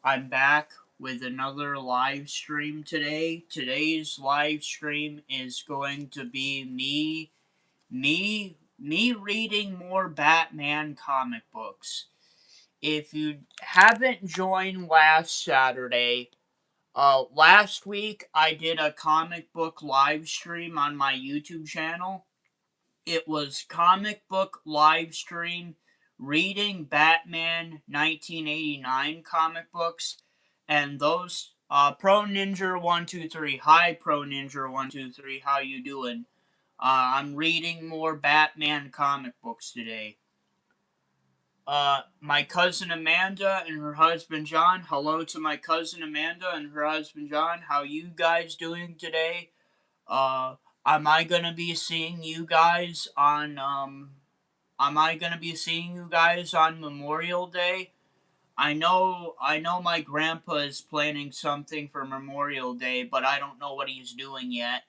I'm back with another live stream today. Today's live stream is going to be me reading more Batman comic books. If you haven't joined last Saturday, last week I did a comic book live stream on my YouTube channel. It was comic book live stream reading Batman 1989 comic books, and those Pro Ninja 123. Hi Pro Ninja 123, how you doing? I'm reading more Batman comic books today. My cousin Amanda and her husband John. Hello to my cousin Amanda and her husband John. How you guys doing today? Uh, am I gonna be seeing you guys on Am I gonna be seeing you guys on Memorial Day? I know my grandpa is planning something for Memorial Day, but I don't know what he's doing yet.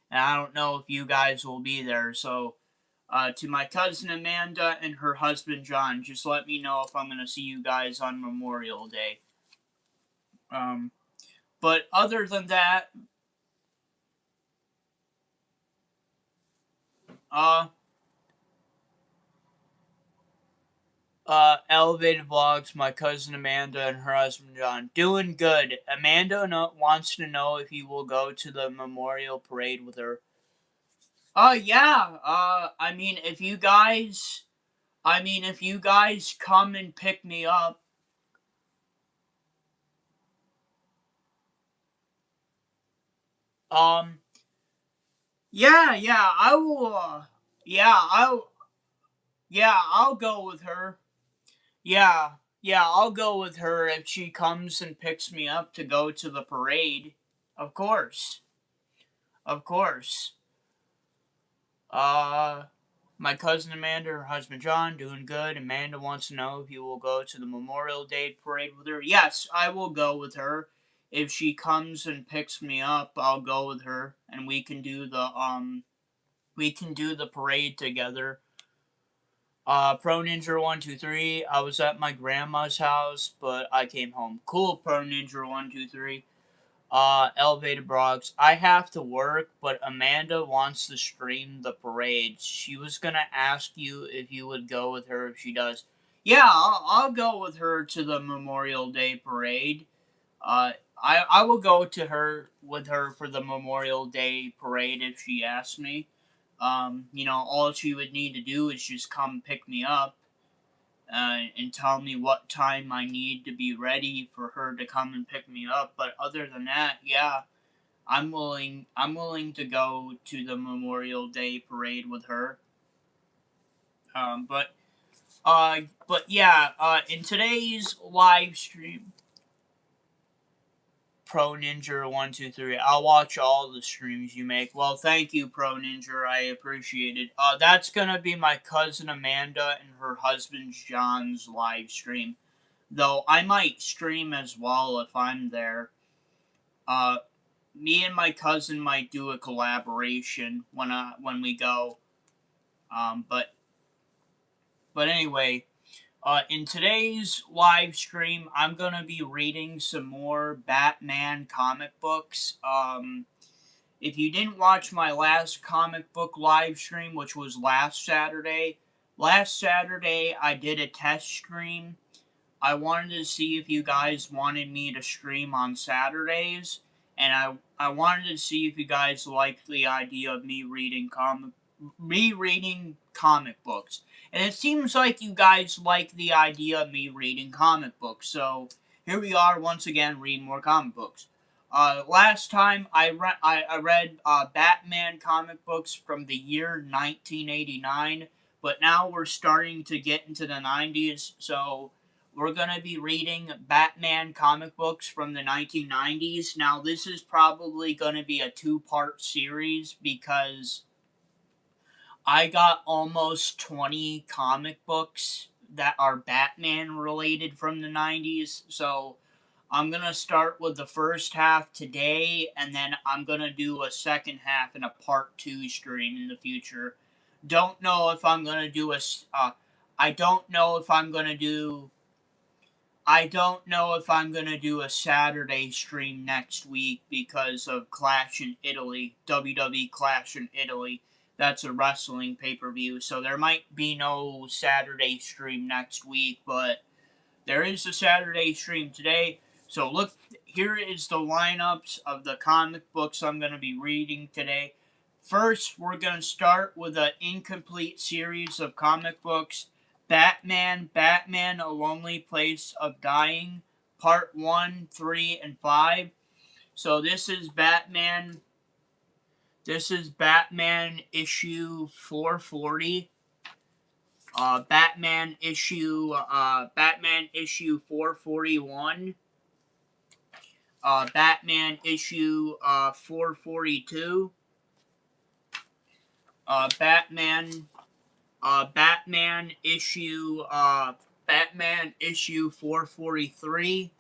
And I don't know if you guys will be there. So to my cousin Amanda and her husband John, just let me know if I'm gonna see you guys on Memorial Day. Um but other than that, uh Elevated Vlogs, my cousin Amanda and her husband John. Doing good. Amanda wants to know if you will go to the memorial parade with her. Yeah. If you guys come and pick me up. Um, yeah, I will, I'll go with her. Yeah, I'll go with her if she comes and picks me up to go to the parade. Of course. Of course. Uh, my cousin Amanda, her husband John, doing good. Amanda wants to know if you will go to the Memorial Day parade with her. Yes, I will go with her. If she comes and picks me up, I'll go with her, and we can do the parade together. Pro Ninja 123. I was at my grandma's house, but I came home. Cool, Pro Ninja 123. Elevated Brogs. I have to work, but Amanda wants to stream the parade. She was gonna ask you if you would go with her if she does. Yeah, I'll go with her to the Memorial Day parade. I will go to her with her for the Memorial Day parade if she asks me. All she would need to do is just come pick me up and tell me what time I need to be ready for her to come and pick me up. But other than that, yeah, I'm willing. I'm willing to go to the Memorial Day parade with her. Um, but but yeah, in today's live stream, Pro Ninja 123. I'll watch all the streams you make. Well, thank you, Pro Ninja. I appreciate it. That's gonna be my cousin Amanda and her husband John's live stream. Though I might stream as well if I'm there. Uh, Me and my cousin might do a collaboration when we go. Um, but but anyway, in today's live stream, I'm gonna be reading some more Batman comic books. If you didn't watch my last comic book live stream, which was last Saturday I did a test stream. I wanted to see if you guys wanted me to stream on Saturdays, and I wanted to see if you guys liked the idea of me reading comic books. And it seems like you guys like the idea of me reading comic books. So here we are once again reading more comic books. Last time I read Batman comic books from the year 1989, but now we're starting to get into the 90s, so we're going to be reading Batman comic books from the 1990s. Now, this is probably going to be a two-part series because I got almost 20 comic books that are Batman related from the 90s. So I'm going to start with the first half today, and then I'm going to do a second half in a part two stream in the future. Don't know if I'm going to do I don't know if I'm going to do I don't know if I'm going to do a Saturday stream next week because of Clash in Italy, WWE Clash in Italy. That's a wrestling pay-per-view, so there might be no Saturday stream next week, but there is a Saturday stream today. So look, here is the lineups of the comic books I'm going to be reading today. First, we're going to start with an incomplete series of comic books, Batman, A Lonely Place of Dying, Part 1, 3, and 5. So this is Batman issue 440. Batman issue 441. Batman issue 442. Batman Batman issue 443.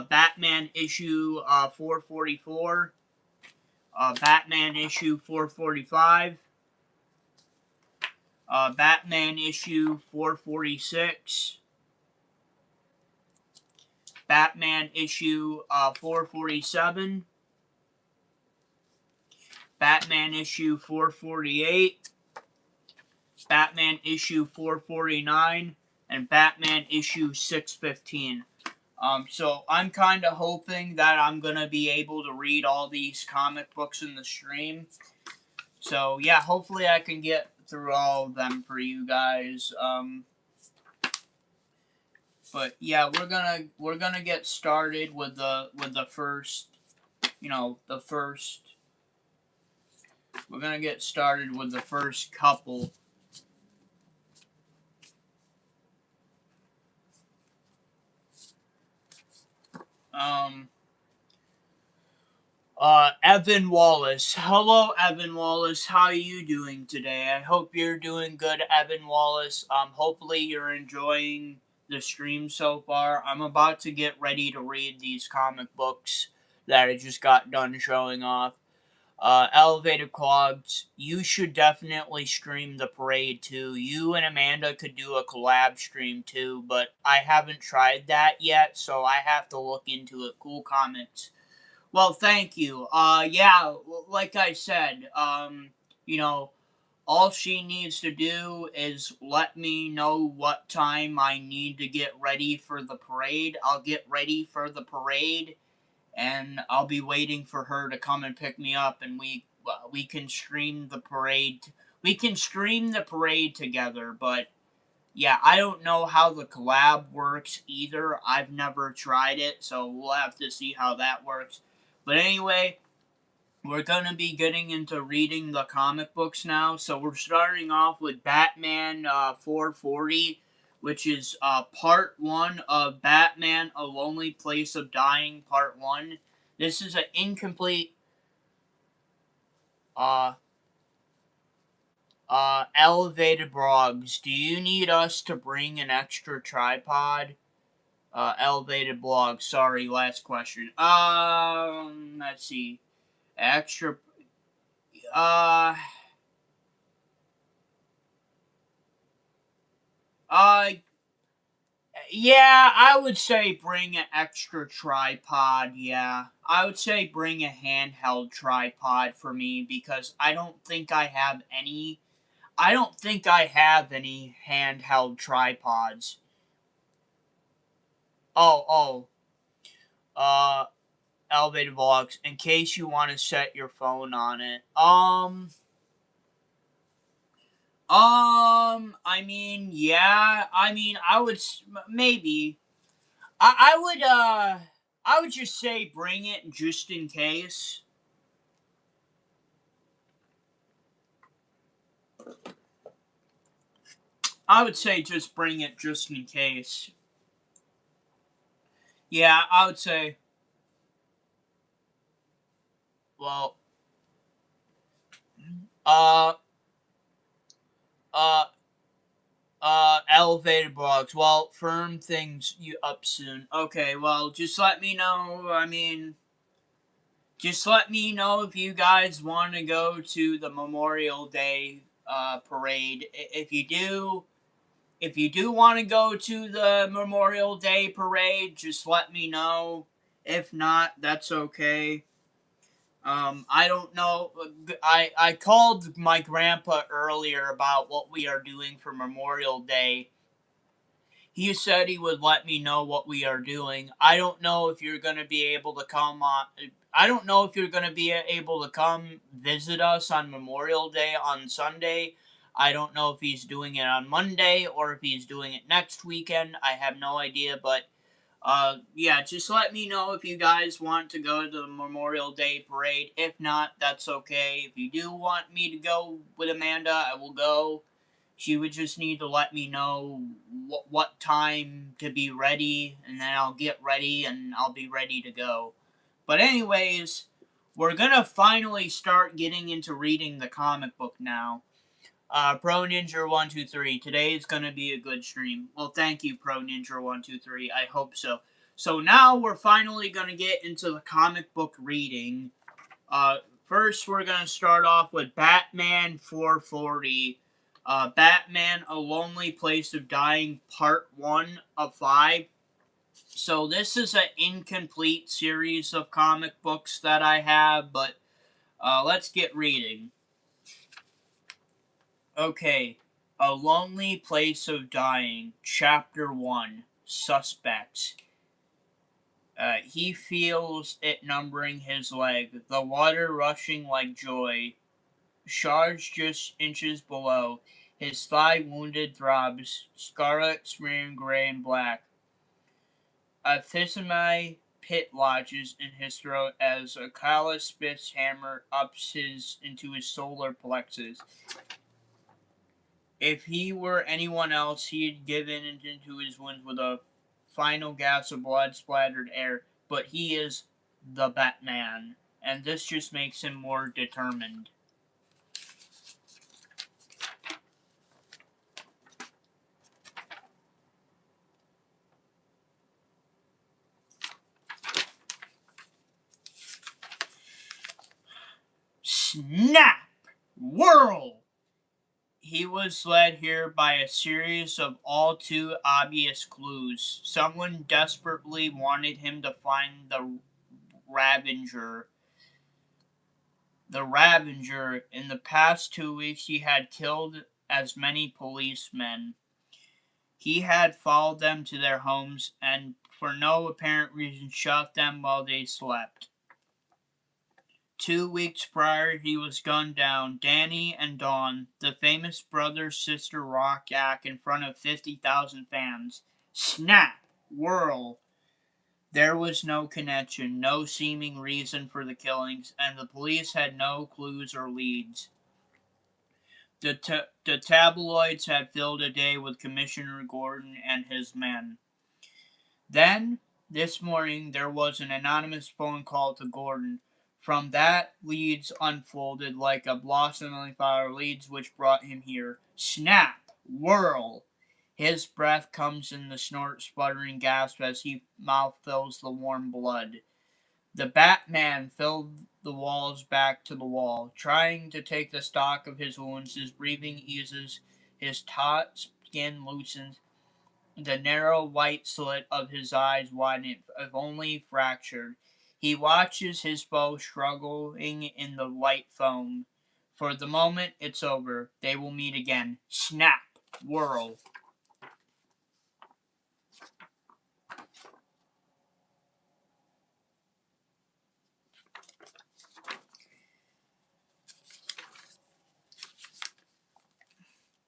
Batman issue 444. Batman issue 445. Batman issue 446. Batman issue 447. Batman issue 448. Batman issue 449. And Batman issue 615. So I'm kind of hoping that I'm going to be able to read all these comic books in the stream. So yeah, hopefully I can get through all of them for you guys. But yeah, we're gonna get started with the first, we're gonna get started with the first couple. Evan Wallace. Hello, Evan Wallace. How are you doing today? I hope you're doing good, Evan Wallace. Hopefully you're enjoying the stream so far. I'm about to get ready to read these comic books that I just got done showing off. Elevated Clogs, you should definitely stream the parade too. You and Amanda could do a collab stream too, but I haven't tried that yet, so I have to look into it. Cool comments. Well, thank you. Yeah, like I said, all she needs to do is let me know what time I need to get ready for the parade. I'll get ready for the parade, and I'll be waiting for her to come and pick me up, and we can stream the parade. We can stream the parade together, but yeah, I don't know how the collab works either. I've never tried it, so we'll have to see how that works. But anyway, we're going to be getting into reading the comic books now. So we're starting off with Batman 440, which is part 1 of Batman A Lonely Place of Dying, part 1. This is an incomplete elevated blogs. Do you need us to bring an extra tripod? Elevated blog. Sorry, last question. Let's see. Extra. Uh. Yeah, I would say bring an extra tripod. Yeah, I would say bring a handheld tripod for me because I don't think I have any. I don't think I have any handheld tripods. Oh. Elevated vlogs. In case you want to set your phone on it. I mean, yeah. I mean, I would maybe. I would just say bring it just in case. I would say just bring it just in case. Yeah, I would say. Well, uh, uh, elevated blogs. Well, firm things you up soon. Okay, well, just let me know. I mean, just let me know if you guys want to go to the Memorial Day parade. If you do, If you do want to go to the Memorial Day parade, just let me know. If not, that's okay. I don't know. I called my grandpa earlier about what we are doing for Memorial Day. He said he would let me know what we are doing. I don't know if you're going to be able to come on. I don't know if you're going to be able to come visit us on Memorial Day on Sunday. I don't know if he's doing it on Monday or if he's doing it next weekend. I have no idea, but yeah, just let me know if you guys want to go to the Memorial Day parade. If not, that's okay. If you do want me to go with Amanda, I will go. She would just need to let me know what time to be ready, and then I'll get ready and I'll be ready to go. But anyways, we're gonna finally start getting into reading the comic book now. Pro Ninja 123. Today is gonna be a good stream. Well, thank you, Pro Ninja 123. I hope so. So now we're finally gonna get into the comic book reading. First, we're going to start off with Batman 440. Batman, A Lonely Place of Dying, Part 1 of 5. So, this is an incomplete series of comic books that I have, but let's get reading. Okay, A Lonely Place of Dying, Chapter 1, Suspects. He feels it numbing his leg, the water rushing like joy. Shards just inches below. His thigh wounded throbs, scarlet, smearing gray and black. A physiognomy pit lodges in his throat as a callous spit's hammer ups into his solar plexus. If he were anyone else, he'd given into his wounds with a final gasp of blood-splattered air. But he is the Batman, and this just makes him more determined. Snap! Whirl! He was led here by a series of all too obvious clues. Someone desperately wanted him to find the Ravager. The Ravager. In the past 2 weeks, he had killed as many policemen. He had followed them to their homes and, for no apparent reason, shot them while they slept. 2 weeks prior, he was gunned down. Danny and Dawn, the famous brother-sister rock act in front of 50,000 fans. Snap! Whirl! There was no connection, no seeming reason for the killings, and the police had no clues or leads. The tabloids had filled a day with Commissioner Gordon and his men. Then, this morning, there was an anonymous phone call to Gordon. From that, leads unfolded like a blossoming flower, leads which brought him here. Snap! Whirl! His breath comes in the snort, sputtering gasp as his mouth fills the warm blood. The Batman filled the walls back to the wall, trying to take the stock of his wounds. His breathing eases, his taut skin loosens, the narrow white slit of his eyes widens, if only fractured. He watches his foe struggling in the white foam. For the moment, it's over. They will meet again. Snap! Whirl!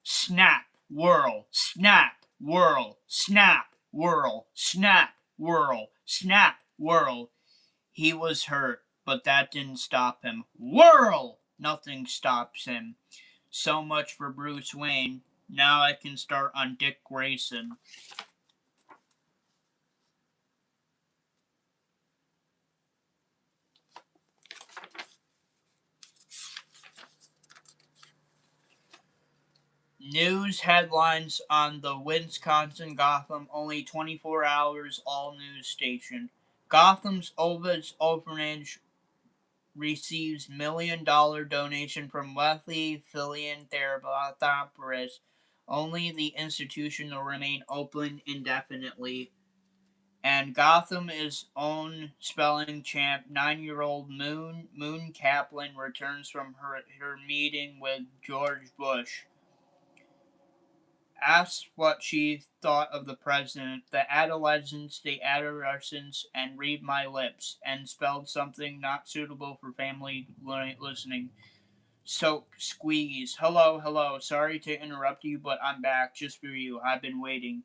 Snap! Whirl! Snap! Whirl! Snap! Whirl! Snap! Whirl! Snap! Whirl! He was hurt, but that didn't stop him. Whirl! Nothing stops him. So much for Bruce Wayne. Now I can start on Dick Grayson. News headlines on the Wisconsin Gotham only 24 hours all news station. Gotham's Ovid's orphanage receives $1 million donation from wealthy philanthropist Only the institution will remain open indefinitely. And Gotham is own spelling champ 9-year-old Moon Kaplan returns from her meeting with George Bush. Asked what she thought of the president, the adolescents, and read my lips, and spelled something not suitable for family listening. Soak, squeeze. Hello, hello. Sorry to interrupt you, but I'm back just for you. I've been waiting.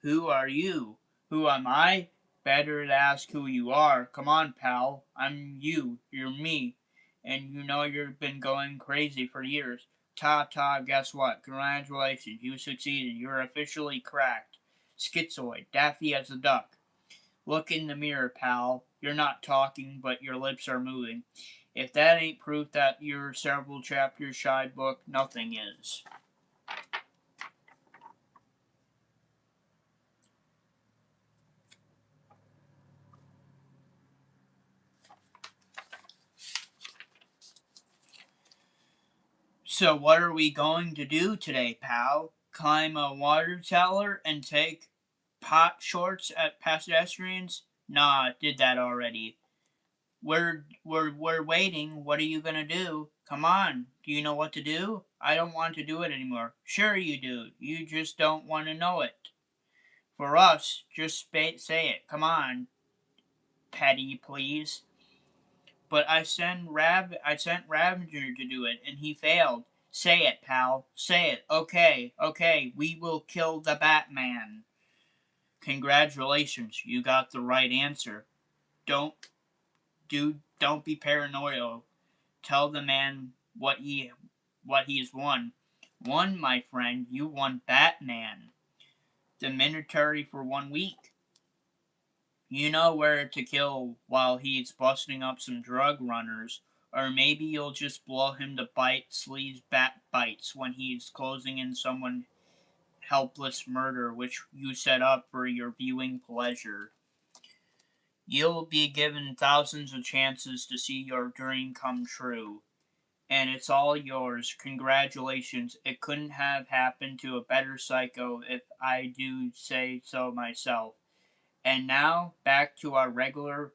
Who are you? Who am I? Better to ask who you are. Come on, pal. I'm you. You're me. And you know you've been going crazy for years. Ta, guess what? Congratulations. You succeeded. You're officially cracked. Schizoid. Daffy as a duck. Look in the mirror, pal. You're not talking, but your lips are moving. If that ain't proof that you're several chapters shy book, nothing is. So what are we going to do today, pal? Climb a water tower and take pot shorts at pedestrians? Nah, did that already. We're waiting. What are you gonna do? Come on. Do you know what to do? I don't want to do it anymore. Sure you do. You just don't want to know it. For us, just say it. Come on, Petty, please. But I sent Ravager to do it, and he failed. Say it, pal. Say it. Okay, okay. We will kill the Batman. Congratulations, you got the right answer. Don't don't be paranoid. Tell the man what he's won. Won, my friend. You won Batman. The military for 1 week. You know where to kill while he's busting up some drug runners, or maybe you'll just blow him to bite Sleeve's bat bites when he's closing in someone helpless murder which you set up for your viewing pleasure. You'll be given thousands of chances to see your dream come true, and it's all yours. Congratulations. It couldn't have happened to a better psycho if I do say so myself. And now, back to our regular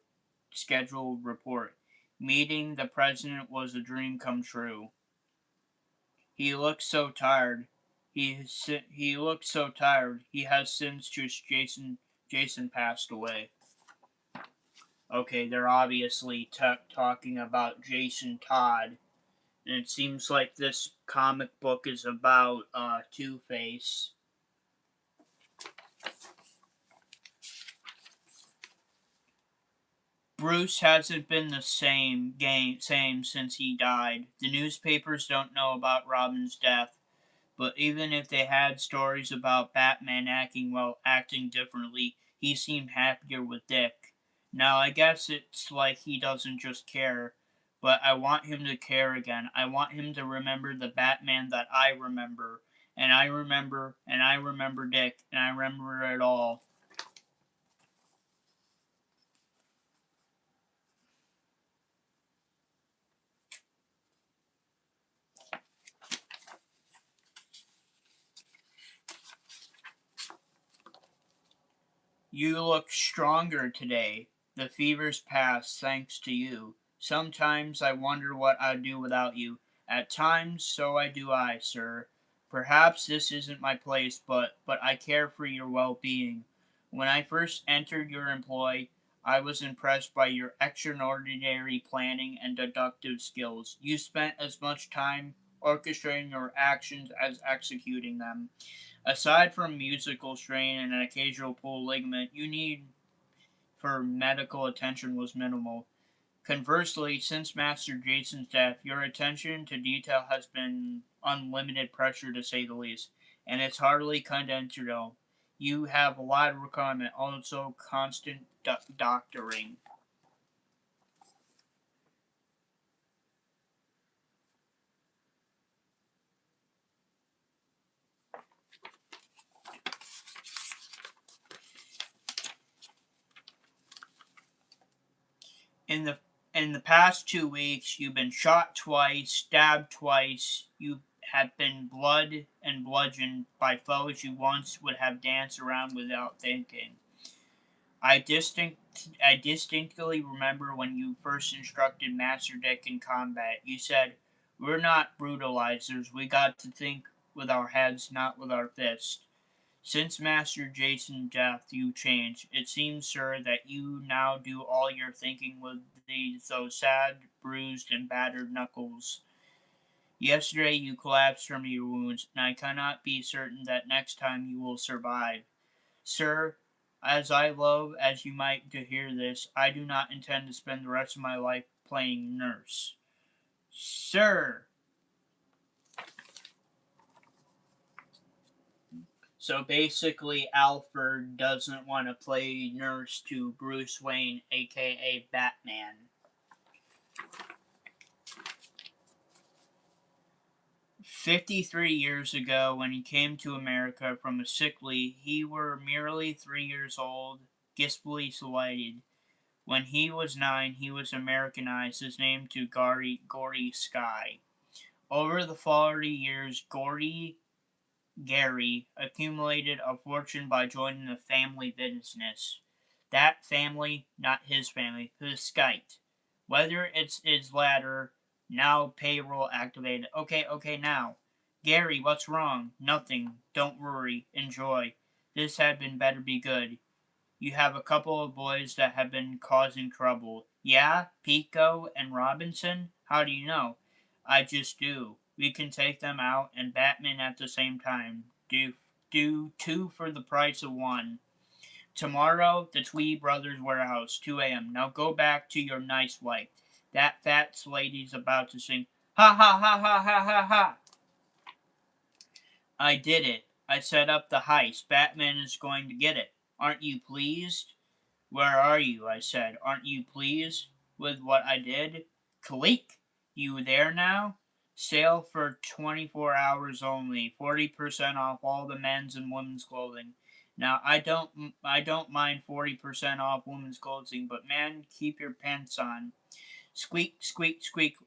scheduled report. Meeting the president was a dream come true. He looked so tired. He looked so tired. He has since just Jason passed away. Okay, they're obviously talking about Jason Todd, and it seems like this comic book is about Two-Face. Bruce hasn't been the same since he died. The newspapers don't know about Robin's death, but even if they had stories about Batman acting differently, he seemed happier with Dick. Now I guess it's like he doesn't just care, but I want him to care again. I want him to remember the Batman that I remember, and I remember Dick, and I remember it all. You look stronger today. The fever's passed thanks to you. Sometimes I wonder what I'd do without you. At times, so I do I, sir. Perhaps this isn't my place, but I care for your well-being. When I first entered your employ, I was impressed by your extraordinary planning and deductive skills. You spent as much time orchestrating your actions as executing them. Aside from musical strain and an occasional pulled ligament, you need for medical attention was minimal. Conversely, since Master Jason's death, your attention to detail has been unlimited pressure to say the least, and it's hardly coincidental. You have a lot of requirement, also constant doctoring. In the past 2 weeks, you've been shot twice, stabbed twice. have been blood and bludgeoned by foes you once would have danced around without thinking. I distinctly remember when you first instructed Master Dick in combat. You said, "We're not brutalizers. We got to think with our heads, not with our fists." Since Master Jason's death, you changed. It seems, sir, that you now do all your thinking with those sad, bruised, and battered knuckles. Yesterday you collapsed from your wounds, and I cannot be certain that next time you will survive. Sir, as I love as you might to hear this, I do not intend to spend the rest of my life playing nurse. Sir! So basically, Alfred doesn't want to play nurse to Bruce Wayne, aka Batman. 53 years ago, when he came to America from a sick leave, he were merely 3 years old, gistfully delighted. When he was 9, he was Americanized his name to Gordy Sky. Over the 40 years, Gary accumulated a fortune by joining the family business. That family, not his family, his Skype. Whether it's his latter, now payroll activated. Okay, now. Gary, what's wrong? Nothing. Don't worry. Enjoy. This had been better be good. You have a couple of boys that have been causing trouble. Yeah? Pico and Robinson? How do you know? I just do. We can take them out and Batman at the same time. Do two for the price of one. Tomorrow, the Twee Brothers Warehouse, 2 a.m. Now go back to your nice wife. That fat lady's about to sing, ha ha ha ha ha ha ha. I did it. I set up the heist. Batman is going to get it. Aren't you pleased? Where are you? I said. Aren't you pleased with what I did? Click! You there now? Sale for 24 hours only. 40% off all the men's and women's clothing. Now I don't mind 40% off women's clothing, but man, keep your pants on. Squeak, squeak, squeak.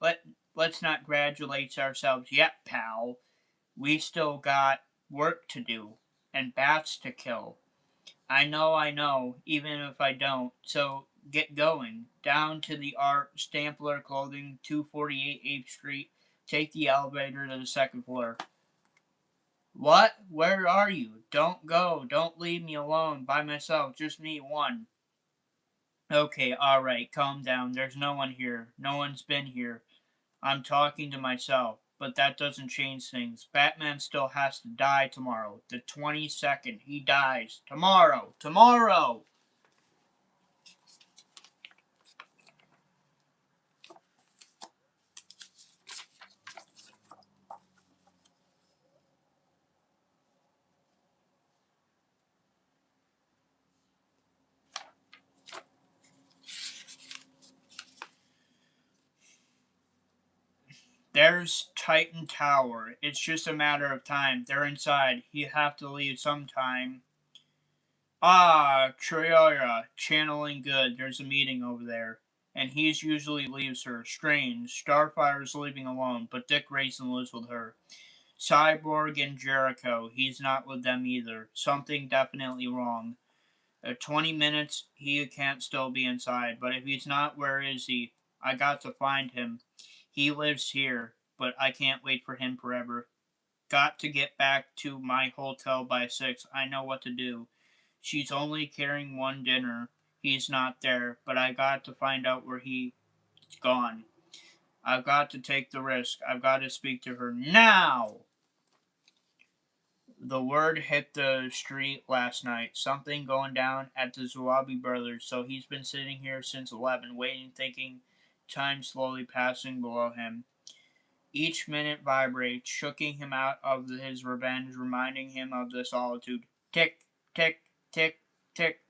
Let's not congratulate ourselves yet, pal. We still got work to do and bats to kill. I know, even if I don't. So get going. Down to the Art Stampler Clothing, 248 8th Street. Take the elevator to the second floor. What? Where are you? Don't go. Don't leave me alone by myself. Just me one. Okay, alright, calm down. There's no one here. No one's been here. I'm talking to myself, but that doesn't change things. Batman still has to die tomorrow. The 22nd, he dies. Tomorrow! Tomorrow! There's Titan Tower. It's just a matter of time. They're inside. You have to leave sometime. Ah, Triora, channeling good. There's a meeting over there. And he's usually leaves her. Strange. Starfire's leaving alone, but Dick Grayson lives with her. Cyborg and Jericho. He's not with them either. Something definitely wrong. 20 minutes, he can't still be inside. But if he's not, where is he? I got to find him. He lives here, but I can't wait for him forever. Got to get back to my hotel by 6. I know what to do. She's only carrying one dinner. He's not there, but I got to find out where he's gone. I've got to take the risk. I've got to speak to her now! The word hit the street last night. Something going down at the Zawabi Brothers, so he's been sitting here since 11, waiting, thinking, time slowly passing below him. Each minute vibrates, shooking him out of his revenge, reminding him of the solitude. Tick, tick, tick, tick.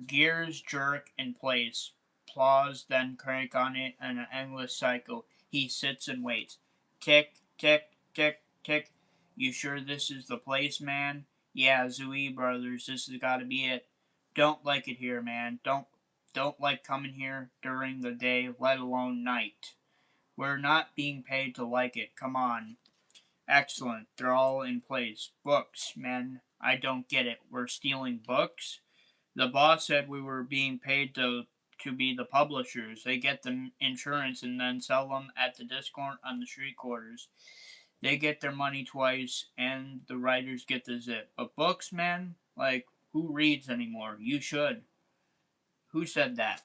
Gears jerk in place. Pause, then crank on it in an endless cycle. He sits and waits. Tick, tick, tick, tick. You sure this is the place, man? Yeah, Zooey Brothers, this has got to be it. Don't like it here, man. Don't like coming here during the day, let alone night. We're not being paid to like it. Come on. Excellent. They're all in place. Books, man. I don't get it. We're stealing books? The boss said we were being paid to be the publishers. They get the insurance and then sell them at the discount on the street corners. They get their money twice, and the writers get the zip. But books, man, like, who reads anymore? You should. Who said that?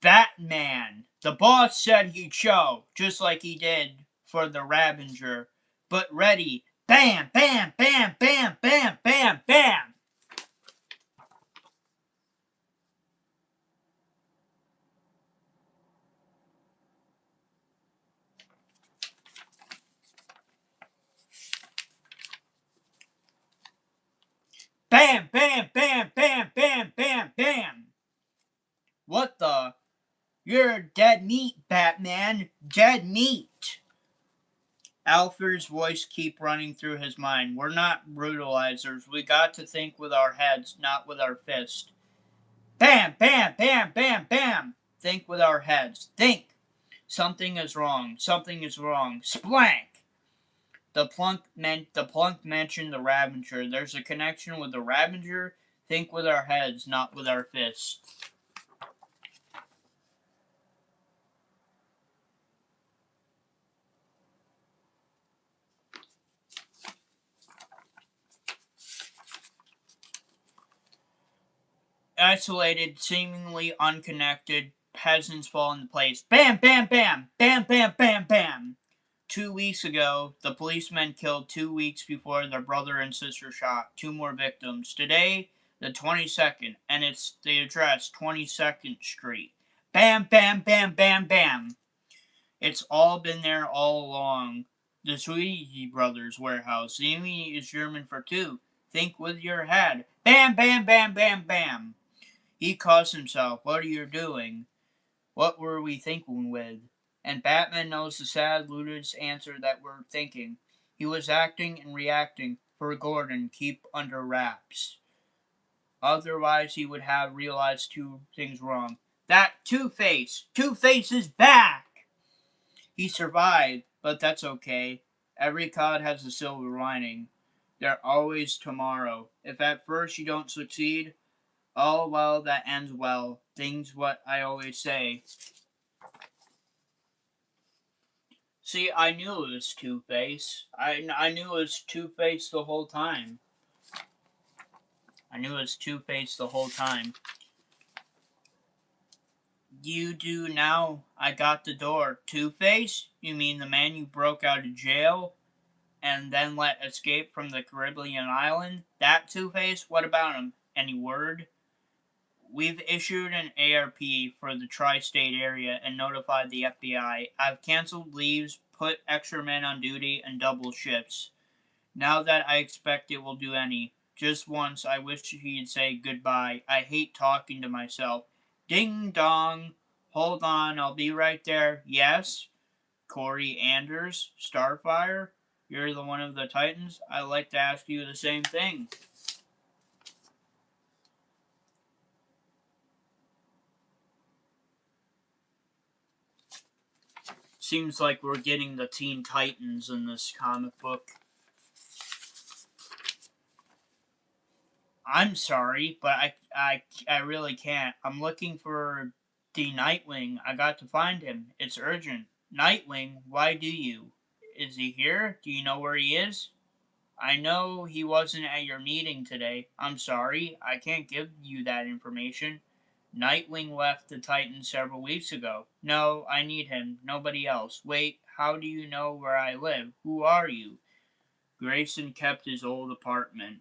Batman. The boss said he'd show, just like he did for the Ravenger. But ready. Bam, bam, bam, bam, bam, bam, bam. Bam, bam, bam, bam, bam, bam, bam. What the? You're dead meat, Batman. Dead meat. Alfred's voice keep running through his mind. We're not brutalizers. We got to think with our heads, not with our fists. Bam, bam, bam, bam, bam. Think with our heads. Think. Something is wrong. Something is wrong. Splank. The plunk mentioned the Ravager. There's a connection with the Ravager. Think with our heads, not with our fists. Isolated, seemingly unconnected, peasants fall into place. Bam, bam, bam, bam, bam, bam, bam. 2 weeks ago, the policemen killed 2 weeks before their brother and sister shot. Two more victims. Today, the 22nd, and it's the address 22nd Street. Bam, bam, bam, bam, bam. It's all been there all along. The Sweezy Brothers warehouse. Zimi is German for two. Think with your head. Bam, bam, bam, bam, bam. He cussed himself. What are you doing? What were we thinking with? And Batman knows the sad ludicrous answer that we're thinking. He was acting and reacting for Gordon. Keep under wraps. Otherwise, he would have realized two things wrong. That Two-Face! Two-Face is back! He survived, but that's okay. Every cloud has a silver lining. There's always tomorrow. If at first you don't succeed, oh well, that ends well. Things what I always say. See, I knew it was Two-Face. I knew it was Two-Face the whole time. I knew it was Two-Face the whole time. You do now. I got the door. Two-Face? You mean the man you broke out of jail and then let escape from the Caribbean island? That Two-Face? What about him? Any word? We've issued an ARP for the tri-state area and notified the FBI. I've canceled leaves, put extra men on duty, and double shifts. Now that I expect it will do any. Just once, I wish he'd say goodbye. I hate talking to myself. Ding dong. Hold on, I'll be right there. Yes? Corey Anders, Starfire? You're the one of the Titans? I'd like to ask you the same thing. Seems like we're getting the Teen Titans in this comic book. I'm sorry, but I really can't. I'm looking for the Nightwing. I got to find him. It's urgent. Nightwing, why do you? Is he here? Do you know where he is? I know he wasn't at your meeting today. I'm sorry. I can't give you that information. Nightwing left the Titans several weeks ago. No, I need him. Nobody else. Wait, how do you know where I live? Who are you? Grayson kept his old apartment.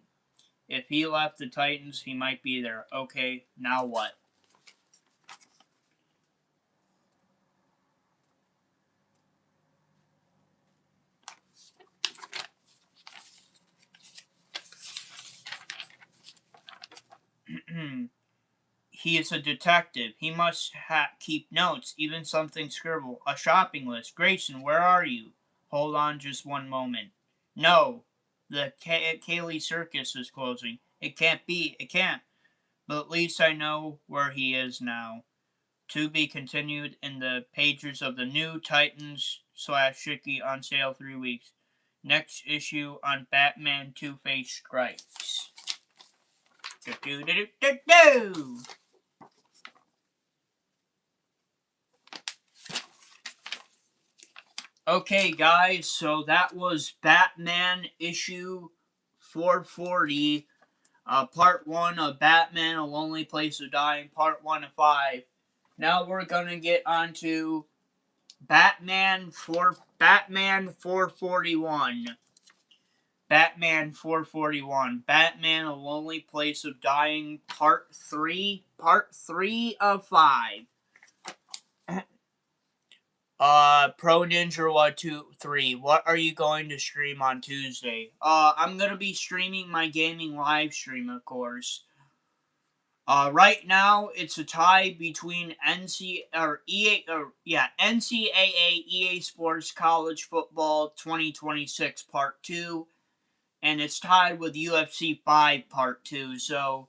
If he left the Titans, he might be there. Okay, now what? He is a detective. He must keep notes, even something scribbled. A shopping list. Grayson, where are you? Hold on just one moment. No, the Cayley Circus is closing. It can't be. It can't. But at least I know where he is now. To be continued in the pages of the new Titans / Shiki on sale 3 weeks. Next issue on Batman Two-Face Strikes. Do-do-do-do-do-do! Okay, guys, so that was Batman issue 440, part 1 of Batman, A Lonely Place to Die, and part 1 of 5. Now we're gonna get on to Batman 441. Batman 441. Batman, A Lonely Place of Dying, part 3. Part 3 of 5. Pro Ninja 123, what are you going to stream on Tuesday? I'm gonna be streaming my gaming live stream, of course. Right now it's a tie between NCAA EA Sports College Football 2026 Part 2, and it's tied with UFC 5 Part 2. So,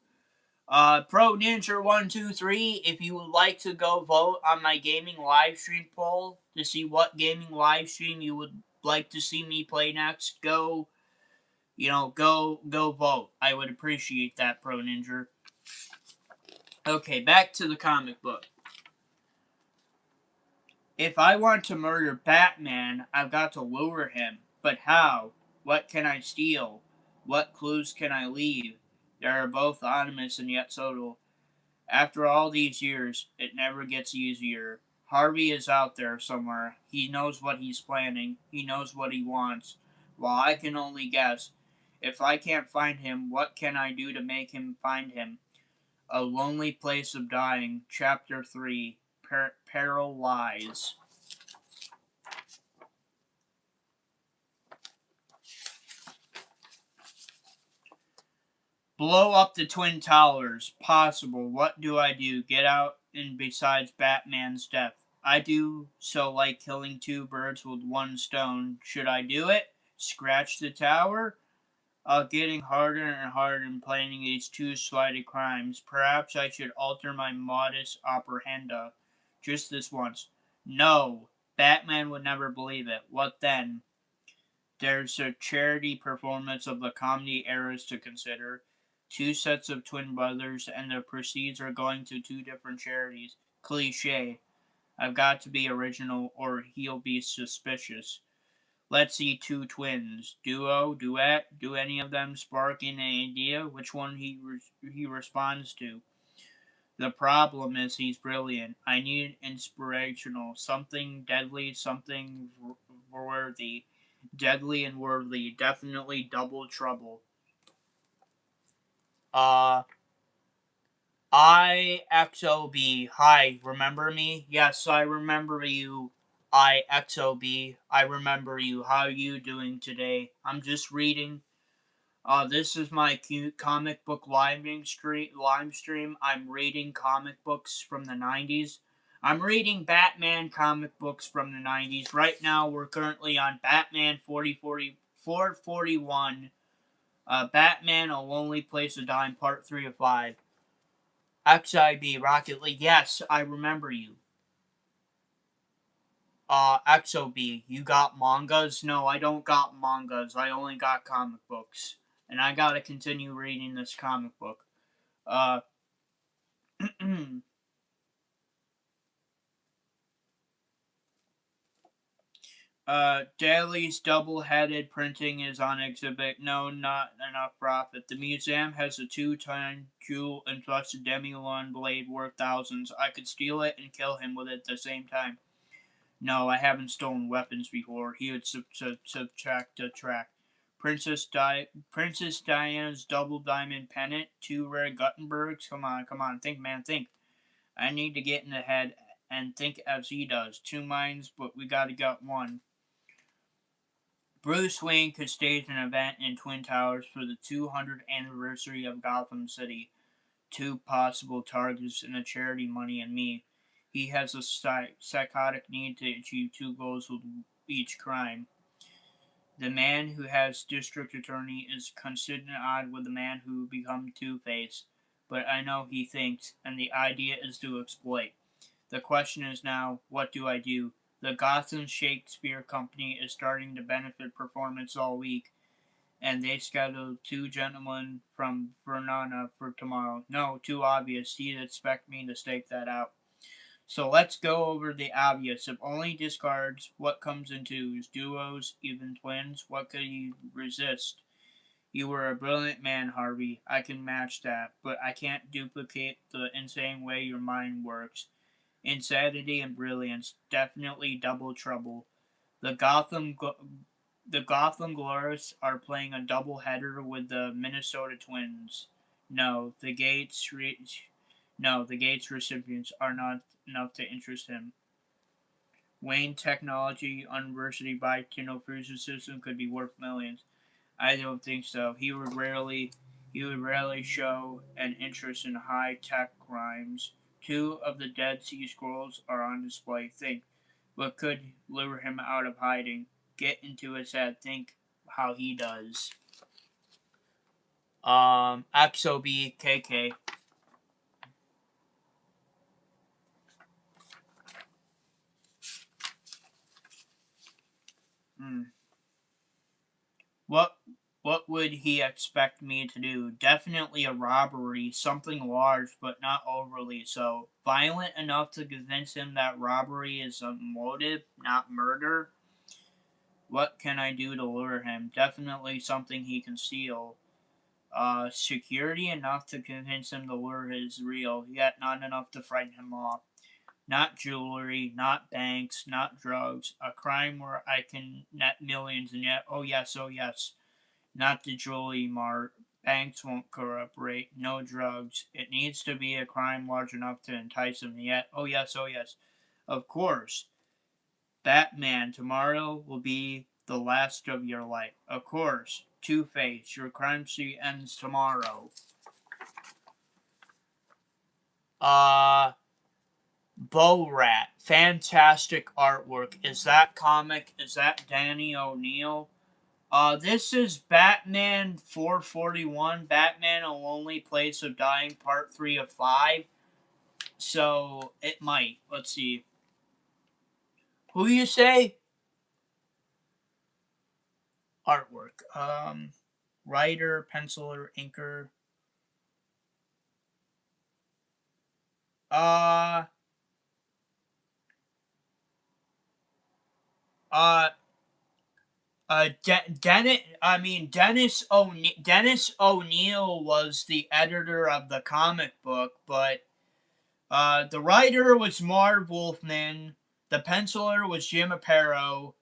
Pro Ninja 123, if you would like to go vote on my gaming live stream poll to see what gaming live stream you would like to see me play next, go vote. I would appreciate that, Pro Ninja. Okay, back to the comic book. If I want to murder Batman, I've got to lure him. But how? What can I steal? What clues can I leave? They are both ominous and yet subtle. After all these years, it never gets easier. Harvey is out there somewhere. He knows what he's planning. He knows what he wants. While I can only guess. If I can't find him, what can I do to make him find him? A Lonely Place of Dying, Chapter 3, Peril Lies. Blow up the Twin Towers. Possible. What do I do? Get out and besides Batman's death. I do so like killing 2 birds with 1 stone. Should I do it? Scratch the tower? Getting harder and harder in planning these 2 slighted crimes. Perhaps I should alter my modus operandi. Just this once. No. Batman would never believe it. What then? There's a charity performance of the comedy eras to consider. 2 sets of twin brothers, and the proceeds are going to 2 different charities. Cliche. I've got to be original, or he'll be suspicious. Let's see 2 twins. Duo, duet, do any of them spark an idea? Which one he responds to? The problem is he's brilliant. I need inspirational. Something deadly, something worthy. Deadly and worthy. Definitely double trouble. IXOB. Hi, remember me? Yes, I remember you. IXOB. I remember you. How are you doing today? I'm just reading. This is my cute comic book live stream. I'm reading comic books from the 90s. I'm reading Batman comic books from the 90s. Right now, we're currently on Batman 441. Batman, A Lonely Place to Die, Part 3 of 5. XIB, Rocket League. Yes, I remember you. XOB, you got mangas? No, I don't got mangas. I only got comic books. And I gotta continue reading this comic book. Daly's double-headed printing is on exhibit. No, not enough profit. The museum has a 2-ton jewel-encrusted Demi-Lune blade worth thousands. I could steal it and kill him with it at the same time. No, I haven't stolen weapons before. He would subtract the track. Princess Diana's double diamond pendant, 2 rare Gutenbergs. Come on, think, man, think. I need to get in the head and think as he does. 2 minds, but we gotta get one. Bruce Wayne could stage an event in Twin Towers for the 200th anniversary of Gotham City. 2 possible targets in the charity Money and Me. He has a psychotic need to achieve 2 goals with each crime. The man who has district attorney is considered odd with the man who become Two-Face, but I know he thinks, and the idea is to exploit. The question is now, what do I do? The Gotham Shakespeare Company is starting to benefit performance all week, and they scheduled two gentlemen from Vernana for tomorrow. No, too obvious. He'd expect me to stake that out. So let's go over the obvious. If only discards, what comes in twos? Duos, even twins? What could you resist? You were a brilliant man, Harvey. I can match that, but I can't duplicate the insane way your mind works. Insanity and brilliance, definitely double trouble. The Gotham the Gotham Glorious are playing a doubleheader with the Minnesota Twins. No, the Gates recipients are not enough to interest him. Wayne Technology University biochem system could be worth millions. I don't think so. He would rarely show an interest in high tech crimes. Two of the Dead Sea Scrolls are on display. Think what could lure him out of hiding. Get into his head. Think how he does. XOB KK. Hmm. What what would he expect me to do? Definitely a robbery, something large, but not overly so. Violent enough to convince him that robbery is a motive, not murder. What can I do to lure him? Definitely something he can steal. Security enough to convince him the lure is real, yet not enough to frighten him off. Not jewelry, not banks, not drugs. A crime where I can net millions and yet, oh yes, not the jewelry mart. Banks won't cooperate. No drugs. It needs to be a crime large enough to entice him. Yet, oh yes. Of course, Batman, tomorrow will be the last of your life. Of course, Two-Face, your crime spree ends tomorrow. Uh, Bo Rat, fantastic artwork. Is that comic? Is that Danny O'Neill? This is Batman 441, Batman A Lonely Place of Dying, Part 3 of 5. So, it might. Let's see. Who you say? Artwork. Writer, penciler, inker. Uh, uh, Dennis O'Neill was the editor of the comic book, but the writer was Marv Wolfman, the penciler was Jim Aparo,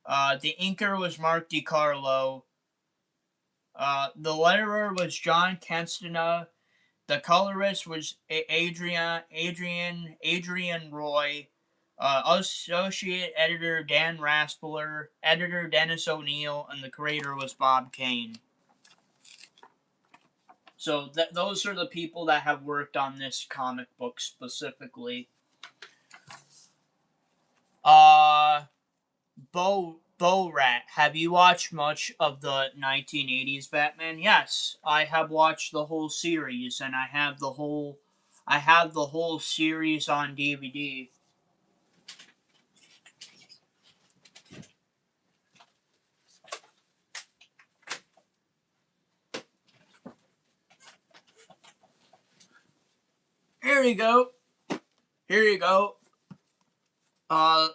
the inker was Mark DiCarlo, the letterer was John Kenstina, the colorist was Adrian Roy, associate editor Dan Raspler, editor Dennis O'Neill, and the creator was Bob Kane. So those are the people that have worked on this comic book specifically. Bo Rat, have you watched much of the 1980s Batman? Yes, I have watched the whole series, and I have the whole series on DVD. Here you go. Here you go. Uh,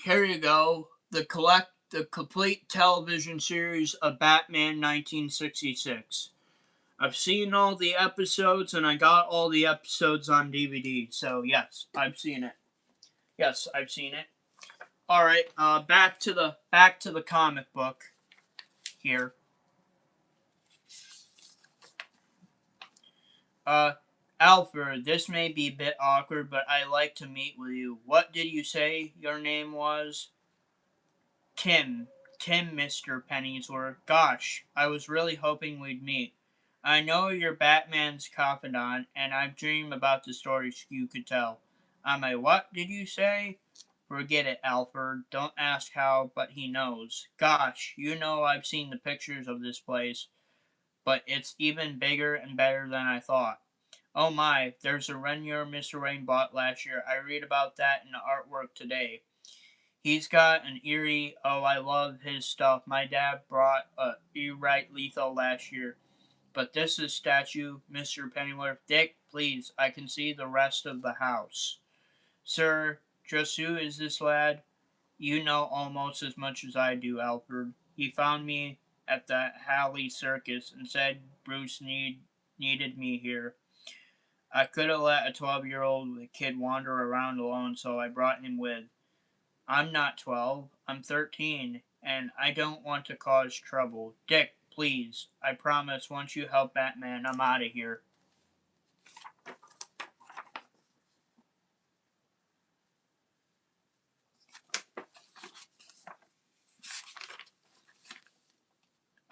here you go. The complete television series of Batman 1966. I've seen all the episodes, and I got all the episodes on DVD. So yes, I've seen it. Yes, I've seen it. All right. Back to the comic book here. Uh, Alfred, this may be a bit awkward, but I like to meet with you. What did you say your name was? Tim. Tim, Mr. Pennyworth. Gosh, I was really hoping we'd meet. I know you're Batman's confidant, and I've dreamed about the stories you could tell. Am I what did you say? Forget it, Alfred. Don't ask how, but he knows. Gosh, you know I've seen the pictures of this place, but it's even bigger and better than I thought. Oh my, there's a Renier Mr. Rain bought last year. I read about that in the artwork today. He's got an eerie, oh, I love his stuff. My dad brought a E-Right Lethal last year. But this is statue, Mr. Pennyworth. Dick, please, I can see the rest of the house. Sir, just who is this lad? You know almost as much as I do, Alfred. He found me at the Halley Circus and said needed me here. I could have let a 12-year-old kid wander around alone, so I brought him with. I'm not 12, I'm 13, and I don't want to cause trouble. Dick, please, I promise once you help Batman, I'm out of here.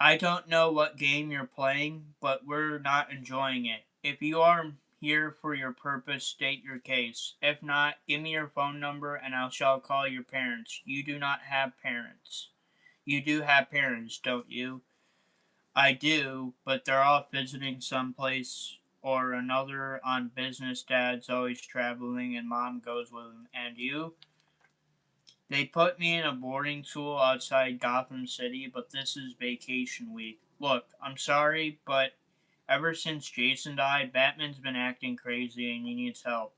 I don't know what game you're playing, but we're not enjoying it. If you are here for your purpose, state your case. If not, give me your phone number and I shall call your parents. You do not have parents. You do have parents, don't you? I do, but they're off visiting someplace or another on business. Dad's always traveling and mom goes with him. And you? They put me in a boarding school outside Gotham City, but this is vacation week. Look, I'm sorry, but ever since Jason died, Batman's been acting crazy and he needs help.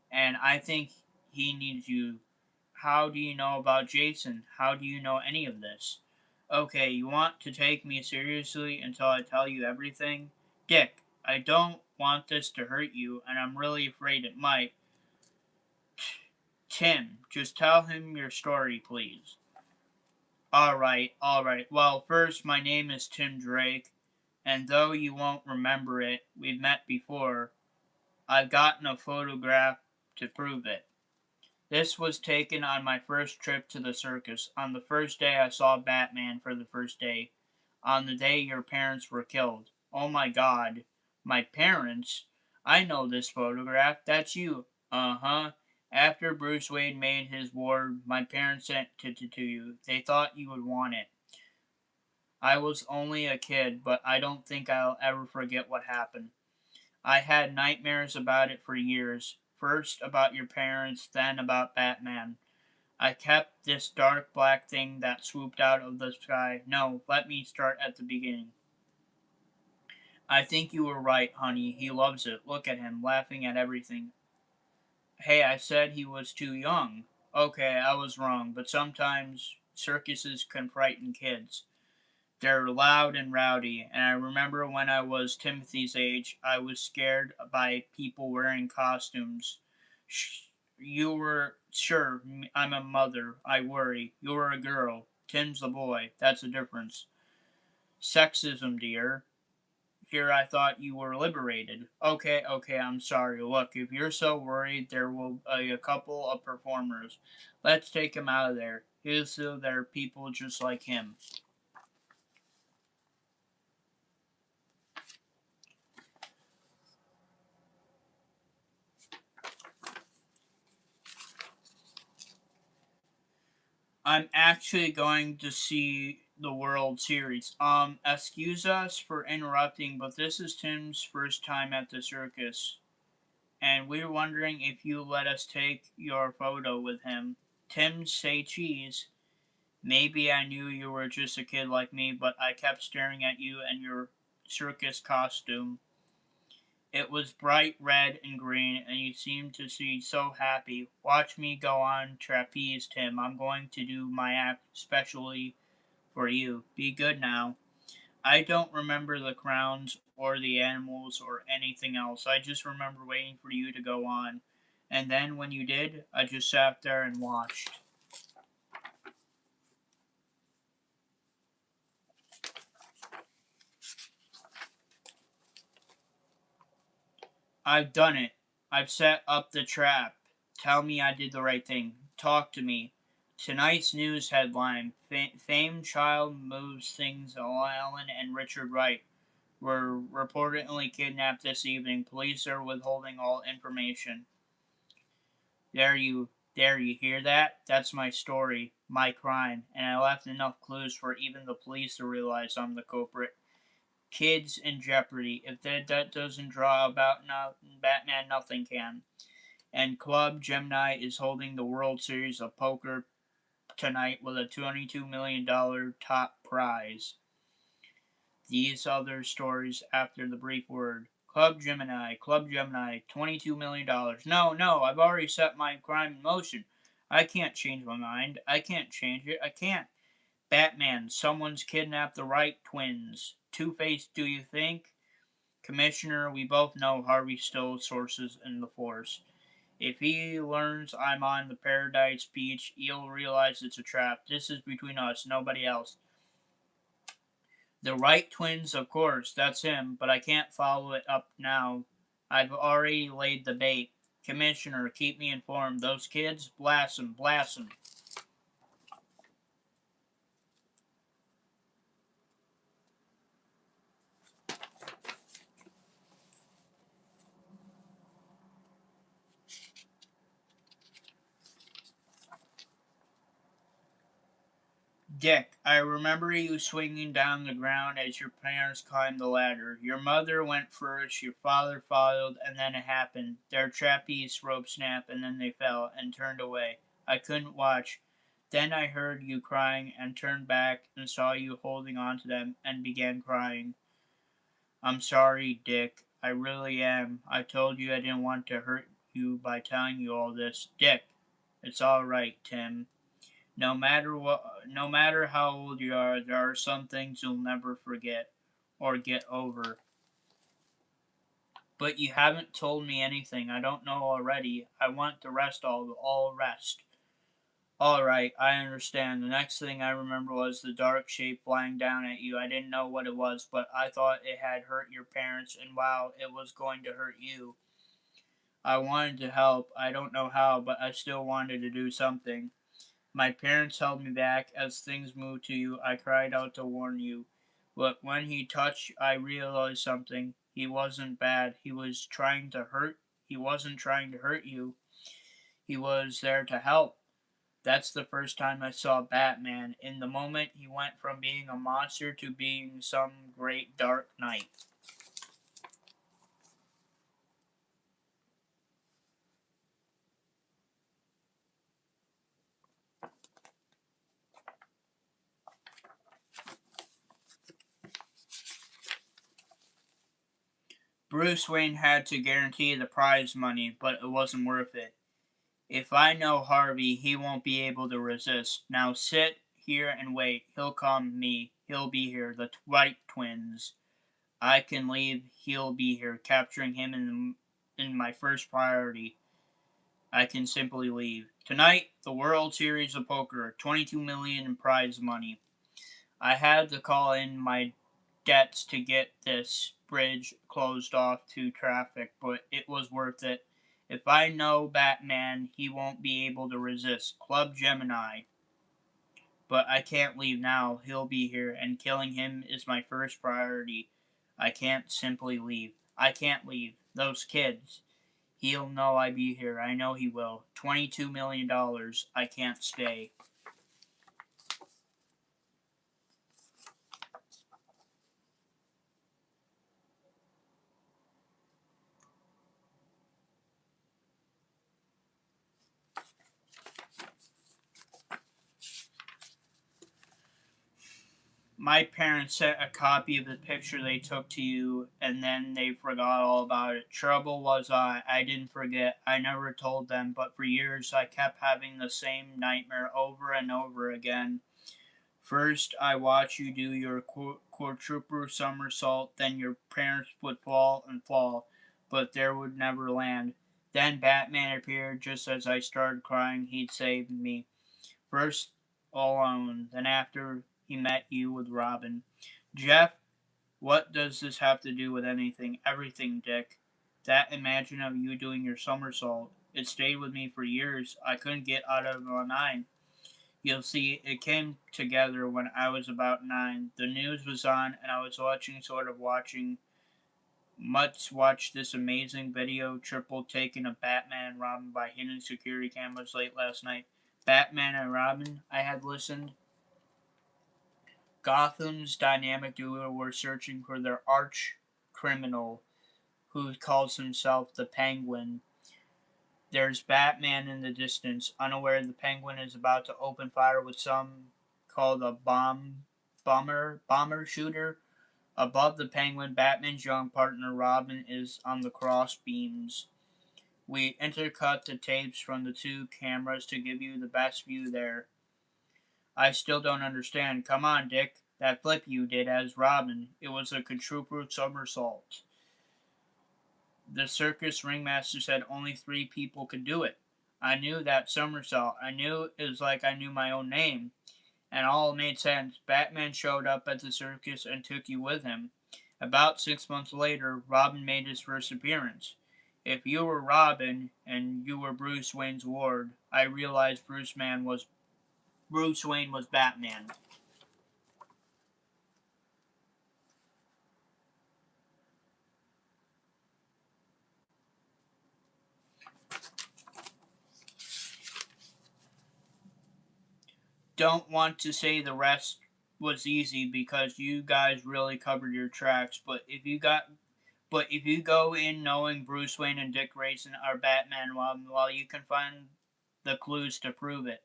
And I think he needs you. How do you know about Jason? How do you know any of this? Okay, you want to take me seriously until I tell you everything? Dick, I don't want this to hurt you, and I'm really afraid it might. Tim, just tell him your story, please. Alright. Well, first, my name is Tim Drake, and though you won't remember it, we've met before. I've gotten a photograph to prove it. This was taken on my first trip to the circus, on the first day I saw Batman for the first day, on the day your parents were killed. Oh my god. My parents? I know this photograph. That's you. Uh-huh. After Bruce Wayne made his ward, my parents sent it to you. They thought you would want it. I was only a kid, but I don't think I'll ever forget what happened. I had nightmares about it for years. First about your parents, then about Batman. I kept this dark black thing that swooped out of the sky. No, let me start at the beginning. I think you were right, honey. He loves it. Look at him, laughing at everything. Hey, I said he was too young. Okay, I was wrong, but sometimes circuses can frighten kids. They're loud and rowdy, and I remember when I was Timothy's age, I was scared by people wearing costumes. You were sure I'm a mother. I worry. You're a girl. Tim's a boy. That's a difference. Sexism, dear. Here I thought you were liberated. Okay, I'm sorry. Look, if you're so worried, there will be a couple of performers. Let's take him out of there. He'll so there are people just like him. I'm actually going to see the World Series. Excuse us for interrupting, but this is Tim's first time at the circus, and we're wondering if you let us take your photo with him. Tim, say cheese. Maybe I knew you were just a kid like me, but I kept staring at you and your circus costume. It was bright red and green, and you seemed to be so happy. Watch me go on trapeze, Tim. I'm going to do my act specially for you. Be good now. I don't remember the crowns or the animals or anything else. I just remember waiting for you to go on. And then when you did, I just sat there and watched. I've done it. I've set up the trap. Tell me I did the right thing. Talk to me. Tonight's news headline: Famed child moves things. Ellen and Richard Wright were reportedly kidnapped this evening. Police are withholding all information. There you There, you hear that? That's my story, my crime, and I left enough clues for even the police to realize I'm the culprit. Kids in jeopardy. If that doesn't draw about Batman, nothing can. And Club Gemini is holding the World Series of Poker tonight with a $22 million top prize. These other stories after the brief word. Club Gemini, $22 million. No, no, I've already set my crime in motion. I can't change my mind. I can't change it. I can't. Batman, someone's kidnapped the Wright twins. Two-Face, do you think? Commissioner, we both know Harvey stole sources in the Force. If he learns I'm on the Paradise Beach, he'll realize it's a trap. This is between us, nobody else. The Wright twins, of course, that's him, but I can't follow it up now. I've already laid the bait. Commissioner, keep me informed. Those kids, blast 'em, blast 'em. Dick, I remember you swinging down the ground as your parents climbed the ladder. Your mother went first, your father followed, and then it happened. Their trapeze rope snapped, and then they fell and turned away. I couldn't watch. Then I heard you crying and turned back and saw you holding on to them and began crying. I'm sorry, Dick. I really am. I told you I didn't want to hurt you by telling you all this. Dick, it's all right, Tim. No matter how old you are, there are some things you'll never forget or get over. But you haven't told me anything I don't know already. I want the rest, all rest. All right, I understand. The next thing I remember was the dark shape flying down at you. I didn't know what it was, but I thought it had hurt your parents, and wow, it was going to hurt you. I wanted to help. I don't know how, but I still wanted to do something. My parents held me back. As things moved to you, I cried out to warn you. But when he touched, I realized something. He wasn't bad. He wasn't trying to hurt you. He was there to help. That's the first time I saw Batman. In the moment, he went from being a monster to being some great dark knight. Bruce Wayne had to guarantee the prize money, but it wasn't worth it. If I know Harvey, he won't be able to resist. Now sit here and wait. He'll come me. He'll be here. The White twins. I can leave. He'll be here. Capturing him in my first priority. I can simply leave. Tonight, the World Series of Poker. 22 million in prize money. I had to call in my debts to get this bridge closed off to traffic, but it was worth it. If I know Batman, he won't be able to resist. Club Gemini. But I can't leave now. He'll be here, and killing him is my first priority. I can't simply leave. I can't leave. Those kids. He'll know I be here. I know he will. $22 million. I can't stay. My parents sent a copy of the picture they took to you, and then they forgot all about it. Trouble was I didn't forget. I never told them, but for years I kept having the same nightmare over and over again. First, I watched you do your quadruple somersault, then your parents would fall and fall, but there would never land. Then Batman appeared just as I started crying. He'd saved me. First alone, then after he met you with Robin. Jeff, what does this have to do with anything? Everything, Dick. That imagine of you doing your somersault. It stayed with me for years. I couldn't get out of my mind. You'll see, it came together when I was about 9. The news was on, and I was watching, sort of watching Must watch this amazing video. Triple taking of Batman and Robin by hidden security cameras late last night. Batman and Robin, I had listened. Gotham's dynamic duo were searching for their arch criminal who calls himself the Penguin. There's Batman in the distance, unaware the Penguin is about to open fire with some called a bomber shooter. Above the Penguin, Batman's young partner Robin is on the cross beams. We intercut the tapes from the two cameras to give you the best view there. I still don't understand. Come on, Dick. That flip you did as Robin. It was a quadruple somersault. The circus ringmaster said only 3 people could do it. I knew that somersault. I knew it was like I knew my own name. And all made sense. Batman showed up at the circus and took you with him. About 6 months later, Robin made his first appearance. If you were Robin and you were Bruce Wayne's ward, I realized Bruce Wayne was Batman. Don't want to say the rest was easy because you guys really covered your tracks, but if you go in knowing Bruce Wayne and Dick Grayson are Batman, while you can find the clues to prove it.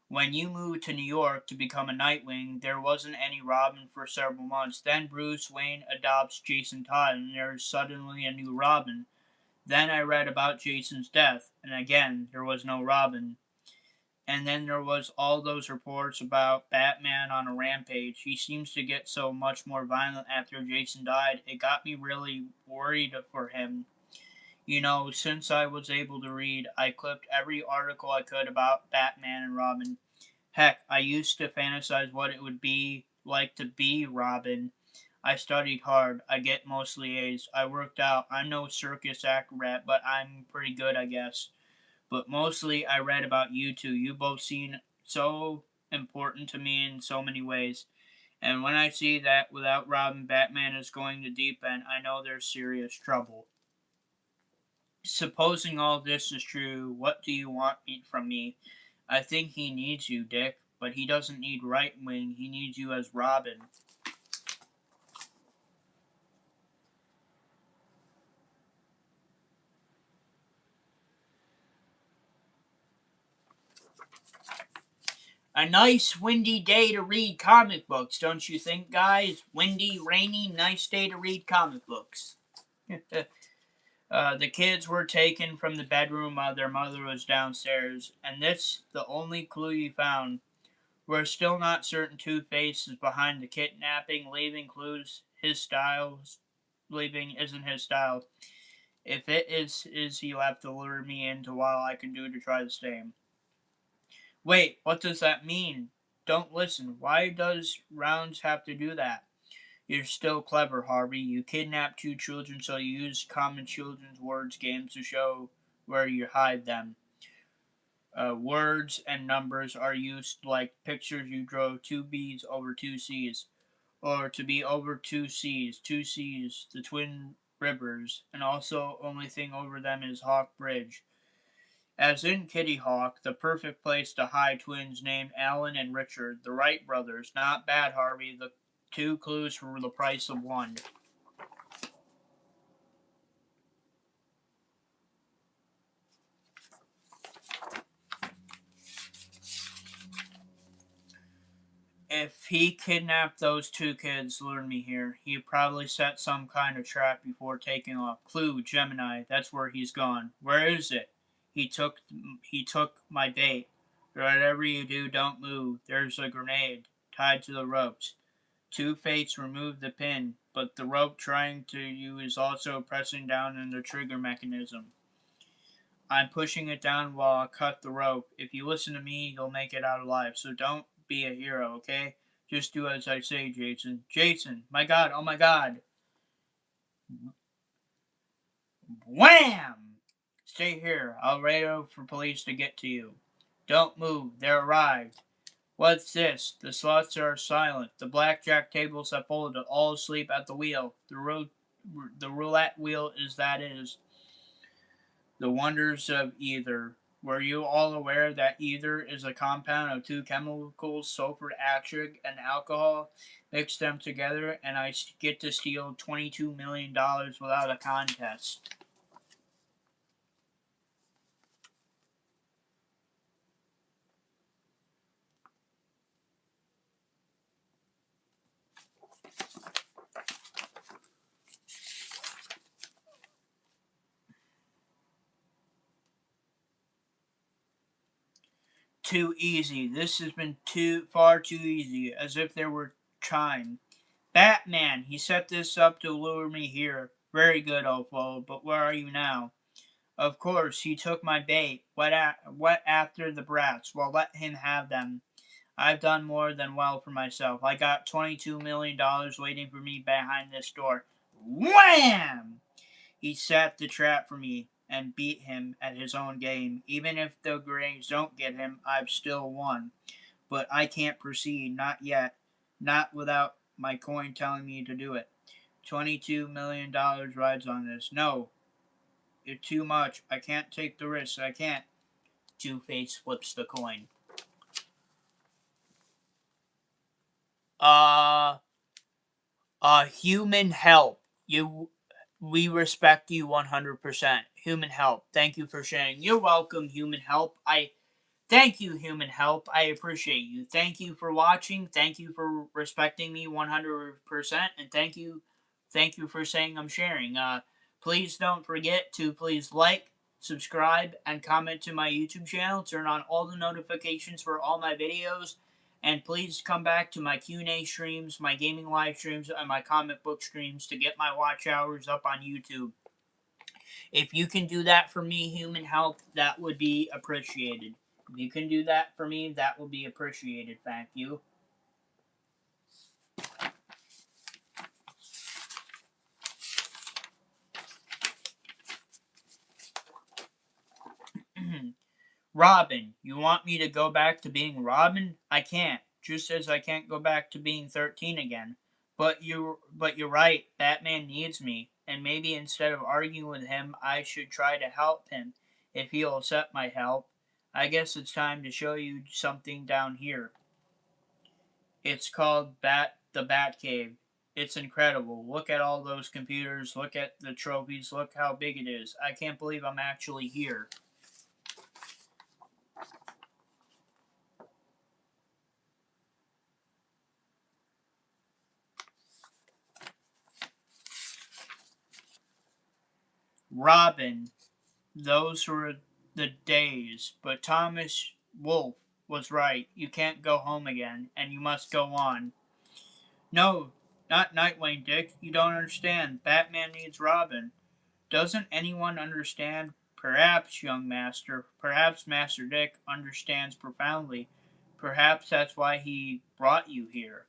When you moved to New York to become a Nightwing, there wasn't any Robin for several months. Then Bruce Wayne adopts Jason Todd, and there's suddenly a new Robin. Then I read about Jason's death, and again, there was no Robin. And then there was all those reports about Batman on a rampage. He seems to get so much more violent after Jason died. It got me really worried for him. Since I was able to read, I clipped every article I could about Batman and Robin. Heck, I used to fantasize what it would be like to be Robin. I studied hard. I get mostly A's. I worked out. I'm no circus acrobat, but I'm pretty good, I guess. But mostly I read about you two. You both seem so important to me in so many ways. And when I see that without Robin, Batman is going the deep end, I know there's serious trouble. Supposing all this is true, what do you want from me? I think he needs you, Dick, but he doesn't need Nightwing. He needs you as Robin. A nice windy day to read comic books, don't you think, guys? Windy, rainy, nice day to read comic books. The kids were taken from the bedroom while their mother was downstairs, and this the only clue you found. We're still not certain Two-Face is behind the kidnapping, leaving clues leaving isn't his style. If it is he'll have to lure me into what I can do to try to stay him. Wait, what does that mean? Don't listen. Why does Rounds have to do that? You're still clever, Harvey. You kidnapped 2 children, so you use common children's words games to show where you hide them. Words and numbers are used like pictures you draw 2 B's over 2 C's, or to be over 2 C's, the Twin Rivers, and also only thing over them is Hawk Bridge. As in Kitty Hawk, the perfect place to hide twins named Alan and Richard, the Wright brothers. Not bad, Harvey. The 2 clues for the price of 1. If he kidnapped those 2 kids, lured me here, he probably set some kind of trap before taking off. Clue, Gemini. That's where he's gone. Where is it? He took my bait. Whatever you do, don't move. There's a grenade tied to the ropes. Two-Face removed the pin, but the rope trying to you is also pressing down on the trigger mechanism. I'm pushing it down while I cut the rope. If you listen to me, you'll make it out alive. So don't be a hero, okay? Just do as I say, Jason. Jason! My God! Oh my God! Wham! Stay here. I'll radio for police to get to you. Don't move. They're arrived. What's this? The slots are silent. The blackjack tables have folded, all asleep at the wheel. The the roulette wheel is that is. The wonders of ether. Were you all aware that ether is a compound of two chemicals, sulfur dioxide and alcohol? Mix them together, and I get to steal $22 million without a contest. Too easy. This has been far too easy, as if there were time. Batman, he set this up to lure me here. Very good, old fellow, but where are you now? Of course, he took my bait. What after the brats? Well, let him have them. I've done more than well for myself. I got $22 million waiting for me behind this door. Wham! He set the trap for me and beat him at his own game. Even if the Grays don't get him, I've still won. But I can't proceed, not yet. Not without my coin telling me to do it. $22 million rides on this. No, it's too much. I can't take the risk. I can't. Two-Face flips the coin. Uh, human help. We respect you 100%. Human help. Thank you for sharing. You're welcome, human help. Thank you, human help. I appreciate you. Thank you for watching. Thank you for respecting me 100%. And thank you for saying I'm sharing. Please don't forget to please like, subscribe, and comment to my YouTube channel. Turn on all the notifications for all my videos. And please come back to my Q&A streams, my gaming live streams, and my comic book streams to get my watch hours up on YouTube. If you can do that for me, human help, that would be appreciated. If you can do that for me, that will be appreciated. Thank you. Robin, you want me to go back to being Robin? I can't. Just as I can't go back to being 13 again. But you're right. Batman needs me, and maybe instead of arguing with him, I should try to help him if he'll accept my help. I guess it's time to show you something down here. It's called the Batcave. It's incredible. Look at all those computers. Look at the trophies. Look how big it is. I can't believe I'm actually here. Robin, those were the days. But Thomas Wolfe was right. You can't go home again, and you must go on. No, not Nightwing, Dick. You don't understand. Batman needs Robin. Doesn't anyone understand? Perhaps, young master, perhaps Master Dick understands profoundly. Perhaps that's why he brought you here.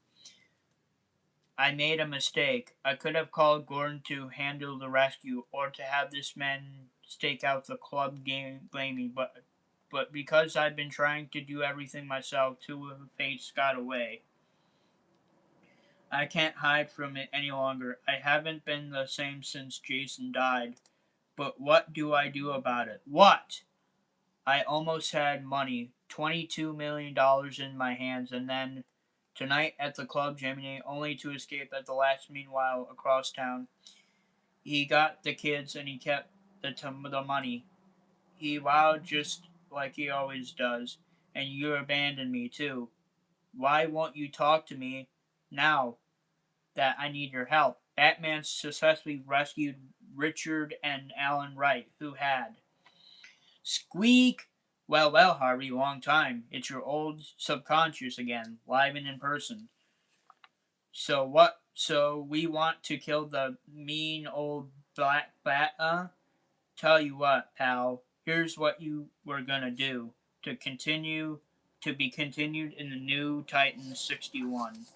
I made a mistake. I could have called Gordon to handle the rescue, or to have this man stake out the club game blaming, but because I've been trying to do everything myself, two of the fates got away. I can't hide from it any longer. I haven't been the same since Jason died. But what do I do about it? What? I almost had money, $22 million in my hands, and then tonight at the club, Gemini, only to escape at the last. Meanwhile, across town, he got the kids and he kept the money. He wowed just like he always does, and you abandoned me too. Why won't you talk to me now that I need your help? Batman successfully rescued Richard and Alan Wright, who had. Squeak! Well, well, Harvey, long time. It's your old subconscious again, live and in person. So what? So we want to kill the mean old black bat, Tell you what, pal. Here's what you were gonna do to be continued in the new Titan 61.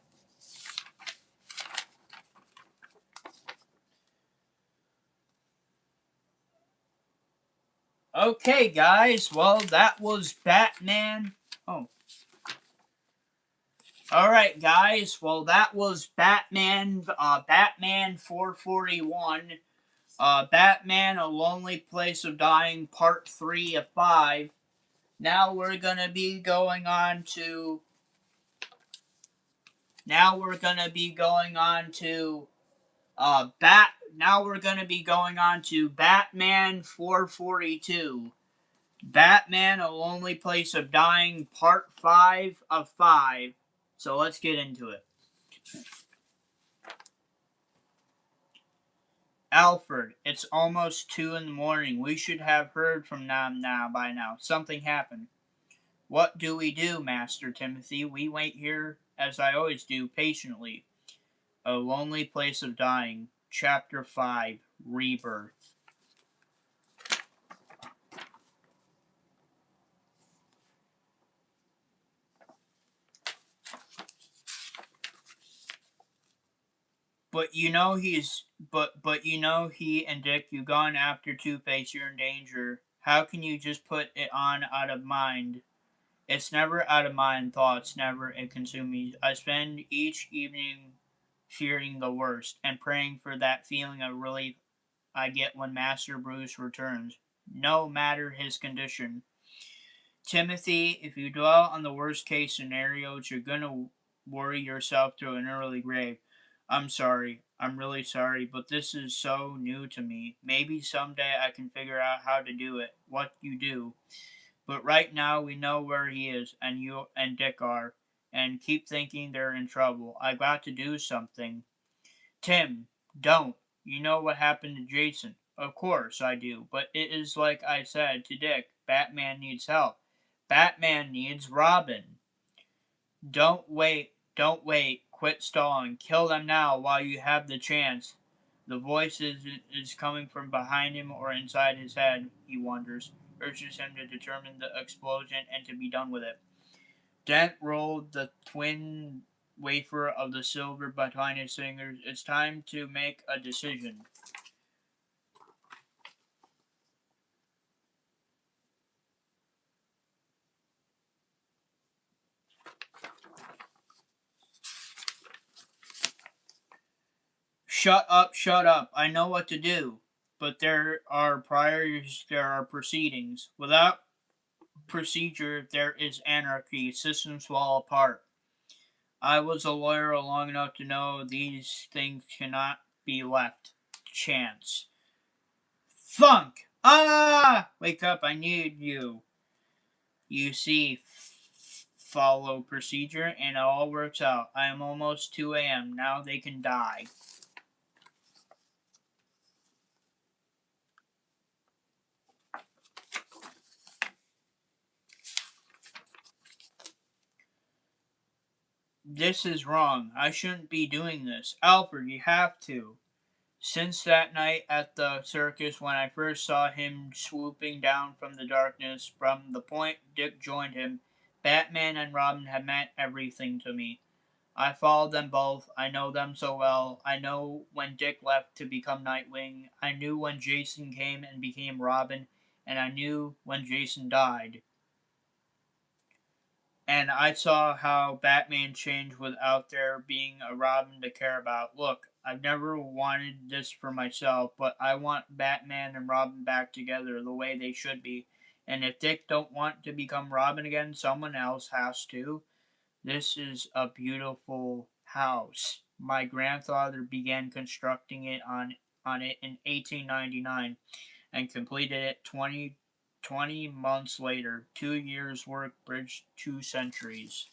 Okay, guys. Well, that was Batman. Oh, All right, guys. Well, that was Batman 441. Batman: A Lonely Place of Dying, Part 3 of 5. Now we're gonna be going on to. Now we're gonna be going on to. Now we're gonna be going on to Batman 442. Batman: A Lonely Place of Dying, Part 5 of 5. So let's get into it. Alfred, it's almost 2 in the morning. We should have heard from them by now. Something happened. What do we do, Master Timothy? We wait here, as I always do, patiently. A Lonely Place of Dying, Chapter 5, Rebirth. But he and Dick, you gone after Two-Face, you're in danger. How can you just put it on out of mind? It's never out of mind, thoughts never it consume me. I spend each evening fearing the worst and praying for that feeling of relief I get when Master Bruce returns, no matter his condition. Timothy, if you dwell on the worst case scenarios, you're gonna worry yourself to an early grave. I'm sorry. I'm really sorry, but this is so new to me. Maybe someday I can figure out how to do it, what you do. But right now we know where he is, and you and Dick are, and keep thinking they're in trouble. I've got to do something. Tim, don't. You know what happened to Jason. Of course I do, but it is like I said to Dick. Batman needs help. Batman needs Robin. Don't wait. Quit stalling. Kill them now while you have the chance. The voice is coming from behind him or inside his head, he wonders. Urges him to determine the explosion and to be done with it. Dent rolled the twin wafer of the silver between his fingers. It's time to make a decision. Shut up. I know what to do. But there are priors, there are proceedings. Without procedure, there is anarchy. Systems fall apart. I was a lawyer long enough to know these things cannot be left chance. Thunk! Ah! Wake up, I need you. You see, follow procedure, and it all works out. I am almost 2 a.m. Now they can die. This is wrong. I shouldn't be doing this. Alfred, you have to. Since that night at the circus when I first saw him swooping down from the darkness, from the point Dick joined him, Batman and Robin have meant everything to me. I followed them both. I know them so well. I know when Dick left to become Nightwing. I knew when Jason came and became Robin. And I knew when Jason died. And I saw how Batman changed without there being a Robin to care about. Look, I've never wanted this for myself, but I want Batman and Robin back together the way they should be. And if Dick don't want to become Robin again, someone else has to. This is a beautiful house. My grandfather began constructing it on it in 1899 and completed it 20 months later. 2 years' work bridged 2 centuries.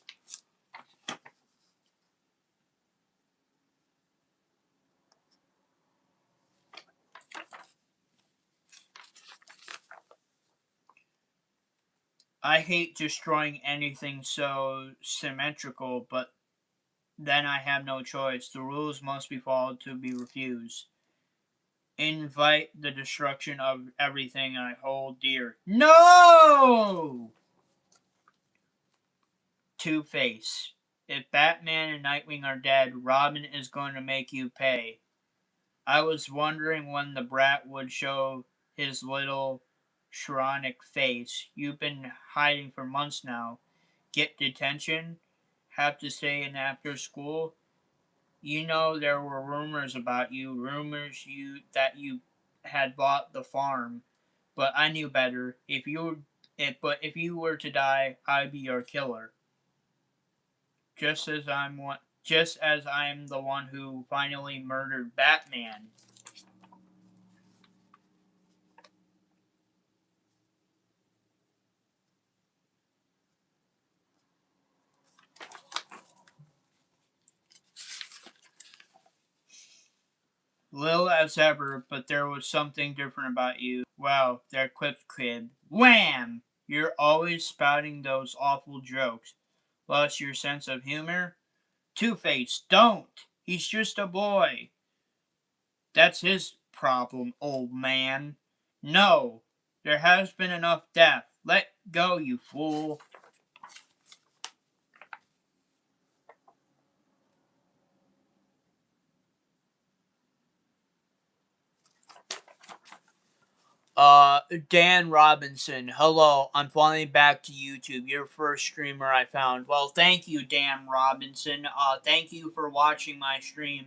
I hate destroying anything so symmetrical, but then I have no choice. The rules must be followed to be refused. Invite the destruction of everything I hold dear. No! Two-Face. If Batman and Nightwing are dead, Robin is going to make you pay. I was wondering when the brat would show his little Shronic face. You've been hiding for months now. Get detention? have to stay in after school? You know there were rumors about you, rumors you that you had bought the farm, but I knew better. If you were to die, I'd be your killer. Just as I'm the one who finally murdered Batman. Little as ever, but there was something different about you. Wow, that quipped kid. Wham! You're always spouting those awful jokes. Plus your sense of humor. Two-Face, don't! He's just a boy. That's his problem, old man. No, there has been enough death. Let go, you fool. Dan Robinson. Hello, I'm finally back to YouTube. Your first streamer I found. Well, thank you, Dan Robinson. Thank you for watching my stream.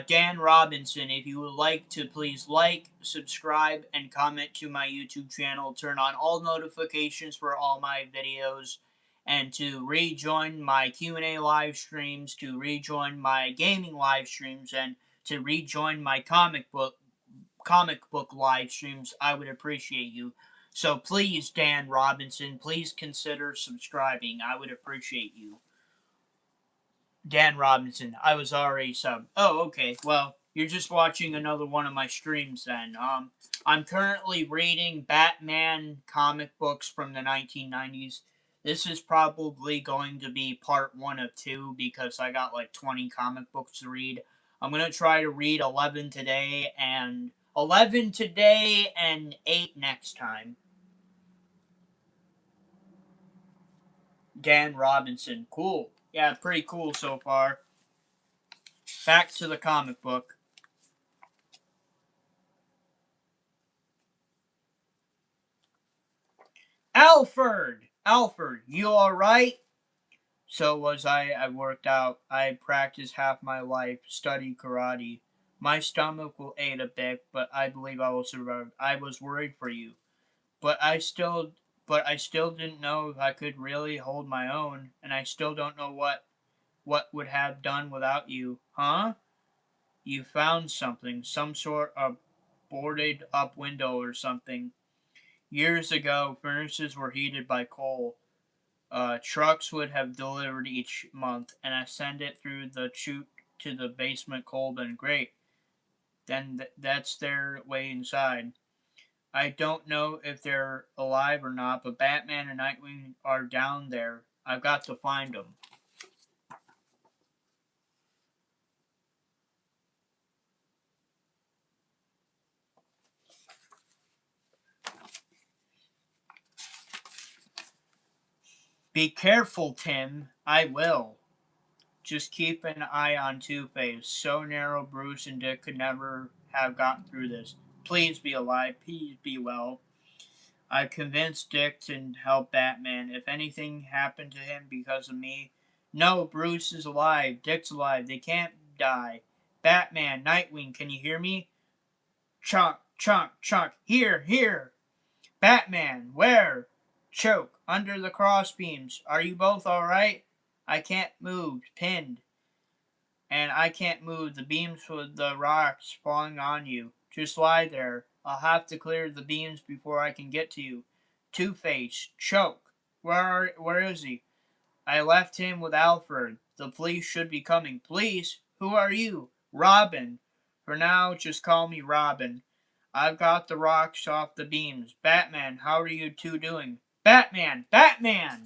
Dan Robinson, if you would like to please like, subscribe, and comment to my YouTube channel, turn on all notifications for all my videos, and to rejoin my Q&A live streams, to rejoin my gaming live streams, and to rejoin my comic book live streams, I would appreciate you. So please, Dan Robinson, please consider subscribing. I would appreciate you. Dan Robinson, I was already subbed. Oh, okay. Well, you're just watching another one of my streams then. I'm currently reading Batman comic books from the 1990s. This is probably going to be part 1 of 2 because I got like 20 comic books to read. I'm going to try to read 11 today and 8 next time. Dan Robinson. Cool. Yeah, pretty cool so far. Back to the comic book. Alfred, you alright? So was I. I worked out. I practiced half my life, studied karate. My stomach will ache a bit, but I believe I will survive. I was worried for you, but I still didn't know if I could really hold my own, and I still don't know what would have done without you, huh? You found something, some sort of boarded up window or something. Years ago, furnaces were heated by coal. Trucks would have delivered each month, and I send it through the chute to the basement cold and great. Then that's their way inside. I don't know if they're alive or not, but Batman and Nightwing are down there. I've got to find them. Be careful, Tim. I will. Just keep an eye on Two-Face. So narrow, Bruce and Dick could never have gotten through this. Please be alive. Please be well. I convinced Dick to help Batman. If anything happened to him because of me, no, Bruce is alive. Dick's alive. They can't die. Batman, Nightwing, can you hear me? Chunk, chunk, chunk. Here, here. Batman, where? Choke, under the crossbeams. Are you both alright? I can't move. Pinned. And I can't move. The beams with the rocks falling on you. Just lie there. I'll have to clear the beams before I can get to you. Two-Face, choke. Where is he? I left him with Alfred. The police should be coming. Police? Who are you? Robin. For now, just call me Robin. I've got the rocks off the beams. Batman, how are you two doing? Batman! Batman!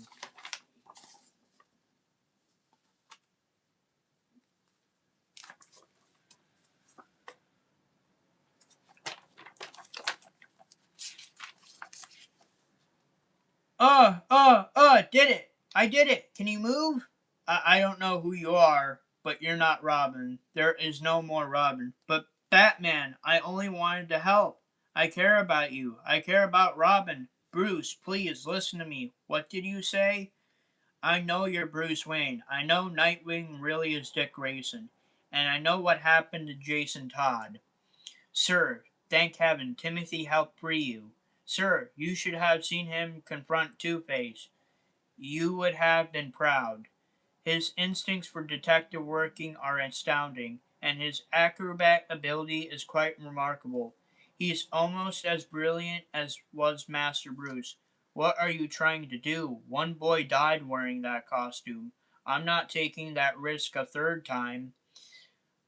Did it! I did it! Can you move? I don't know who you are, but you're not Robin. There is no more Robin. But Batman, I only wanted to help. I care about you. I care about Robin. Bruce, please listen to me. What did you say? I know you're Bruce Wayne. I know Nightwing really is Dick Grayson. And I know what happened to Jason Todd. Sir, thank heaven, Timothy helped free you. Sir, you should have seen him confront Two-Face. You would have been proud. His instincts for detective working are astounding, and his acrobat ability is quite remarkable. He is almost as brilliant as was Master Bruce. What are you trying to do? One boy died wearing that costume. I'm not taking that risk a third time.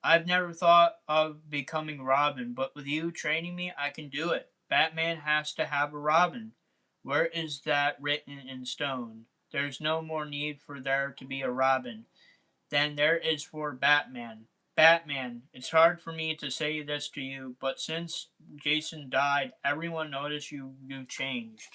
I've never thought of becoming Robin, but with you training me, I can do it. Batman has to have a Robin. Where is that written in stone? There's no more need for there to be a Robin than there is for Batman. Batman, it's hard for me to say this to you, but since Jason died, everyone noticed you've changed.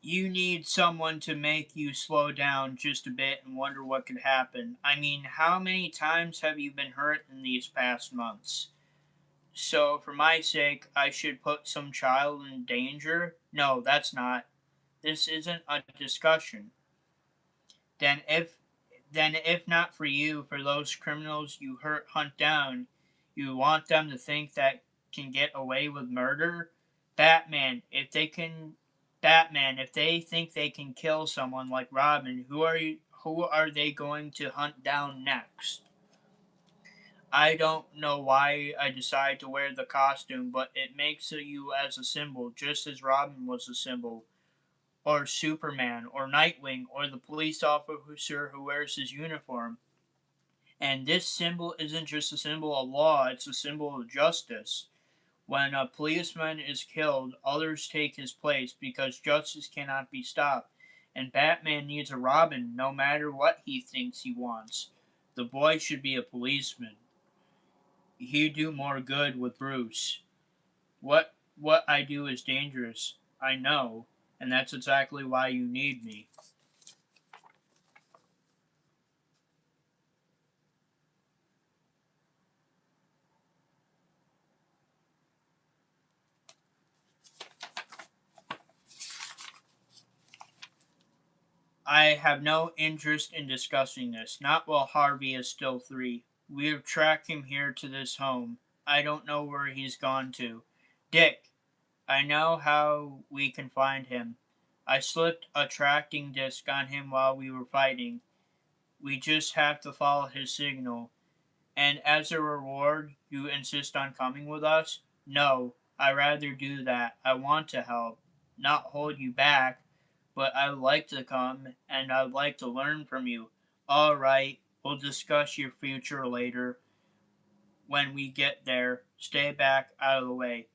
You need someone to make you slow down just a bit and wonder what could happen. I mean, how many times have you been hurt in these past months? So, for my sake, I should put some child in danger? No, that's not. This isn't a discussion. Then if then if not for you, for those criminals you hunt down, you want them to think that can get away with murder? Batman, if they can Batman, if they think they can kill someone like Robin, who are they going to hunt down next? I don't know why I decided to wear the costume, but it makes you as a symbol, just as Robin was a symbol, or Superman, or Nightwing, or the police officer who wears his uniform. And this symbol isn't just a symbol of law, it's a symbol of justice. When a policeman is killed, others take his place because justice cannot be stopped. And Batman needs a Robin no matter what he thinks he wants. The boy should be a policeman. He'd do more good with Bruce. What I do is dangerous, I know, and that's exactly why you need me. I have no interest in discussing this, not while Harvey is still 3. We've tracked him here to this home. I don't know where he's gone to. Dick, I know how we can find him. I slipped a tracking disc on him while we were fighting. We just have to follow his signal. And as a reward, you insist on coming with us? No, I'd rather do that. I want to help, not hold you back, but I'd like to come and I'd like to learn from you. All right, we'll discuss your future later. When we get there, stay back out of the way.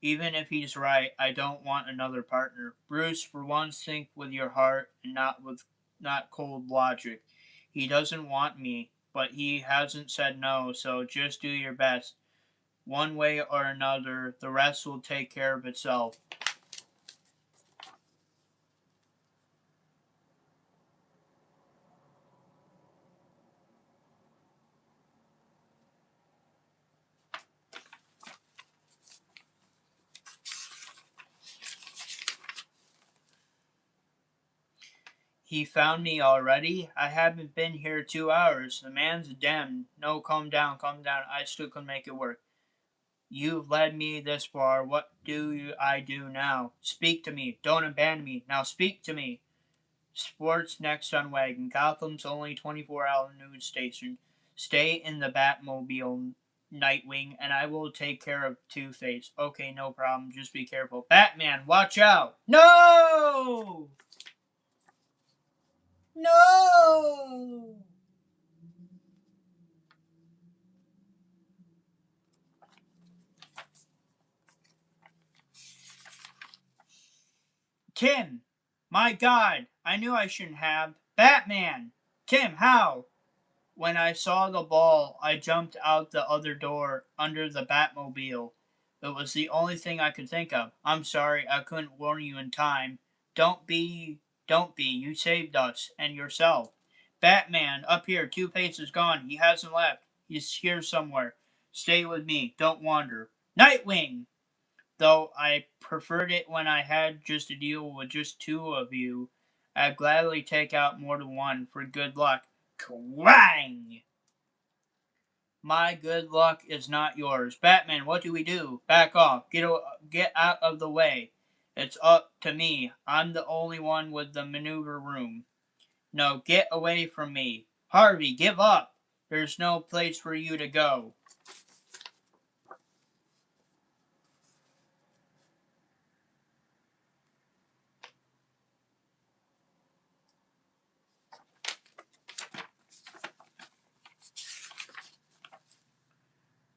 Even if he's right, I don't want another partner. Bruce, for once, think with your heart and not cold logic. He doesn't want me, but he hasn't said no, so just do your best. One way or another, the rest will take care of itself. He found me already? I haven't been here 2 hours. The man's damned. No, calm down, calm down. I still can make it work. You've led me this far. What do I do now? Speak to me. Don't abandon me. Now speak to me. Sports next on Wagon. Gotham's only 24-hour news station. Stay in the Batmobile, Nightwing, and I will take care of Two-Face. Okay, no problem. Just be careful. Batman, watch out! No! No! Tim! My God! I knew I shouldn't have. Batman! Tim, how? When I saw the ball, I jumped out the other door under the Batmobile. It was the only thing I could think of. I'm sorry, I couldn't warn you in time. Don't be Don't be. You saved us and yourself. Batman, up here, 2 paces gone. He hasn't left. He's here somewhere. Stay with me. Don't wander. Nightwing! Though I preferred it when I had just to deal with just two of you, I'd gladly take out more than one for good luck. Quang! My good luck is not yours. Batman, what do we do? Back off. Get out of the way. It's up to me. I'm the only one with the maneuver room. No, get away from me. Harvey, give up. There's no place for you to go.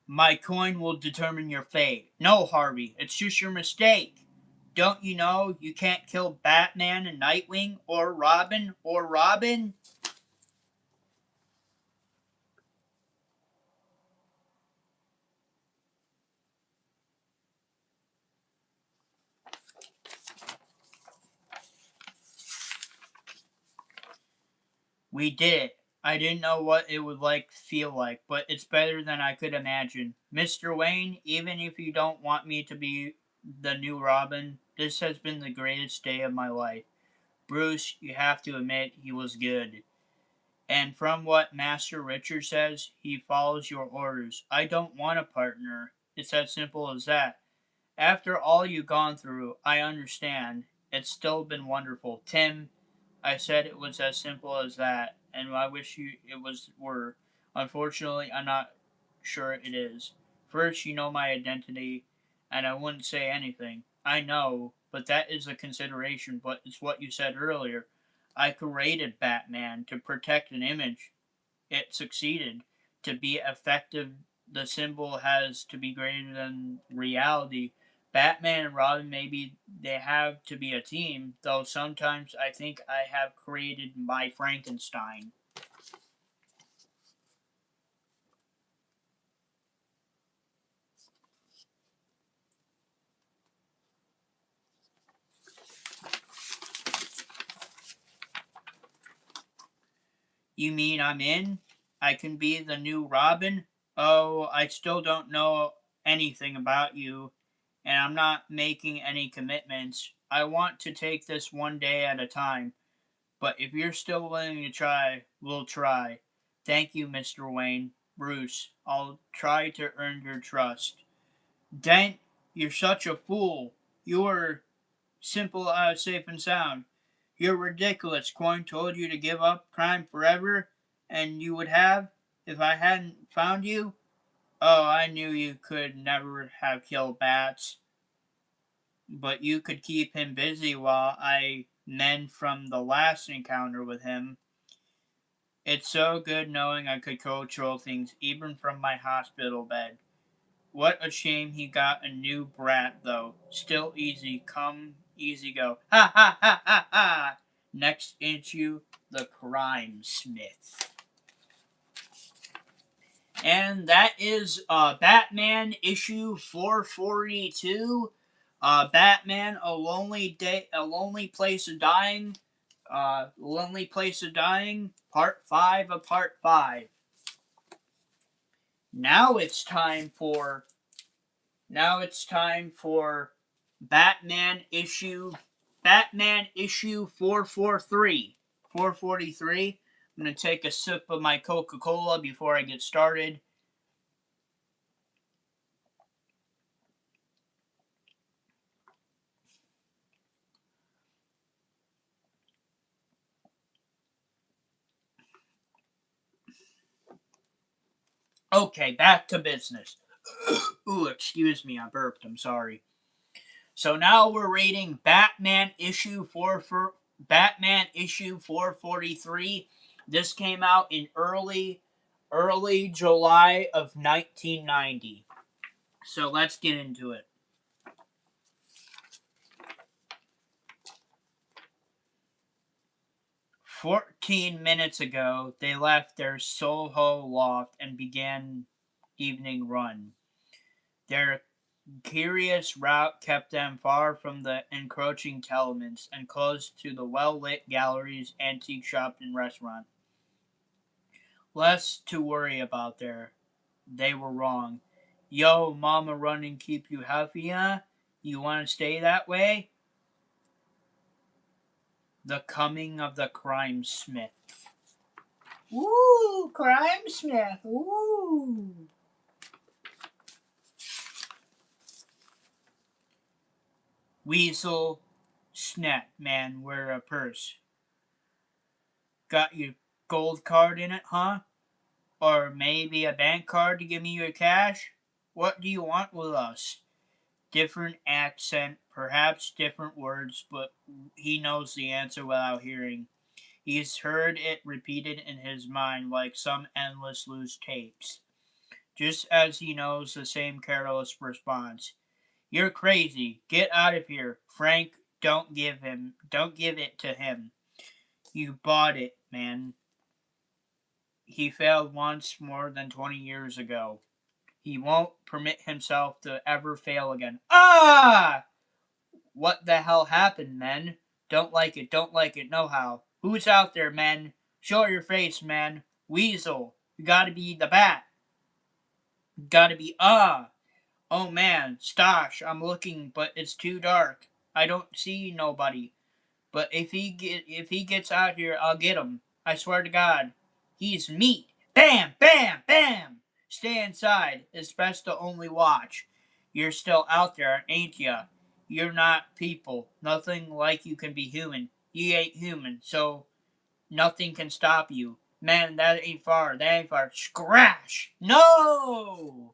My coin will determine your fate. No, Harvey, it's just your mistake. Don't you know you can't kill Batman and Nightwing or Robin or Robin? We did it. I didn't know what it would feel like, but it's better than I could imagine. Mr. Wayne, even if you don't want me to be the new Robin, this has been the greatest day of my life. Bruce, you have to admit he was good. And from what Master Richard says, he follows your orders. I don't want a partner. It's as simple as that. After all you've gone through, I understand. It's still been wonderful. Tim, I said it was as simple as that, and I wish it were. Unfortunately, I'm not sure it is. First, you know my identity, and I wouldn't say anything. I know, but that is a consideration, but it's what you said earlier. I created Batman to protect an image. It succeeded. To be effective, the symbol has to be greater than reality. Batman and Robin, maybe they have to be a team, though sometimes I think I have created my Frankenstein. You mean I'm in? I can be the new Robin? Oh, I still don't know anything about you, and I'm not making any commitments. I want to take this one day at a time. But if you're still willing to try, we'll try. Thank you, Mr. Wayne. Bruce, I'll try to earn your trust. Dent, you're such a fool. You were simple, safe and sound. You're ridiculous. Coin told you to give up crime forever, and you would have, if I hadn't found you. Oh, I knew you could never have killed Bats, but you could keep him busy while I mend from the last encounter with him. It's so good knowing I could control things even from my hospital bed. What a shame he got a new brat, though. Still easy come, easy go. Ha ha ha ha ha! Next issue, the crime smith. And that is Batman issue 442. Batman, a lonely place of dying. Lonely place of dying, part 5 of part 5. Now it's time for Batman issue 443. 443. I'm going to take a sip of my Coca-Cola before I get started. Okay, back to business. Ooh, excuse me, I burped. I'm sorry. So now we're reading Batman issue 443. This came out in early July of 1990. So let's get into it. 14 minutes ago, they left their Soho loft and began evening run. Their Curious route kept them far from the encroaching tenements and close to the well-lit galleries, antique shop, and restaurant. Less to worry about there. They were wrong. Yo, mama run and keep you healthy, huh? You want to stay that way? The coming of the crime smith. Woo, crime smith. Woo. Weasel, snap, man, wear a purse. Got your gold card in it, huh? Or maybe a bank card to give me your cash? What do you want with us? Different accent, perhaps different words, but he knows the answer without hearing. He's heard it repeated in his mind like some endless loose tapes. Just as he knows the same careless response. You're crazy. Get out of here. Frank, don't give it to him. You bought it, man. He failed once more than 20 years ago. He won't permit himself to ever fail again. Ah! What the hell happened, men? Don't like it, no how. Who's out there, men? Show your face, man. Weasel, you gotta be the bat. Gotta be, Oh man, Stosh, I'm looking, but it's too dark. I don't see nobody. But if he gets out here, I'll get him. I swear to God. He's meat. Bam, bam, bam! Stay inside. It's best to only watch. You're still out there, ain't ya? You're not people. Nothing like you can be human. You ain't human, so nothing can stop you. Man, that ain't far. That ain't far. Scratch! No!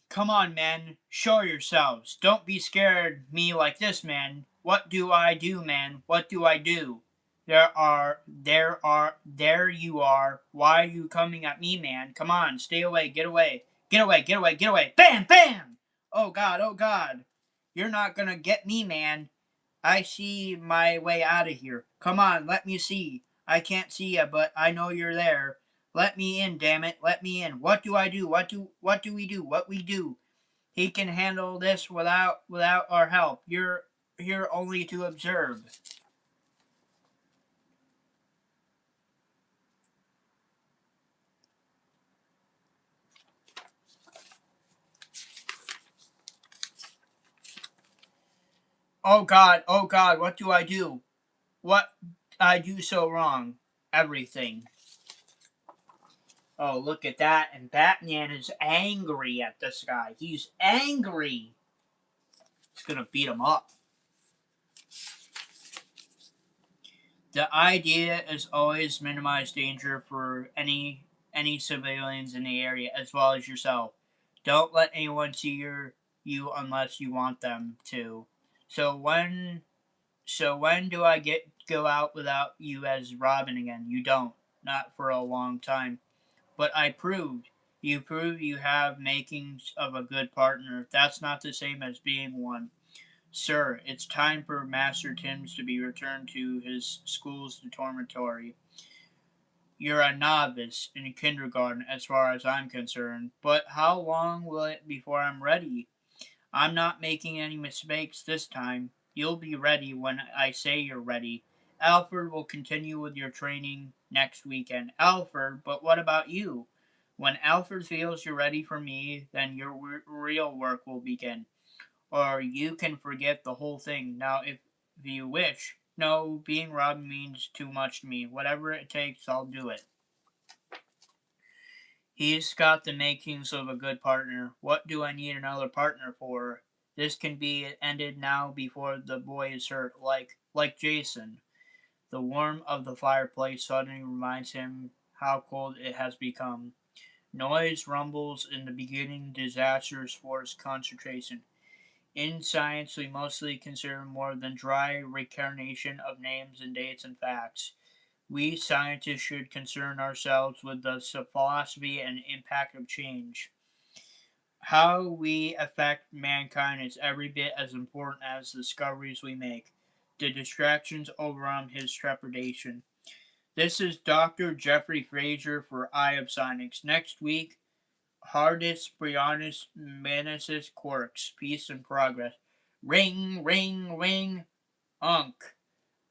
Come on, men. Show yourselves. Don't be scared me like this, man. What do I do, man? What do I do? There you are. Why are you coming at me, man? Come on, stay away, get away. Get away, get away, get away. Bam, bam! Oh God, oh God. You're not gonna get me, man. I see my way out of here. Come on, let me see. I can't see you, but I know you're there. Let me in, damn it. Let me in. What do I do? What do we do? What we do? He can handle this without our help. You're here only to observe. Oh God, what do I do? What I do so wrong? Everything. Oh, look at that. And Batman is angry at this guy. He's angry. He's gonna beat him up. The idea is always minimize danger for any civilians in the area as well as yourself. Don't let anyone see you unless you want them to. So when do I get go out without you as Robin again? You don't. Not for a long time. But I proved. You prove you have makings of a good partner. That's not the same as being one. Sir, it's time for Master Timms to be returned to his school's dormitory. You're a novice in kindergarten as far as I'm concerned, but how long will it before I'm ready? I'm not making any mistakes this time. You'll be ready when I say you're ready. Alfred will continue with your training next weekend. Alfred, but what about you? When Alfred feels you're ready for me, then your real work will begin. Or you can forget the whole thing. Now, if you wish. No, being Robin means too much to me. Whatever it takes, I'll do it. He's got the makings of a good partner. What do I need another partner for? This can be ended now before the boy is hurt, like Jason. The warmth of the fireplace suddenly reminds him how cold it has become. Noise rumbles in the beginning disasters force concentration. In science, we mostly consider more than dry reincarnation of names and dates and facts. We scientists should concern ourselves with the philosophy and impact of change. How we affect mankind is every bit as important as the discoveries we make. The distractions overwhelm his trepidation. This is Dr. Jeffrey Fraser for Eye of Sonics. Next week, hardest, beyondest, manusest quirks, peace and progress. Ring, ring, ring, unk,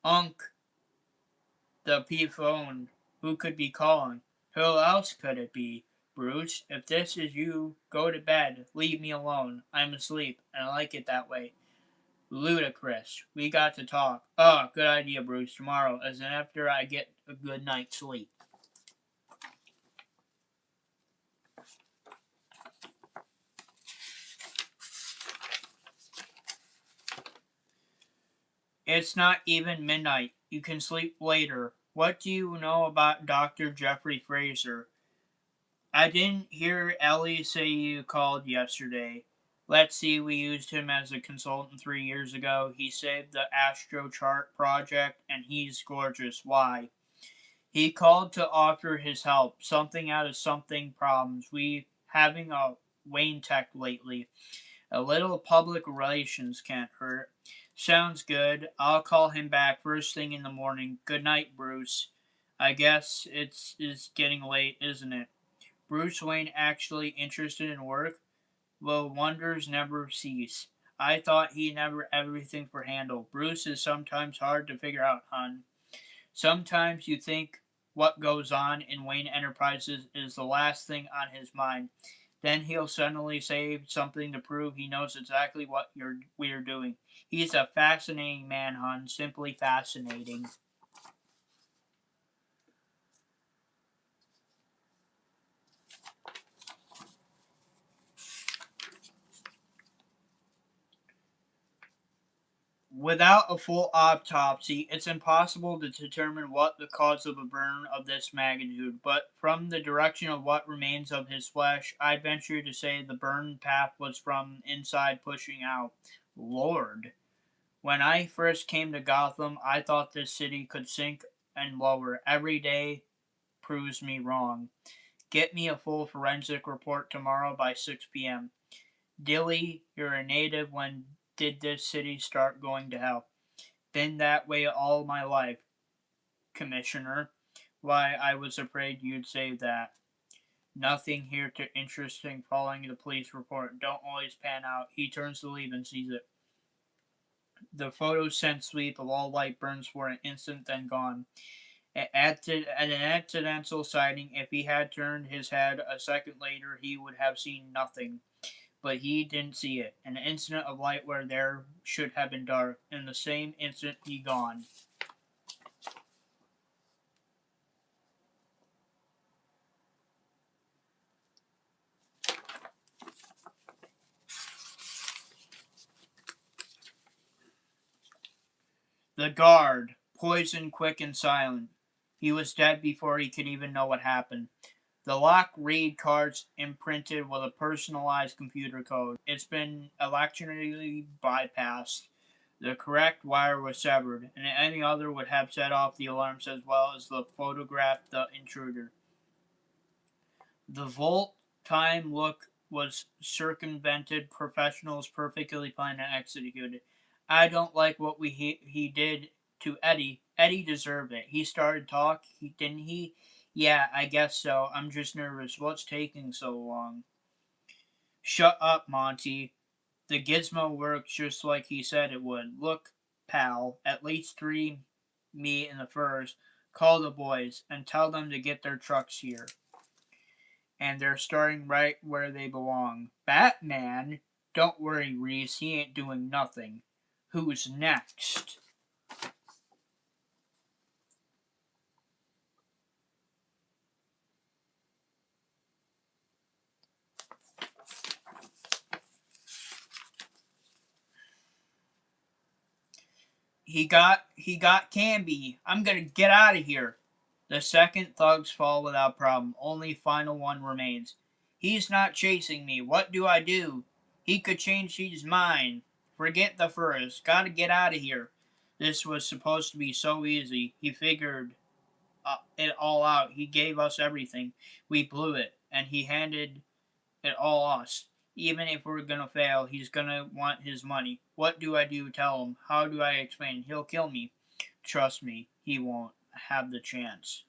unk, the P phone. Who could be calling? Who else could it be? Bruce, if this is you, go to bed. Leave me alone. I'm asleep, and I like it that way. Ludicrous. We got to talk. Oh, good idea, Bruce. Tomorrow, as after I get a good night's sleep. It's not even midnight. You can sleep later. What do you know about Dr. Jeffrey Fraser? I didn't hear Ellie say you called yesterday. Let's see, we used him as a consultant 3 years ago. He saved the AstroChart project, and he's gorgeous. Why? He called to offer his help. Something out of something problems. We having a Wayne Tech lately. A little public relations can't hurt. Sounds good. I'll call him back first thing in the morning. Good night, Bruce. I guess it's getting late, isn't it? Bruce Wayne actually interested in work? Well, wonders never cease. I thought he never everything for handle. Bruce is sometimes hard to figure out, hon. Sometimes you think what goes on in Wayne Enterprises is the last thing on his mind. Then he'll suddenly say something to prove he knows exactly what we're doing. He's a fascinating man, hon. Simply fascinating. Without a full autopsy, it's impossible to determine what the cause of a burn of this magnitude, but from the direction of what remains of his flesh, I'd venture to say the burn path was from inside pushing out. Lord. When I first came to Gotham, I thought this city could sink and lower. Every day proves me wrong. Get me a full forensic report tomorrow by 6 p.m. Dilly, you're a native. When did this city start going to hell? Been that way all my life, Commissioner. Why, I was afraid you'd say that. Nothing here too interesting following the police report. Don't always pan out. He turns to leave and sees it. The photo sent sweep of all light burns for an instant, then gone. At an accidental sighting, if he had turned his head a second later, he would have seen nothing. But he didn't see it. An instant of light where there should have been dark. In the same instant, he gone. The guard, poisoned, quick, and silent. He was dead before he could even know what happened. The lock read cards imprinted with a personalized computer code. It's been electronically bypassed. The correct wire was severed, and any other would have set off the alarms as well as the photograph the intruder. The Volt time look was circumvented, professionals perfectly planned and executed. I don't like what he did to Eddie. Eddie deserved it. He started talk, didn't he? Yeah, I guess so. I'm just nervous. What's taking so long? Shut up, Monty. The gizmo works just like he said it would. Look, pal, at least three me in the first. Call the boys and tell them to get their trucks here. And they're starting right where they belong. Batman? Don't worry, Reese, he ain't doing nothing. Who's next? He got Canby. I'm gonna get out of here. The second thugs fall without problem. Only final one remains. He's not chasing me. What do I do? He could change his mind. Forget the first. Gotta get out of here. This was supposed to be so easy. He figured it all out. He gave us everything. We blew it, and he handed it all us. Even if we're gonna fail, he's gonna want his money. What do I do? Tell him. How do I explain? He'll kill me. Trust me, he won't have the chance.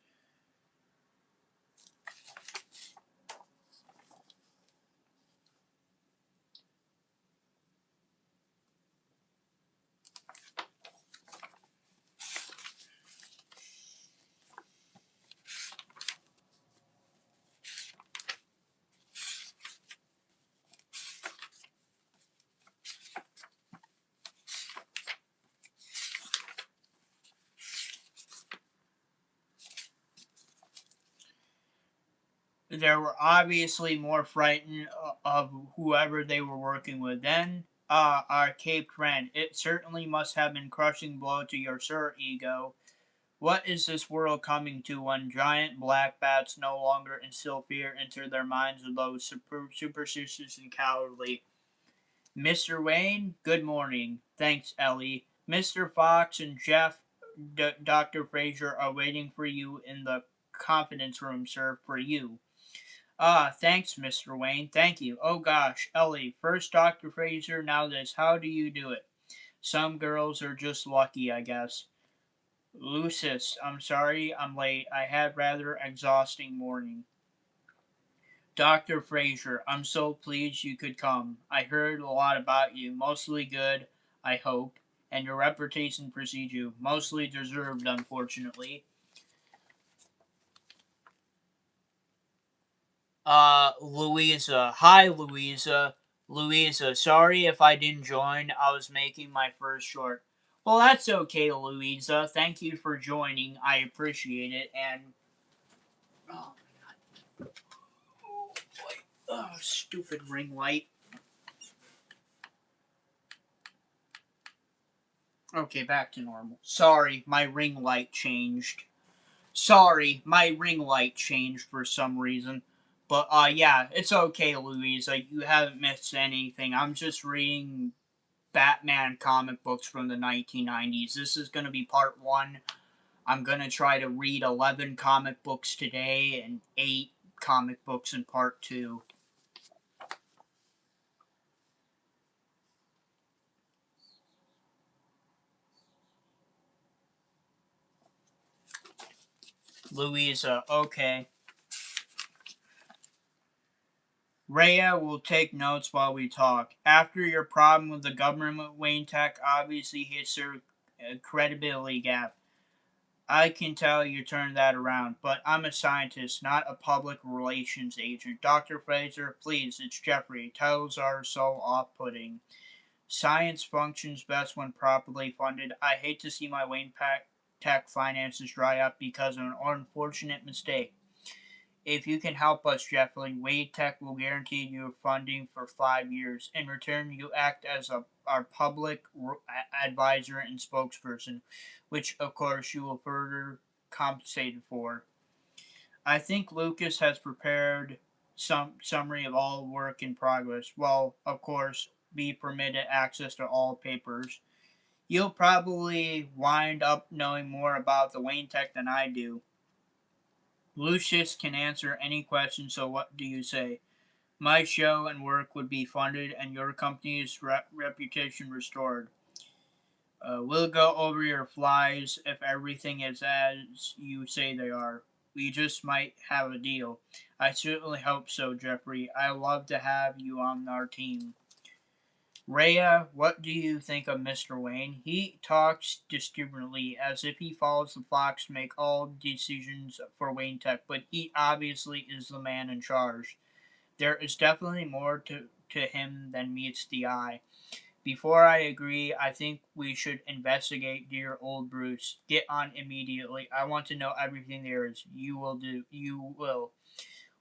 They were obviously more frightened of whoever they were working with. Then, our caped friend, it certainly must have been crushing blow to your sir ego. What is this world coming to when giant black bats no longer instill fear into their minds of those superstitious and cowardly? Mr. Wayne, good morning. Thanks, Ellie. Mr. Fox and Jeff, Dr. Fraser are waiting for you in the confidence room, sir, for you. Ah, thanks, Mr. Wayne. Thank you. Oh gosh, Ellie, first Dr. Fraser, now this. How do you do it? Some girls are just lucky, I guess. Lucis, I'm sorry I'm late. I had rather exhausting morning. Dr. Fraser, I'm so pleased you could come. I heard a lot about you, mostly good, I hope, and your reputation precedes you, mostly deserved, unfortunately. Louisa. Hi, Louisa. Louisa, sorry if I didn't join. I was making my first short. Well, that's okay, Louisa. Thank you for joining. I appreciate it. And. Oh, boy. Oh, stupid ring light. Okay, back to normal. Sorry, my ring light changed. Sorry, my ring light changed for some reason. But yeah, it's okay, Louisa. You haven't missed anything. I'm just reading Batman comic books from the 1990s. This is going to be part one. I'm going to try to read 11 comic books today and 8 comic books in part two. Louisa, okay. Rhea will take notes while we talk. After your problem with the government, Wayne Tech obviously hits her credibility gap. I can tell you turned that around, but I'm a scientist, not a public relations agent. Dr. Fraser, please, it's Jeffrey. Titles are so off putting. Science functions best when properly funded. I hate to see my Wayne Tech finances dry up because of an unfortunate mistake. If you can help us, Jeffrey, Wayne Tech will guarantee you funding for 5 years. In return, you act as our public advisor and spokesperson, which, of course, you will further compensated for. I think Lucas has prepared some summary of all work in progress. Well, of course, be permitted access to all papers. You'll probably wind up knowing more about the Wayne Tech than I do. Lucius can answer any question, so what do you say? My show and work would be funded and your company's reputation restored. We'll go over your flies if everything is as you say they are. We just might have a deal. I certainly hope so, Jeffrey. I love to have you on our team. Rhea, what do you think of Mr. Wayne? He talks discriminately as if he follows the flocks to make all decisions for Wayne Tech, but he obviously is the man in charge. There is definitely more to him than meets the eye. Before I agree, I think we should investigate dear old Bruce. Get on immediately. I want to know everything there is. You will do. You will.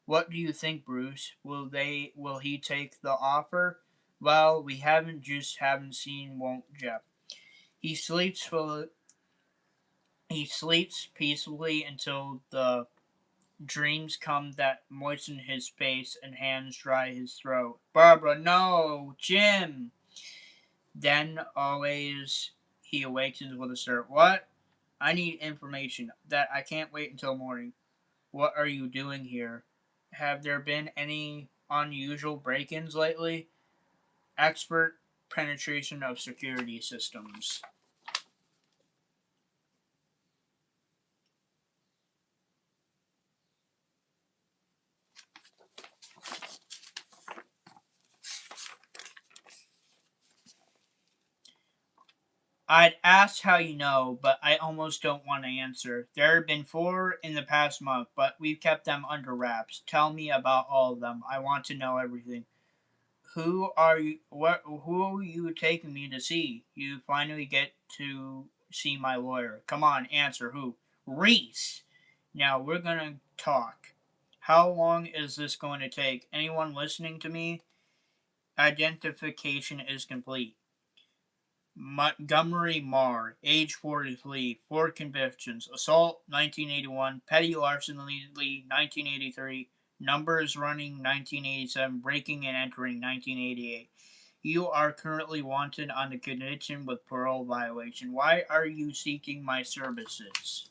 What do you think, Bruce? Will he take the offer? Well, we haven't seen, won't Jeff. He sleeps full he sleeps peacefully until the dreams come that moisten his face and hands dry his throat. Barbara, no, Jim. Then always he awakens with a start. What? I need information. That I can't wait until morning. What are you doing here? Have there been any unusual break-ins lately. Expert penetration of security systems. I'd ask how you know, but I almost don't want to answer. There have been 4 in the past month, but we've kept them under wraps. Tell me about all of them. I want to know everything. Who are you? What? Who are you taking me to see? You finally get to see my lawyer. Come on, answer. Who? Reese. Now we're gonna talk. How long is this going to take? Anyone listening to me? Identification is complete. Montgomery Marr, age 43, 4 convictions: assault 1981, petty larceny 1983, numbers running 1987, breaking and entering 1988. You are currently wanted on the conviction with parole violation. Why are you seeking my services?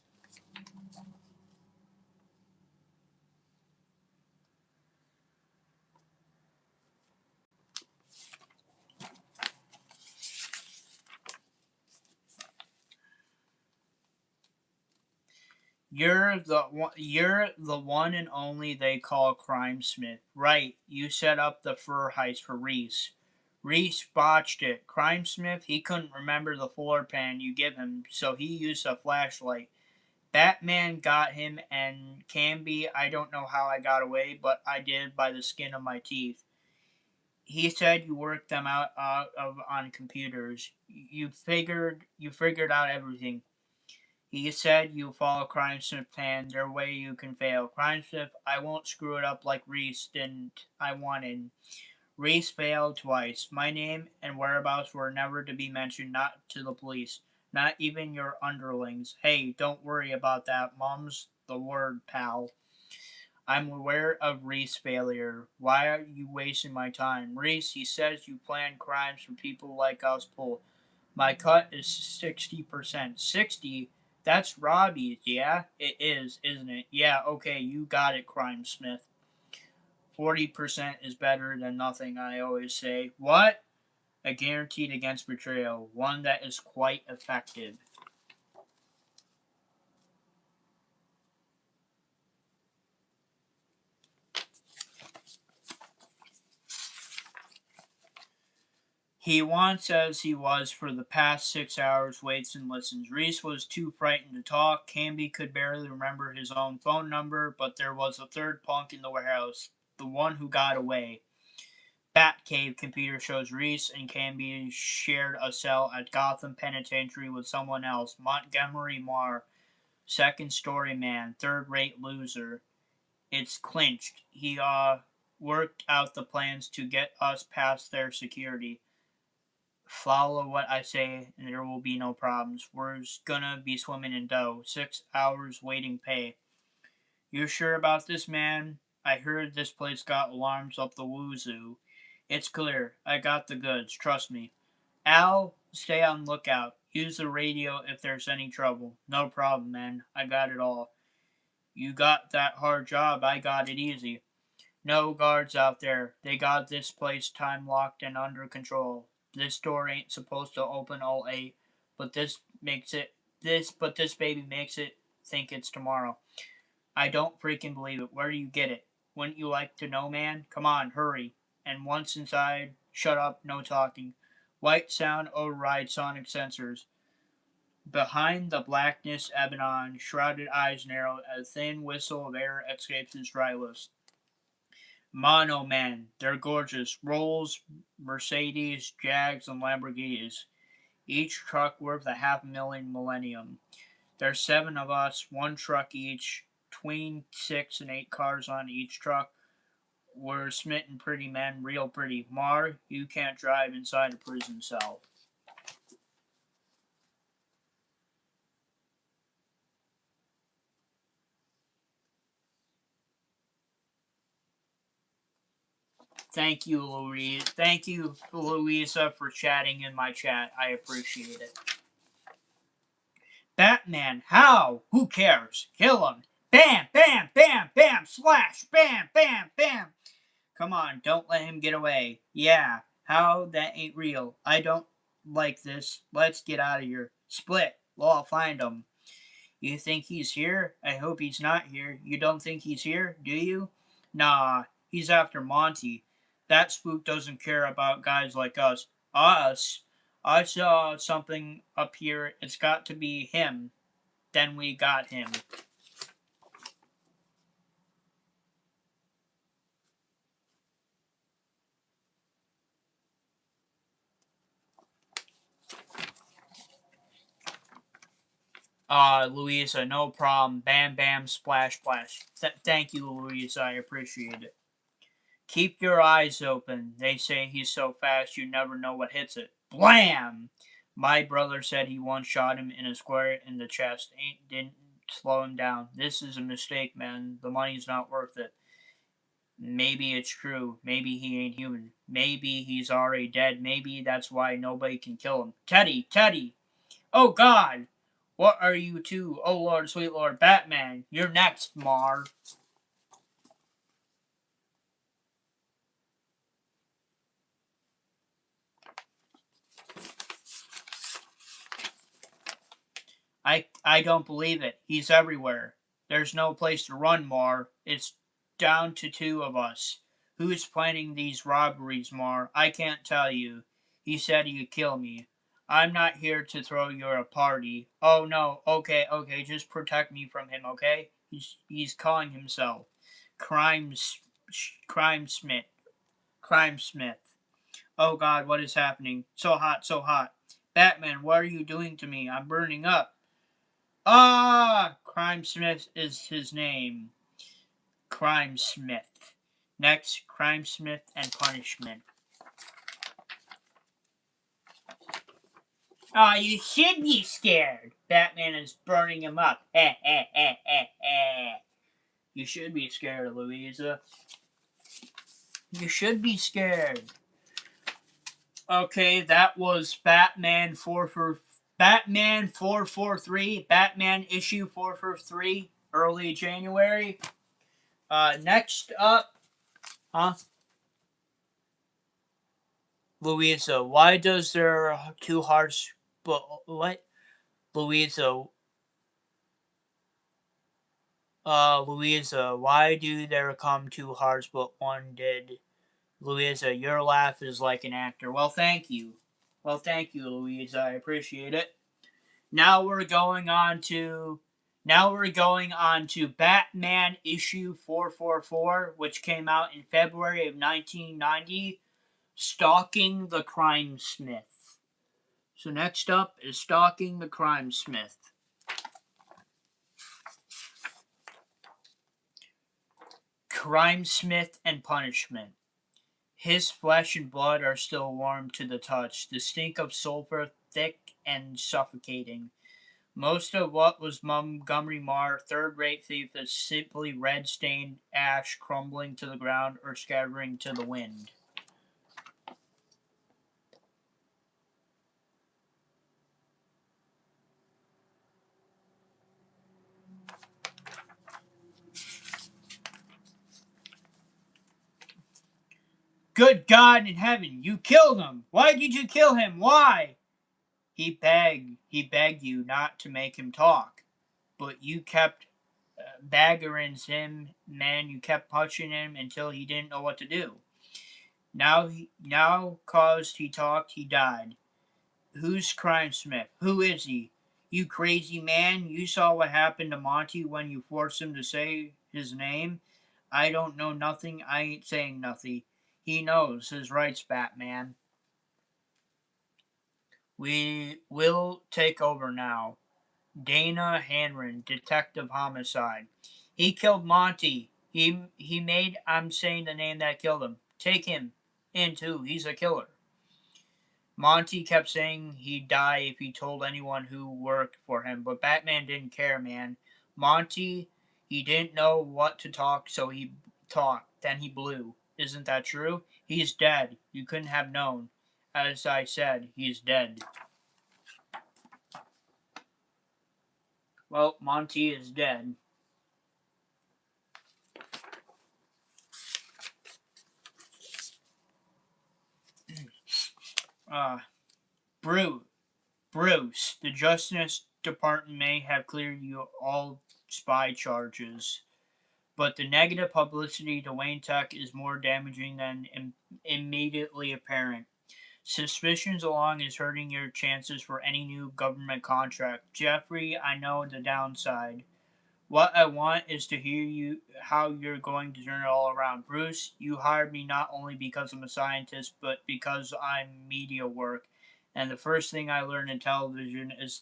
You're the one and only they call Crimesmith. Right, you set up the fur heist for Reese. Reese botched it. Crimesmith, he couldn't remember the floor plan you give him, so he used a flashlight. Batman got him, and Canby, I don't know how I got away, but I did by the skin of my teeth. He said you worked them out of on computers. You figured out everything. He said you follow Crimesmith plan, their way you can fail. Crimesmith, I won't screw it up like Reese didn't. I wanted. Reese failed twice. My name and whereabouts were never to be mentioned, not to the police, not even your underlings. Hey, don't worry about that. Mum's the word, pal. I'm aware of Reese's failure. Why are you wasting my time? Reese, he says you plan crimes for people like us, Pull. My cut is 60%. 60? That's Robbie's, yeah? It is, isn't it? Yeah, okay, you got it, Crimesmith. 40% is better than nothing, I always say. What? A guaranteed against betrayal. One that is quite effective. He once as he was for the past 6 hours, waits and listens. Reese was too frightened to talk. Canby could barely remember his own phone number, but there was a third punk in the warehouse, the one who got away. Batcave computer shows Reese and Canby shared a cell at Gotham Penitentiary with someone else. Montgomery Marr, second story man, third rate loser. It's clinched. He worked out the plans to get us past their security. Follow what I say, and there will be no problems. We're gonna be swimming in dough. 6 hours waiting pay. You sure about this, man? I heard this place got alarms up the wazoo. It's clear. I got the goods. Trust me. Al, stay on lookout. Use the radio if there's any trouble. No problem, man. I got it all. You got that hard job. I got it easy. No guards out there. They got this place time locked and under control. This door ain't supposed to open all 8, but this baby makes it think it's tomorrow. I don't freaking believe it. Where do you get it? Wouldn't you like to know, man? Come on, hurry. And once inside, shut up, no talking. White sound override sonic sensors. Behind the blackness, Abaddon, shrouded eyes narrow, a thin whistle of air escapes his dry lips. Mono men, they're gorgeous. Rolls, Mercedes, Jags, and Lamborghinis. Each truck worth a $500,000 millennium. There's 7 of us, 1 truck each, between 6 and 8 cars on each truck. We're smitten pretty men, real pretty. Mar, you can't drive inside a prison cell. Thank you, Louise. Thank you, Louisa, for chatting in my chat. I appreciate it. Batman, how? Who cares? Kill him. Bam, bam, bam, bam, slash, bam, bam, bam. Come on, don't let him get away. Yeah, how? That ain't real. I don't like this. Let's get out of here. Split. Well, I'll find him. You think he's here? I hope he's not here. You don't think he's here, do you? Nah, he's after Monty. That spook doesn't care about guys like us. Us? I saw something up here. It's got to be him. Then we got him. Louisa, no problem. Bam, bam, splash, splash. Thank you, Louisa. I appreciate it. Keep your eyes open. They say he's so fast you never know what hits it. Blam! My brother said he once shot him in a square in the chest. Didn't slow him down. This is a mistake, man. The money's not worth it. Maybe it's true. Maybe he ain't human. Maybe he's already dead. Maybe that's why nobody can kill him. Teddy! Teddy! Oh, God! What are you two? Oh, Lord, sweet Lord, Batman. You're next, Mar. I don't believe it. He's everywhere. There's no place to run, Mar. It's down to two of us. Who's planning these robberies, Mar? I can't tell you. He said he'd kill me. I'm not here to throw you a party. Oh no, okay, just protect me from him, okay? He's calling himself Crime Crime Smith. Crime Smith. Oh God, what is happening? So hot, so hot. Batman, what are you doing to me? I'm burning up. Ah! Crime Smith is his name. Crime Smith. Next, Crime Smith and Punishment. Ah, you should be scared. Batman is burning him up. You should be scared, Louisa. You should be scared. Okay, that was Batman 443, Batman issue 443, early January. Next up, huh? Louisa, why does there two hearts? But what? Louisa, Louisa, why do there come two hearts but one did? Louisa, your laugh is like an actor. Well, thank you. Well, thank you, Louisa. I appreciate it. Now we're going on to Batman issue 444, which came out in February of 1990, Stalking the Crime Smith. So next up is Stalking the Crime Smith. Crime Smith and Punishment. His flesh and blood are still warm to the touch, the stink of sulfur thick and suffocating. Most of what was Montgomery Marr, third-rate thief, is simply red-stained ash crumbling to the ground or scattering to the wind. Good God in heaven, you killed him! Why did you kill him? Why? He begged you not to make him talk. But you kept baggering him, man. You kept punching him until he didn't know what to do. Now, cause he talked, he died. Who's Crime Smith? Who is he? You crazy man! You saw what happened to Monty when you forced him to say his name. I don't know nothing. I ain't saying nothing. He knows his rights, Batman. We will take over now. Dana Hanron, Detective Homicide. He killed Monty. He made I'm saying the name that killed him. Take him in too. He's a killer. Monty kept saying he'd die if he told anyone who worked for him, but Batman didn't care, man. Monty, he didn't know what to talk, so he talked. Then he blew. Isn't that true? He's dead. You couldn't have known. As I said, he's dead. Well, Monty is dead. Uh, Bruce, Bruce, the Justice Department may have cleared you all spy charges, but the negative publicity to Wayne Tech is more damaging than immediately apparent. Suspicions along is hurting your chances for any new government contract. Jeffrey, I know the downside. What I want is to hear you how you're going to turn it all around. Bruce, you hired me not only because I'm a scientist, but because I'm media work. And the first thing I learned in television is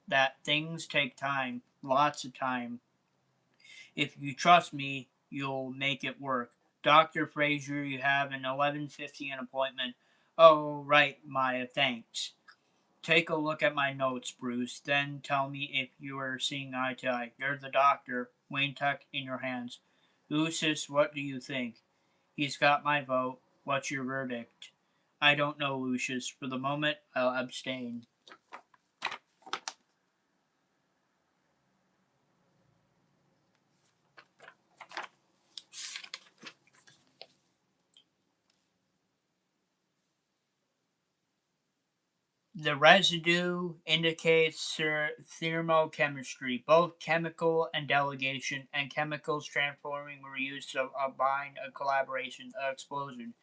that things take time, lots of time. If you trust me, you'll make it work. Dr. Fraser, you have an 11:50 appointment. Oh, right, Maya, thanks. Take a look at my notes, Bruce. Then tell me if you are seeing eye to eye. You're the doctor. Wayne Tech in your hands. Lucius, what do you think? He's got my vote. What's your verdict? I don't know, Lucius. For the moment, I'll abstain. The residue indicates thermochemistry. Both chemical and delegation and chemicals transforming were used to bind a collaboration, explosion.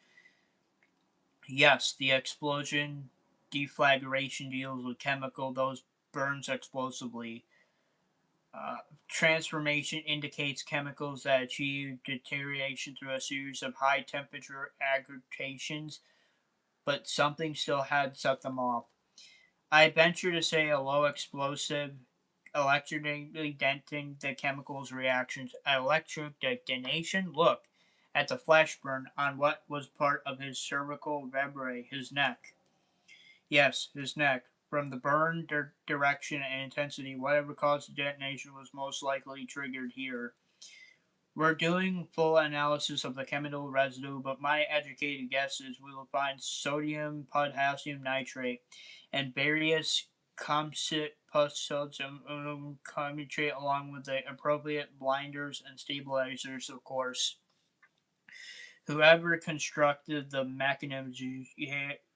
Yes, the explosion deflagration deals with chemical, those burns explosively. Transformation indicates chemicals that achieve deterioration through a series of high temperature aggregations, but something still had set them off. I venture to say a low explosive electrically denting the chemicals reactions. Electric detonation? Look at the flesh burn on what was part of his cervical vertebrae, his neck. Yes, his neck. From the burn direction and intensity, whatever caused the detonation was most likely triggered here. We're doing full analysis of the chemical residue, but my educated guess is we will find sodium potassium nitrate and various composite pustules and nitrate along with the appropriate blinders and stabilizers, of course. Whoever constructed the mechanisms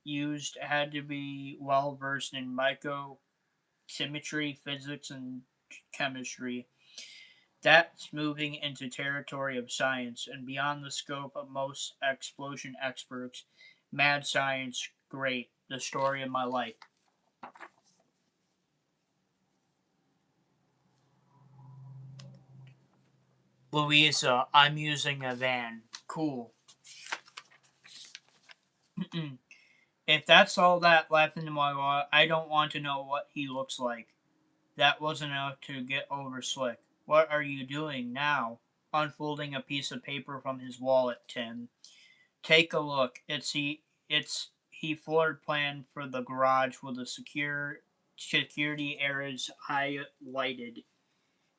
used had to be well versed in microsymmetry, physics, and chemistry. That's moving into territory of science and beyond the scope of most explosion experts. Mad science, great. The story of my life. Louisa, I'm using a van. Cool. If that's all that left in my wallet, I don't want to know what he looks like. That wasn't enough to get over Slick. What are you doing now? Unfolding a piece of paper from his wallet, Tim. Take a look. He floor plan for the garage with the security areas highlighted.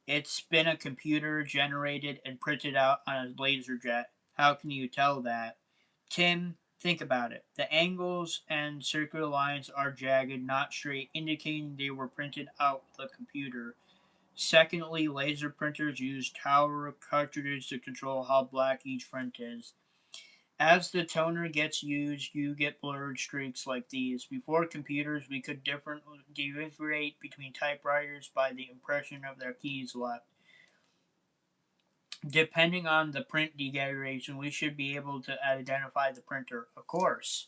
It's been a computer generated and printed out on a laser jet. How can you tell that? Tim, think about it. The angles and circular lines are jagged, not straight, indicating they were printed out with a computer. Secondly, laser printers use tower cartridges to control how black each print is. As the toner gets used, you get blurred streaks like these. Before computers, we could differentiate between typewriters by the impression of their keys left. Depending on the print degradation, we should be able to identify the printer. Of course.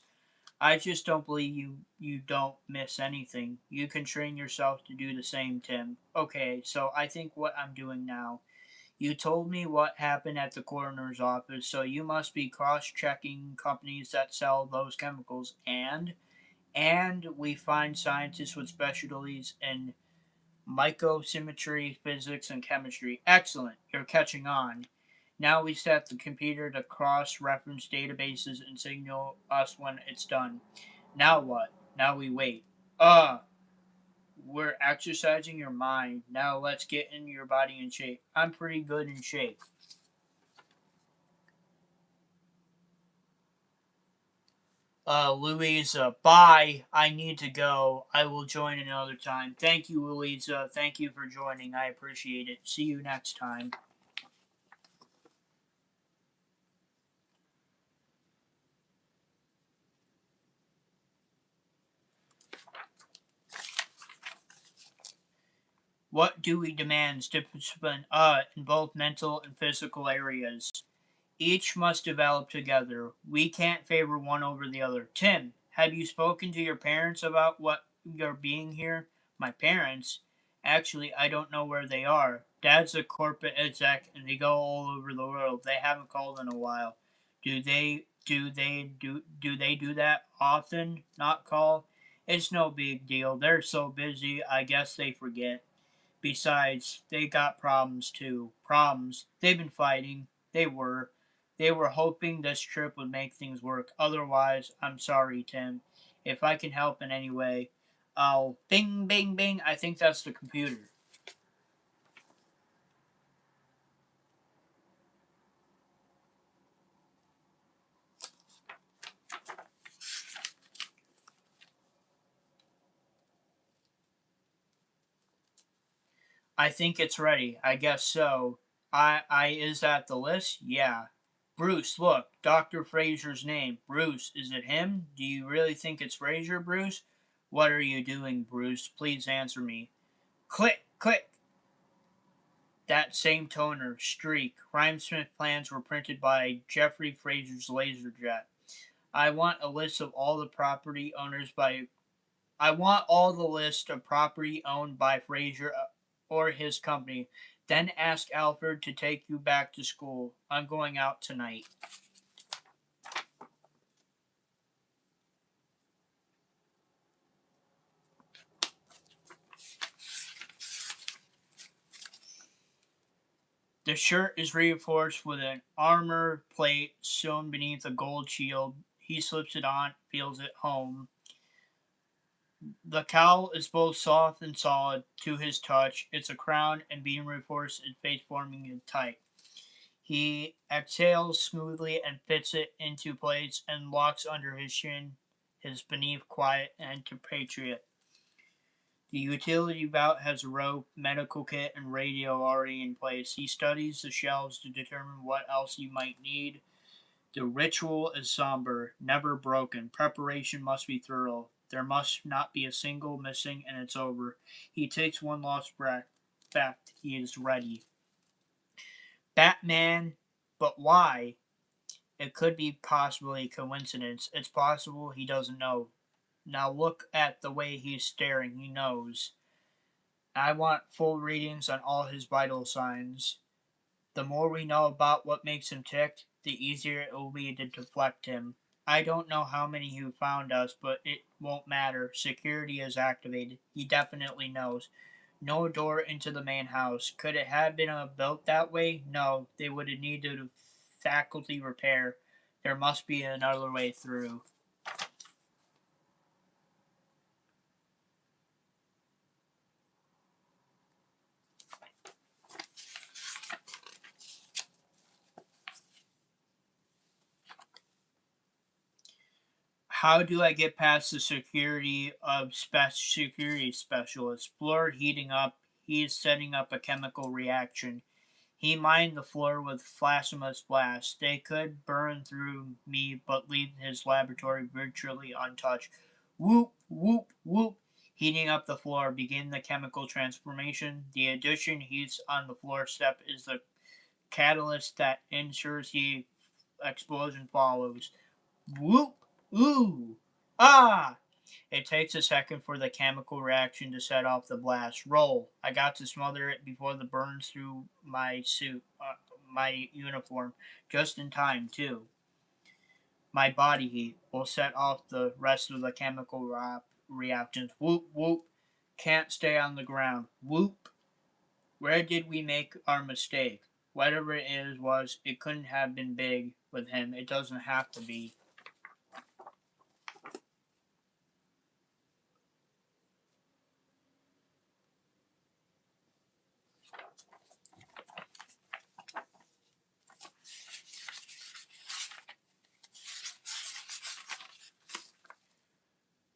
I just don't believe you don't miss anything. You can train yourself to do the same, Tim. Okay, so I think what I'm doing now. You told me what happened at the coroner's office, so you must be cross-checking companies that sell those chemicals, and we find scientists with specialties in microsymmetry, physics, and chemistry. Excellent, you're catching on. Now we set the computer to cross-reference databases and signal us when it's done. Now what? Now we wait. We're exercising your mind. Now let's get in your body in shape. I'm pretty good in shape. Louisa, bye. I need to go. I will join another time. Thank you, Louisa. Thank you for joining. I appreciate it. See you next time. What Dewey demands discipline in both mental and physical areas. Each must develop together. We can't favor one over the other. Tim, have you spoken to your parents about what you're being here? My parents? Actually, I don't know where they are. Dad's a corporate exec and they go all over the world. They haven't called in a while. Do they do that often? Not call? It's no big deal. They're so busy, I guess they forget. Besides, they got problems too. Problems. They've been fighting. They were. They were hoping this trip would make things work. Otherwise, I'm sorry, Tim. If I can help in any way, I'll. Bing, bing, bing. I think that's the computer. I think it's ready. I guess so. Is that the list? Yeah. Bruce, look, Dr. Fraser's name. Bruce, is it him? Do you really think it's Fraser, Bruce? What are you doing, Bruce? Please answer me. Click, click. That same toner, streak. Rhymesmith plans were printed by Jeffrey Fraser's Laserjet. I want a list of all the property owners by I want all the list of property owned by Fraser or his company. Then ask Alfred to take you back to school. I'm going out tonight. The shirt is reinforced with an armor plate sewn beneath a gold shield. He slips it on, feels it home. The cowl is both soft and solid to his touch. It's a crown and being reinforced in face forming it tight. He exhales smoothly and fits it into place and locks under his chin, his beneath quiet and compatriot. The utility belt has a rope, medical kit, and radio already in place. He studies the shelves to determine what else he might need. The ritual is somber, never broken. Preparation must be thorough. There must not be a single missing, and it's over. He takes one last breath. Fact, he is ready. Batman, but why? It could be possibly coincidence. It's possible he doesn't know. Now look at the way he's staring. He knows. I want full readings on all his vital signs. The more we know about what makes him tick, the easier it will be to deflect him. I don't know how many who found us, but it won't matter. Security is activated. He definitely knows. No door into the main house. Could it have been built that way? No, they would have needed a faculty repair. There must be another way through. How do I get past the security specialist? Floor heating up. He is setting up a chemical reaction. He mined the floor with plasma blasts. They could burn through me, but leave his laboratory virtually untouched. Whoop, whoop, whoop. Heating up the floor. Begin the chemical transformation. The addition heats on the floor step is the catalyst that ensures the explosion follows. Whoop! Ooh! Ah! It takes a second for the chemical reaction to set off the blast. Roll. I got to smother it before the burns through my suit, my uniform. Just in time, too. My body heat will set off the rest of the chemical reactions. Whoop, whoop. Can't stay on the ground. Whoop. Where did we make our mistake? Whatever it is was, it couldn't have been big with him. It doesn't have to be.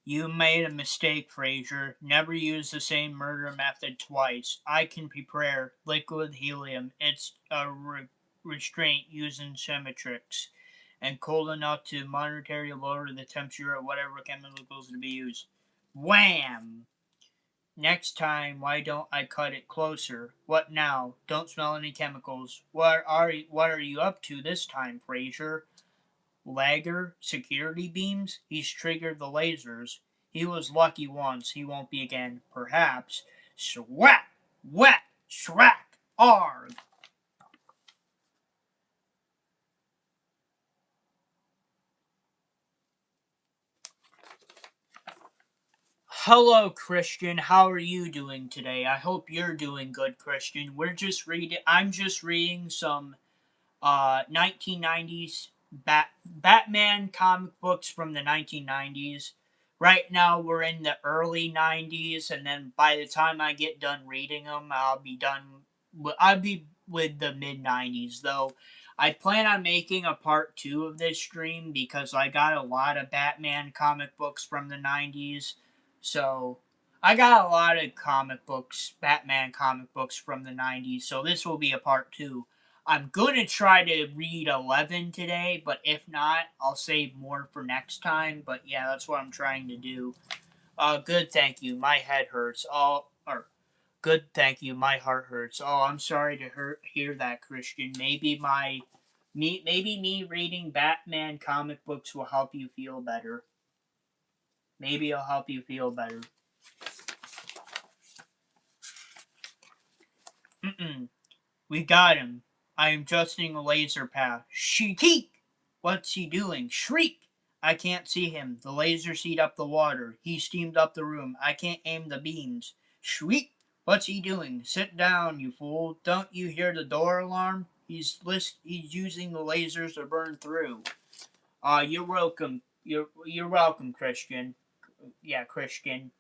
You made a mistake, Fraser. Never use the same murder method twice. I can prepare liquid helium. It's a restraint using symmetrics and cold enough to monetarily lower the temperature of whatever chemicals to be used. Wham! Next time, why don't I cut it closer? What now? Don't smell any chemicals. What are you up to this time, Fraser? Lagger? Security beams? He's triggered the lasers. He was lucky once. He won't be again. Perhaps. Swat! Wet! Schrack! Arg! Hello, Christian. How are you doing today? I hope you're doing good, Christian. I'm just reading some 1990s Batman comic books from the 1990s. Right now we're in the early 90s, and then by the time I get done reading them, I'll be with the mid 90s. Though I plan on making a part 2 of this stream because I got a lot of Batman comic books from the 90s. So I got a lot of Batman comic books from the 90s. So this will be a part 2. I'm going to try to read 11 today, but if not, I'll save more for next time. But yeah, that's what I'm trying to do. Good, thank you. My head hurts. Good, thank you. My heart hurts. Oh, I'm sorry to hear that, Christian. Maybe me reading Batman comic books will help you feel better. Maybe it'll help you feel better. Mm-mm. We got him. I am adjusting a laser path. Shriek! What's he doing? Shriek! I can't see him. The lasers heat up the water. He steamed up the room. I can't aim the beams. Shriek! What's he doing? Sit down, you fool. Don't you hear the door alarm? He's using the lasers to burn through. You're welcome. You're welcome, Christian. Yeah, Christian.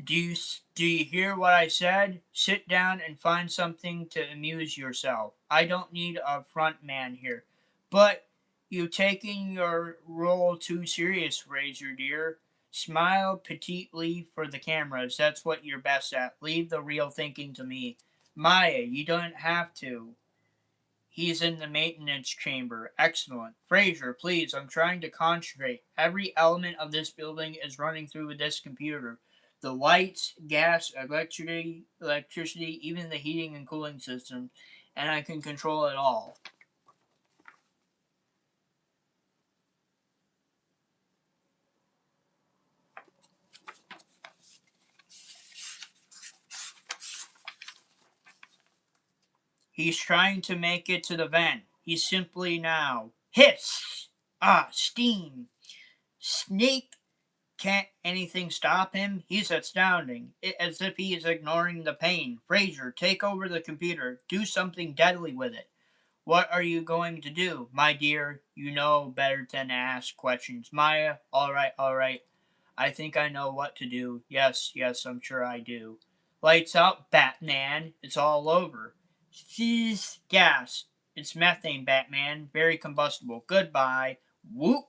Do you do you hear what I said? Sit down and find something to amuse yourself. I don't need a front man here. But you taking your role too serious, Fraser dear. Smile petitely for the cameras. That's what you're best at. Leave the real thinking to me. Maya, you don't have to. He's in the maintenance chamber. Excellent. Fraser, please, I'm trying to concentrate. Every element of this building is running through this computer. The lights, gas, electricity, even the heating and cooling system, and I can control it all. He's trying to make it to the vent. He's simply now. Hiss! Ah, steam! Snake! Can't anything stop him? He's astounding. As if he is ignoring the pain. Fraser, take over the computer. Do something deadly with it. What are you going to do? My dear, you know better than to ask questions. Maya, alright, alright. I think I know what to do. Yes, I'm sure I do. Lights out, Batman. It's all over. Seize gas. It's methane, Batman. Very combustible. Goodbye. Whoop.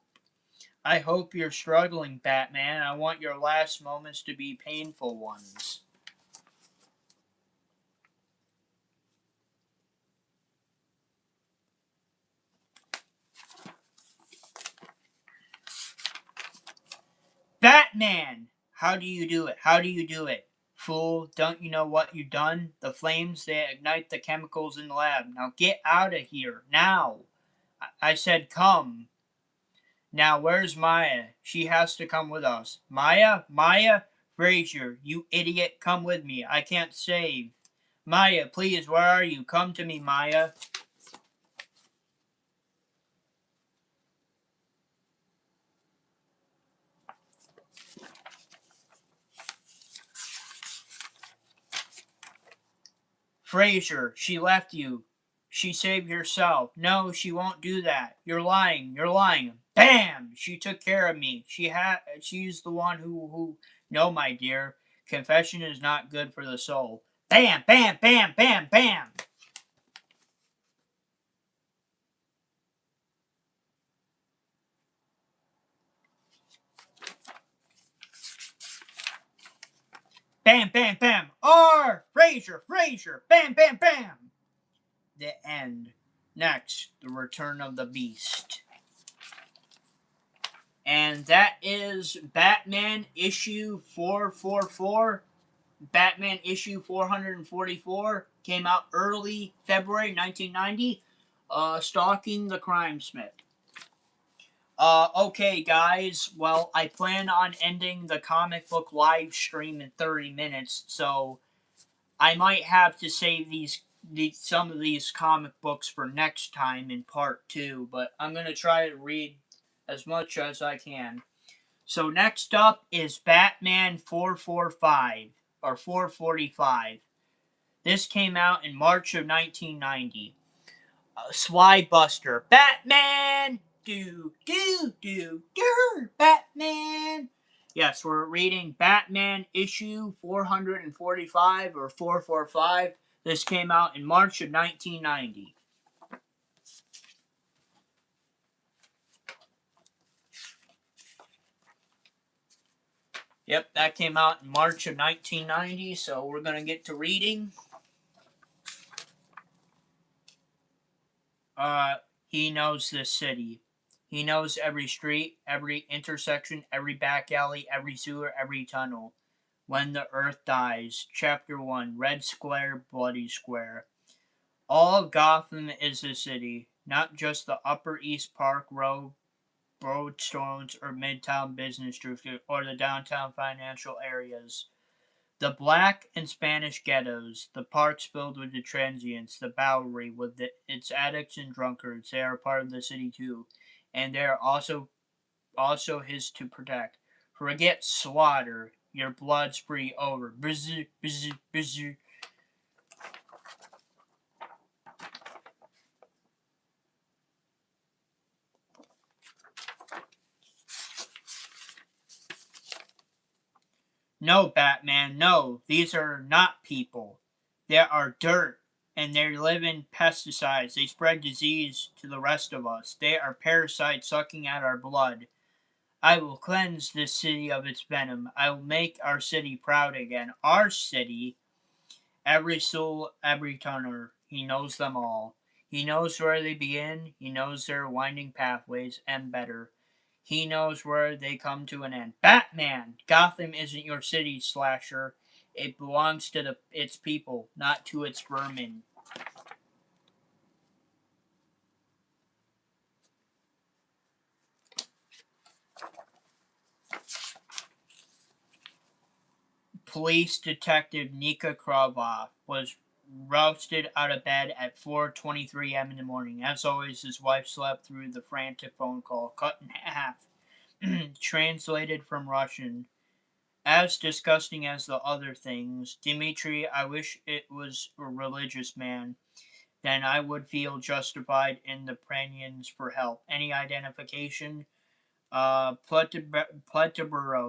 I hope you're struggling, Batman. I want your last moments to be painful ones. Batman! How do you do it? How do you do it? Fool, don't you know what you've done? The flames, they ignite the chemicals in the lab. Now get out of here. Now! I said come. Now where's Maya? She has to come with us. Maya? Maya? Fraser, you idiot, come with me. I can't save. Maya, please, where are you? Come to me, Maya. Fraser, she left you. She saved herself. No, she won't do that. You're lying. You're lying. Bam! She took care of me. She's the one who no, my dear. Confession is not good for the soul. Bam, bam, bam, bam, bam. Bam, bam, bam. R! Fraser, Fraser. Bam, bam, bam. the end. Next, the return of the beast. And that is Batman issue 444. Batman issue 444 came out early February 1990. Stalking the Crime Smith. Okay, guys. Well, I plan on ending the comic book live stream in 30 minutes, so I might have to save some of these comic books for next time in part 2, but I'm going to try to read as much as I can. So next up is Batman 445 or 445. This came out in March of 1990. Sly Buster. Batman! Batman! Yes, we're reading Batman issue 445 or 445. This came out in March of 1990. Yep, that came out in March of 1990, so we're going to get to reading. He knows this city. He knows every street, every intersection, every back alley, every sewer, every tunnel. When the Earth Dies, Chapter 1, Red Square, Bloody Square. All of Gotham is a city, not just the Upper East Park Road, Broadstones, or Midtown Business District, or the downtown financial areas. The black and Spanish ghettos, the parks filled with the transients, the Bowery with its addicts and drunkards, they are part of the city too, and they are also his to protect. Forget slaughter, your blood's free over. Bzz, bzz, bzz. No, Batman, no. These are not people. They are dirt, and they live in pesticides. They spread disease to the rest of us. They are parasites sucking at our blood. I will cleanse this city of its venom. I will make our city proud again. Our city, every soul, every tunnel. He knows them all. He knows where they begin. He knows their winding pathways, and better, he knows where they come to an end. Batman! Gotham isn't your city, Slasher. It belongs to its people, not to its vermin. Police Detective Nika Kravoff was rousted out of bed at 4:23 a.m. in the morning. As always, his wife slept through the frantic phone call, cut in half. Translated from Russian. As disgusting as the other things, Dmitri, I wish it was a religious man. Then I would feel justified in the prayings for help. Any identification? Politburo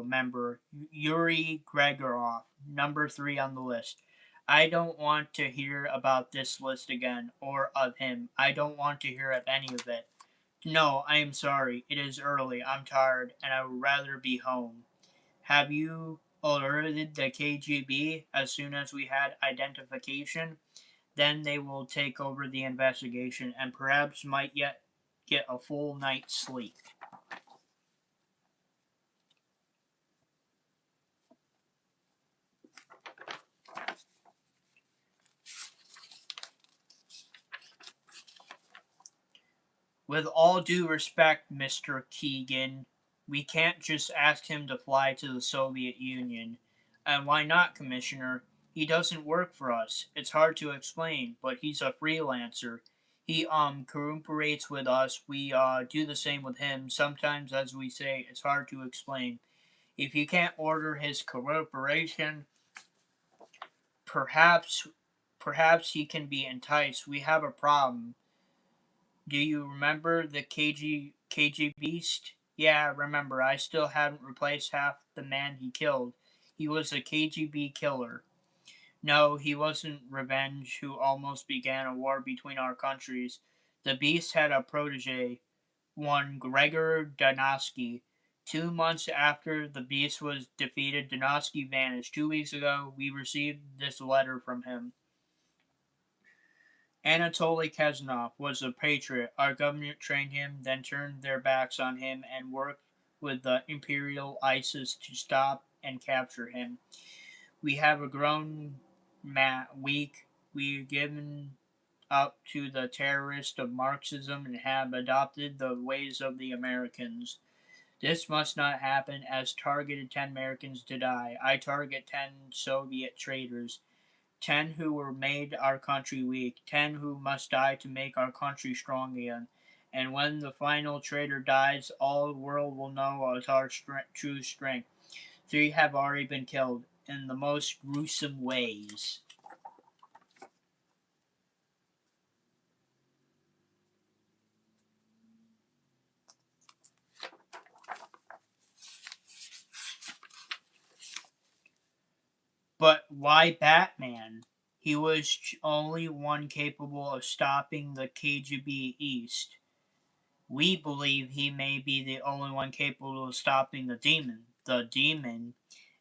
member Yuri Gregorov, number 3 on the list. I don't want to hear about this list again, or of him. I don't want to hear of any of it. No, I am sorry. It is early. I'm tired, and I would rather be home. Have you alerted the KGB as soon as we had identification? Then they will take over the investigation and perhaps might yet get a full night's sleep. With all due respect, Mr. Keegan, we can't just ask him to fly to the Soviet Union. And why not, Commissioner? He doesn't work for us. It's hard to explain, but he's a freelancer. He cooperates with us. We do the same with him. Sometimes, as we say, it's hard to explain. If you can't order his cooperation, perhaps he can be enticed. We have a problem. Do you remember the KG Beast? Yeah, remember. I still haven't replaced half the man he killed. He was a KGB killer. No, he wasn't Revenge, who almost began a war between our countries. The Beast had a protege, one Gregor Donosky. 2 months after the Beast was defeated, Donosky vanished. 2 weeks ago, we received this letter from him. Anatoly Kazanov was a patriot. Our government trained him, then turned their backs on him and worked with the Imperial ISIS to stop and capture him. We have a grown weak. We've given up to the terrorists of Marxism and have adopted the ways of the Americans. This must not happen, as targeted 10 Americans to die. I target 10 Soviet traitors. 10 who were made our country weak. 10 who must die to make our country strong again. And when the final traitor dies, all the world will know our true strength. 3 have already been killed in the most gruesome ways. But why Batman? He was only one capable of stopping the KGB East. We believe he may be the only one capable of stopping the demon. The demon,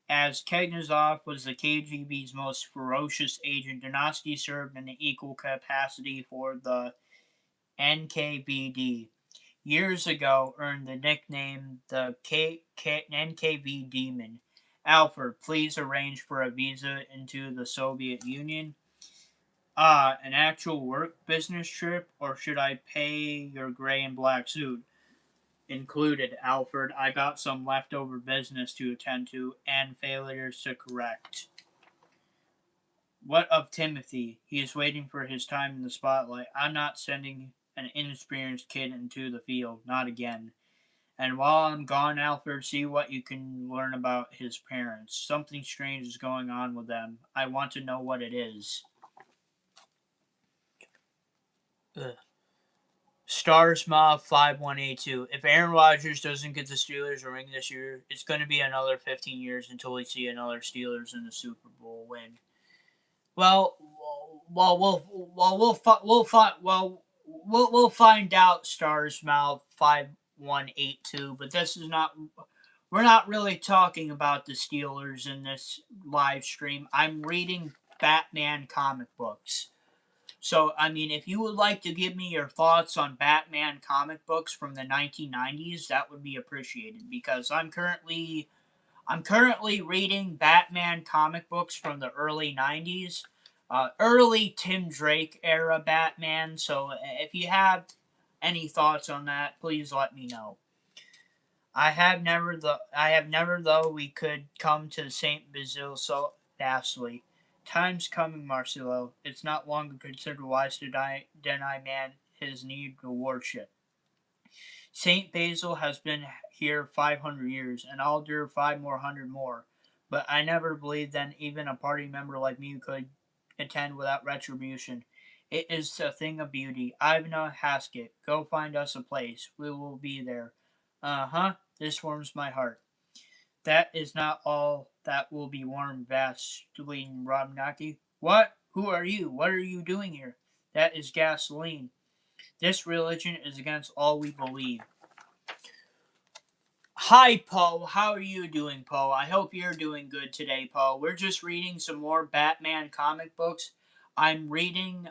as Kuznetsov was the KGB's most ferocious agent, Dostoevsky served in an equal capacity for the NKVD. Years ago, earned the nickname the NKV Demon. Alfred, please arrange for a visa into the Soviet Union. An actual work business trip, or should I pay your gray and black suit? Included, Alfred. I got some leftover business to attend to and failures to correct. What of Timothy? He is waiting for his time in the spotlight. I'm not sending an inexperienced kid into the field. Not again. And while I'm gone, Alfred, see what you can learn about his parents. Something strange is going on with them. I want to know what it is. Ugh. Stars Mob 5182. If Aaron Rodgers doesn't get the Steelers a ring this year, it's going to be another 15 years until we see another Steelers in the Super Bowl win. Well, we'll find out. Stars Mouth 5182. But this is not. We're not really talking about the Steelers in this live stream. I'm reading Batman comic books. So, I mean, if you would like to give me your thoughts on Batman comic books from the 1990s, that would be appreciated, because I'm currently reading Batman comic books from the early 90s, early Tim Drake era Batman. So, if you have any thoughts on that, please let me know. I have never though we could come to Saint Basil so fastly. Time's coming, Marcelo. It's not longer considered wise to deny man his need to worship. Saint Basil has been here 500 years, and I'll do 500 more. But I never believed that even a party member like me could attend without retribution. It is a thing of beauty. Ivana Haskett, go find us a place. We will be there. Uh-huh. This warms my heart. That is not all that will be warm, Vaseline Robnaki. What? Who are you? What are you doing here? That is gasoline. This religion is against all we believe. Hi, Poe. How are you doing, Poe? I hope you're doing good today, Poe. We're just reading some more Batman comic books. I'm reading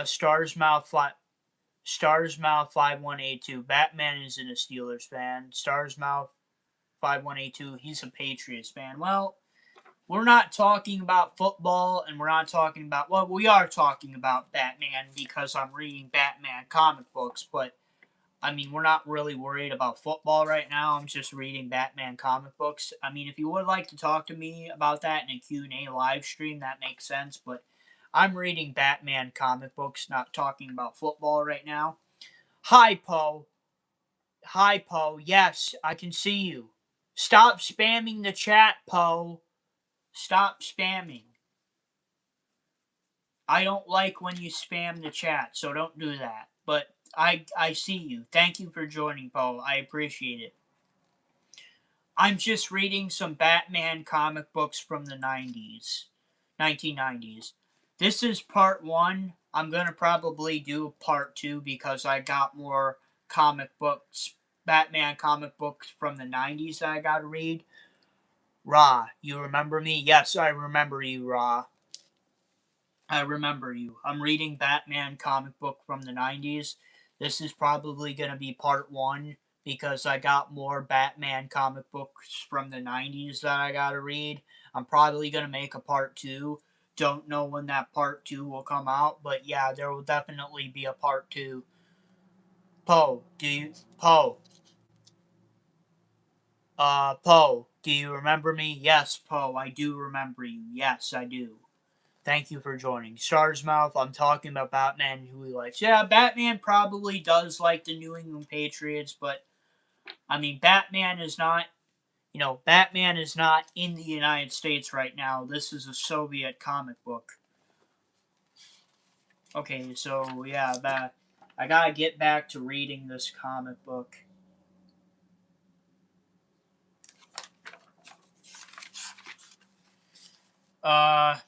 Stars Mouth 5182. Batman isn't a Steelers fan. Stars Mouth 5182. He's a Patriots fan. Well, we're not talking about football, and we're not talking about, well, we are talking about Batman because I'm reading Batman comic books, but I mean, we're not really worried about football right now. I'm just reading Batman comic books. I mean, if you would like to talk to me about that in a Q&A live stream, that makes sense, but I'm reading Batman comic books, not talking about football right now. Hi, Poe. Hi, Poe. Yes, I can see you. Stop spamming the chat, Poe. Stop spamming. I don't like when you spam the chat, so don't do that. But I see you. Thank you for joining, Poe. I appreciate it. I'm just reading some Batman comic books from the 1990's. This is part 1. I'm going to probably do part 2 because I got more Batman comic books from the 90's that I got to read. Ra, you remember me? Yes, I remember you, Ra. I remember you. I'm reading Batman comic book from the 90s. This is probably going to be part one because I got more Batman comic books from the 90s that I got to read. I'm probably going to make a part two. Don't know when that part two will come out, but yeah, there will definitely be a part two. Poe, Poe, do you remember me? Yes, Poe, I do remember you. Yes, I do. Thank you for joining. Stars Mouth, I'm talking about Batman who he likes. Yeah, Batman probably does like the New England Patriots, but I mean, Batman is not in the United States right now. This is a Soviet comic book. Okay, so yeah, I gotta get back to reading this comic book.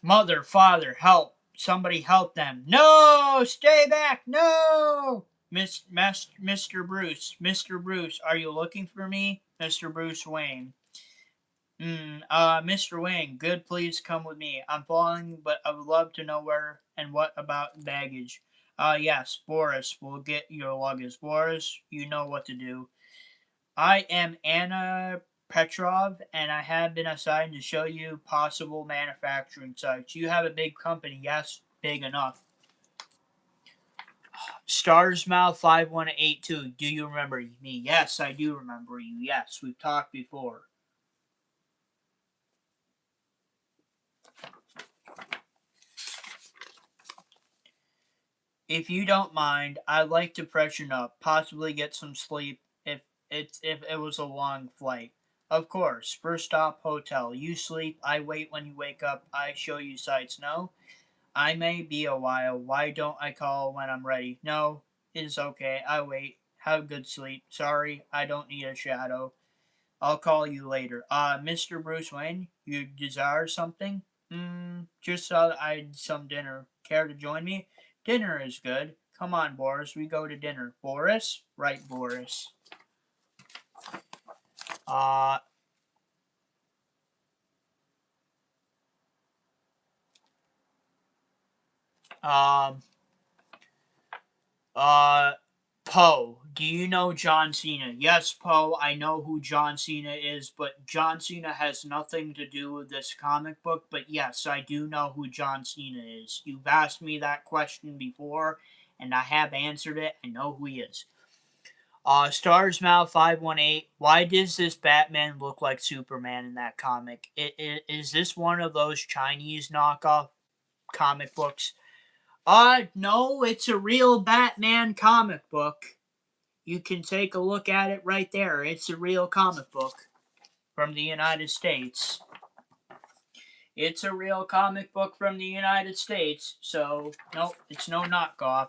Mother, father, help. Somebody help them. No! Stay back! No! Mr. Bruce. Mr. Bruce, are you looking for me? Mr. Bruce Wayne. Mr. Wayne, good, please come with me. I'm falling, but I would love to know where and what about baggage. Yes, Boris will get your luggage. Boris, you know what to do. I am Anna Petrov, and I have been assigned to show you possible manufacturing sites. You have a big company, yes, big enough. Starsmouth 5182, do you remember me? Yes, I do remember you. Yes, we've talked before. If you don't mind, I'd like to freshen up, possibly get some sleep if it was a long flight. Of course, first stop hotel. You sleep, I wait when you wake up, I show you sights. No? I may be a while. Why don't I call when I'm ready? No, it's okay. I wait. Have good sleep. Sorry, I don't need a shadow. I'll call you later. Mr. Bruce Wayne, you desire something? Just thought I'd some dinner. Care to join me? Dinner is good. Come on, Boris. We go to dinner. Boris? Right, Boris. Uh, um, uh, Poe, do you know John Cena? Yes, Poe, I know who John Cena is, but John Cena has nothing to do with this comic book. But yes, I do know who John Cena is. You've asked me that question before, and I have answered it. I know who he is. Starsmouth 518. Why does this Batman look like Superman in that comic? Is this one of those Chinese knockoff comic books? No, it's a real Batman comic book. You can take a look at it right there. It's a real comic book from the United States. It's a real comic book from the United States, so no, it's no knockoff.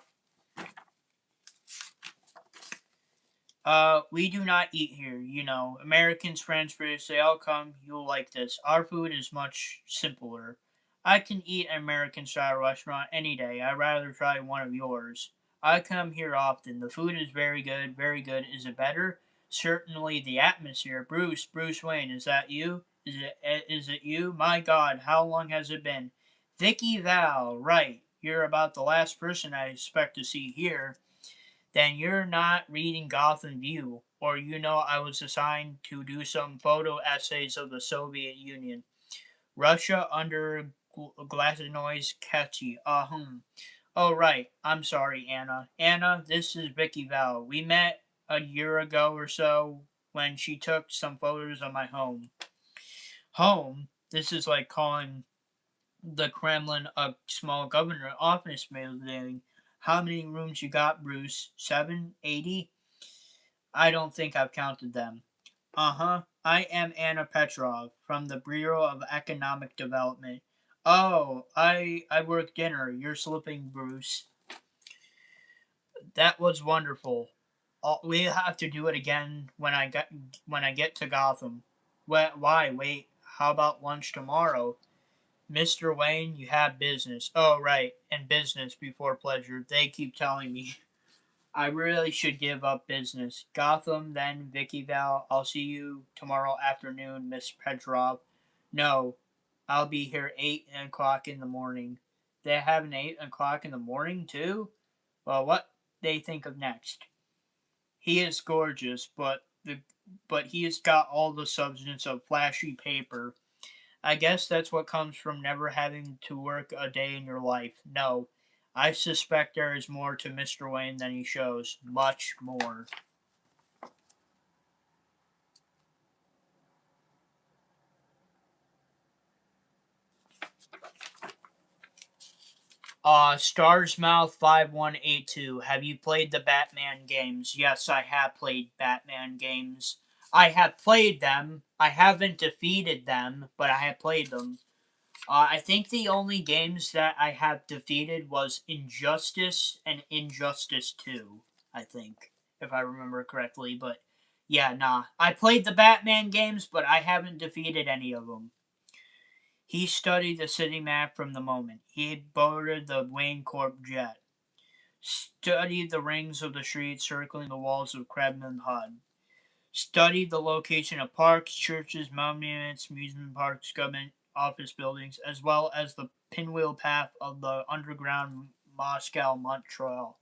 We do not eat here, you know. Americans, French, British, they all come. You'll like this. Our food is much simpler. I can eat an American style restaurant any day. I'd rather try one of yours. I come here often. The food is very good, very good. Is it better? Certainly the atmosphere. Bruce Wayne, is that you? Is it you? My God, how long has it been? Vicky Val, right. You're about the last person I expect to see here. Then you're not reading Gotham View, or I was assigned to do some photo essays of the Soviet Union. Russia under Glasnost Ketchy. Oh, right. I'm sorry, Anna. Anna, this is Vicky Val. We met a year ago or so when she took some photos of my home. Home? This is like calling the Kremlin a small government office building. How many rooms you got, Bruce? 7? 80? I don't think I've counted them. Uh-huh. I am Anna Petrov from the Bureau of Economic Development. Oh, I work dinner. You're slipping, Bruce. That was wonderful. We have to do it again when I get to Gotham. Why? Wait. How about lunch tomorrow? Mr. Wayne, you have business. Oh, right. And business before pleasure. They keep telling me. I really should give up business. Gotham, then Vicky Val. I'll see you tomorrow afternoon, Miss Petrov. No, I'll be here 8 o'clock in the morning. They have an 8 o'clock in the morning, too? Well, what they think of next. He is gorgeous, but he has got all the substance of flashy paper. I guess that's what comes from never having to work a day in your life. No, I suspect there is more to Mr. Wayne than he shows. Much more. Starsmouth 5182. Have you played the Batman games? Yes, I have played Batman games. I have played them. I haven't defeated them, but I have played them. I think the only games that I have defeated was Injustice and Injustice 2, I think, if I remember correctly. But yeah, nah. I played the Batman games, but I haven't defeated any of them. He studied the city map from the moment he boarded the Wayne Corp jet, studied the rings of the streets circling the walls of Kremlin HUD, studied the location of parks, churches, monuments, amusement parks, government office buildings, as well as the pinwheel path of the underground Moscow Montreal.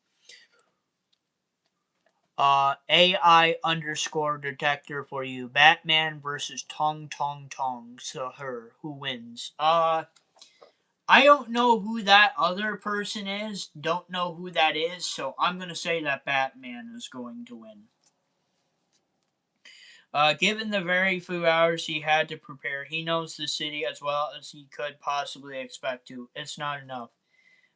AI underscore detector for you. Batman versus Tong Tong Tong. So her. Who wins? I don't know who that other person is. Don't know who that is. So I'm gonna say that Batman is going to win. Given the very few hours he had to prepare, he knows the city as well as he could possibly expect to. It's not enough.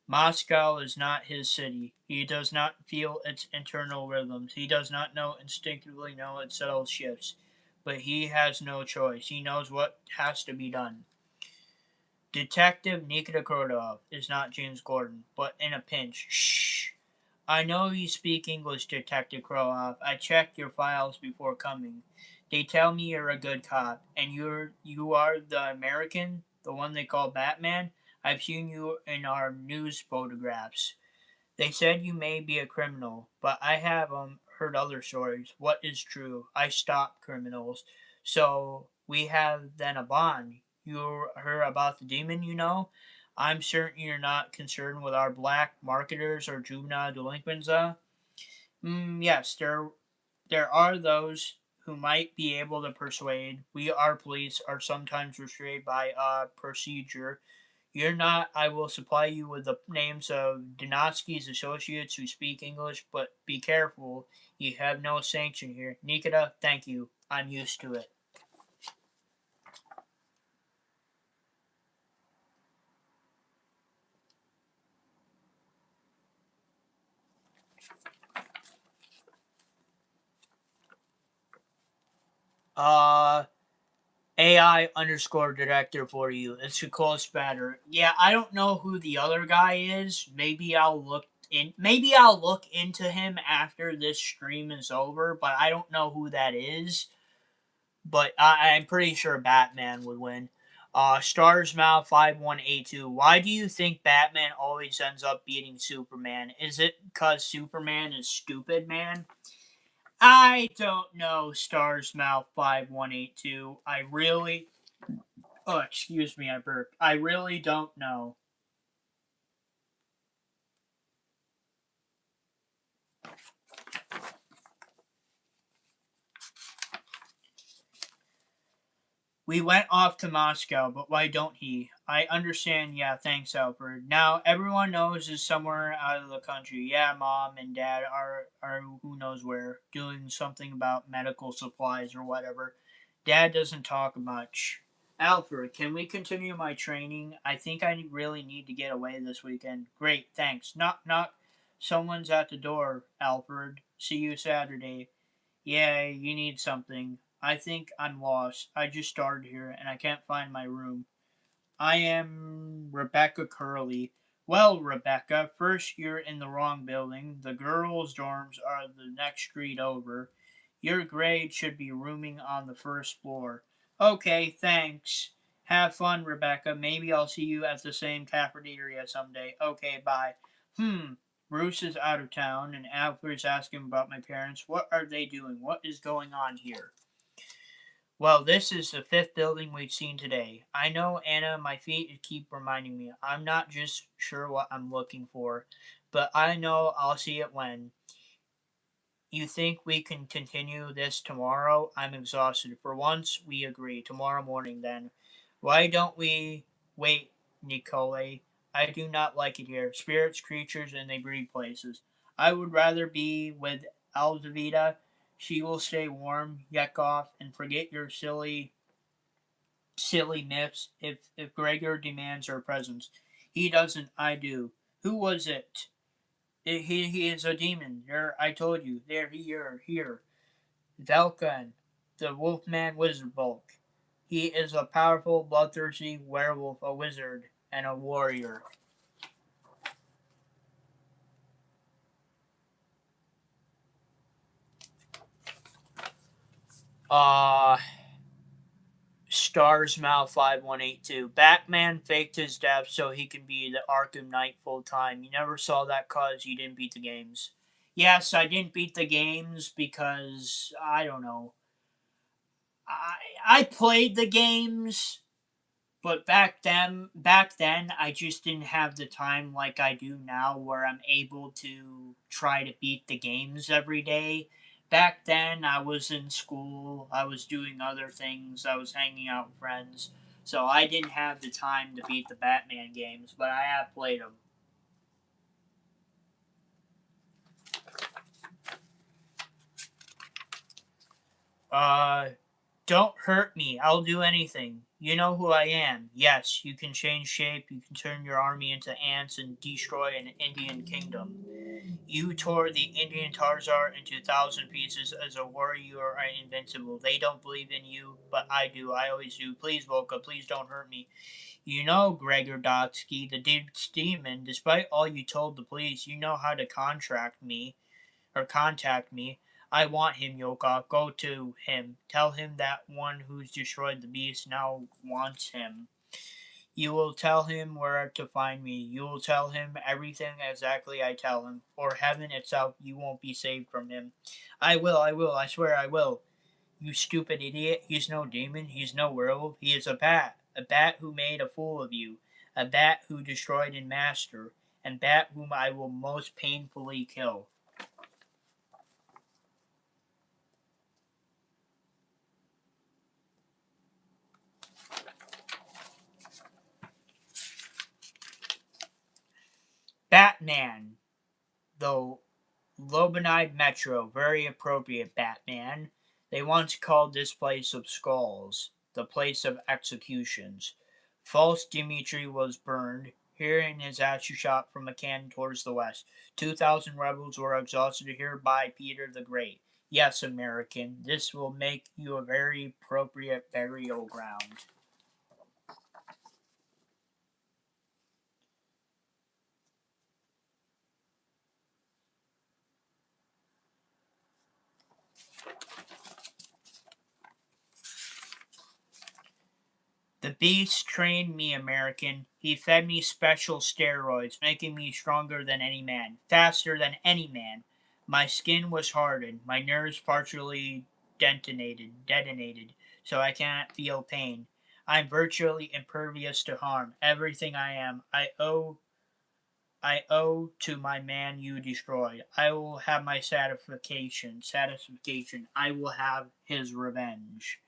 Moscow is not his city. He does not feel its internal rhythms. He does not instinctively know its subtle shifts. But he has no choice. He knows what has to be done. Detective Nikita Krodov is not James Gordon, but in a pinch. Shh. I know you speak English, Detective Krodov. I checked your files before coming. They tell me you're a good cop, and you are the American, the one they call Batman. I've seen you in our news photographs. They said you may be a criminal, but I have heard other stories. What is true? I stop criminals. So we have then a bond. You heard about the demon, you know? I'm certain you're not concerned with our black marketers or juvenile delinquents, yes, there are those who might be able to persuade. We, our police, are sometimes restrained by procedure. You're not. I will supply you with the names of Donotsky's associates who speak English, but be careful. You have no sanction here. Nikita, thank you. I'm used to it. Uh, AI underscore director for you. It's a close batter. Yeah, I don't know who the other guy is. Maybe I'll look in. Maybe I'll look into him after this stream is over. But I don't know who that is. But I'm pretty sure Batman would win. Starsmouth 5182. Why do you think Batman always ends up beating Superman? Is it because Superman is stupid, man? I don't know, Starsmouth 5182. I really. Oh, excuse me, I burped. I really don't know. We went off to Moscow, but why don't he? I understand, yeah, thanks, Alfred. Now, everyone knows is somewhere out of the country. Yeah, mom and dad are who knows where, doing something about medical supplies or whatever. Dad doesn't talk much. Alfred, can we continue my training? I think I really need to get away this weekend. Great, thanks. Knock, knock. Someone's at the door, Alfred. See you Saturday. Yeah, you need something. I think I'm lost. I just started here and I can't find my room. I am Rebecca Curley. Well, Rebecca, first you're in the wrong building. The girls' dorms are the next street over. Your grade should be rooming on the first floor. Okay, thanks. Have fun, Rebecca. Maybe I'll see you at the same cafeteria someday. Okay, bye. Bruce is out of town, and Alfred's asking about my parents. What are they doing? What is going on here? Well, this is the fifth building we've seen today. I know, Anna, my feet keep reminding me. I'm not just sure what I'm looking for, but I know I'll see it when. You think we can continue this tomorrow? I'm exhausted. For once, we agree. Tomorrow morning, then. Why don't we wait, Nicole? I do not like it here. Spirits, creatures, and they breed places. I would rather be with Alzavita. She will stay warm, Yakov, and forget your silly myths if Gregor demands her presence. He doesn't, I do. Who was it? He is a demon. There, I told you. There, here. Velkan, the Wolfman Wizard Bulk. He is a powerful, bloodthirsty werewolf, a wizard, and a warrior. Uh, Starsmouth 5182. Batman faked his death so he can be the Arkham Knight full time. You never saw that cause you didn't beat the games. Yes, I didn't beat the games because I don't know. I played the games, but back then, I just didn't have the time like I do now, where I'm able to try to beat the games every day. Back then, I was in school, I was doing other things, I was hanging out with friends, so I didn't have the time to beat the Batman games, but I have played them. Uh, Don't hurt me. I'll do anything. You know who I am. Yes, you can change shape. You can turn your army into ants and destroy an Indian kingdom. You tore the Indian Tarzar into 1,000 pieces. As a warrior, you are invincible. They don't believe in you, but I do. I always do. Please, Volka, please don't hurt me. You know, Gregor Dotsky, the demon, despite all you told the police, you know how to contract me or contact me. I want him, Yoka. Go to him. Tell him that one who's destroyed the beast now wants him. You will tell him where to find me. You will tell him everything exactly I tell him. For heaven itself, you won't be saved from him. I swear I will. You stupid idiot. He's no demon. He's no werewolf. He is a bat. A bat who made a fool of you. A bat who destroyed and master. And bat whom I will most painfully kill. Batman, though Lobanide Metro, very appropriate, Batman. They once called this place of skulls, the place of executions. False Dimitri was burned. Hearing his ashes shot from a cannon towards the west. 2,000 rebels were exhausted here by Peter the Great. Yes, American, this will make you a very appropriate burial ground. The beast trained me, American. He fed me special steroids, making me stronger than any man, faster than any man. My skin was hardened, my nerves partially detonated, so I can't feel pain. I'm virtually impervious to harm. Everything I am, I owe to my man you destroyed. I will have my satisfaction. I will have his revenge.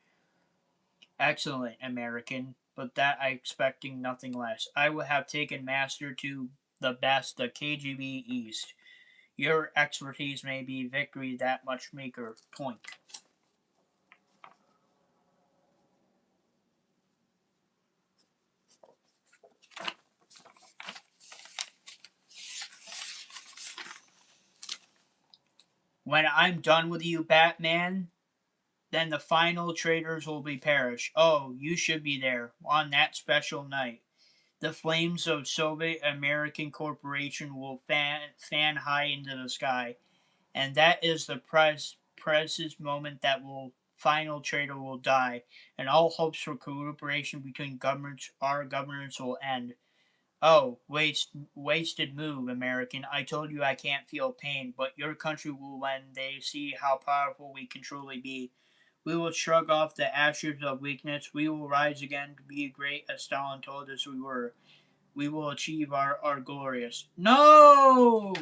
Excellent, American, but that I expecting nothing less. I would have taken Master to the best the KGB East. Your expertise may be victory that much maker. Point. When I'm done with you, Batman, then the final traitors will be perished. Oh, you should be there on that special night. The flames of Soviet American Corporation will fan high into the sky. And that is the precious moment that will final traitor will die, and all hopes for cooperation between governments our governments will end. Oh, wasted move, American. I told you I can't feel pain, but your country will when they see how powerful we can truly be. We will shrug off the ashes of weakness. We will rise again to be great as Stalin told us we were. We will achieve our glorious. No!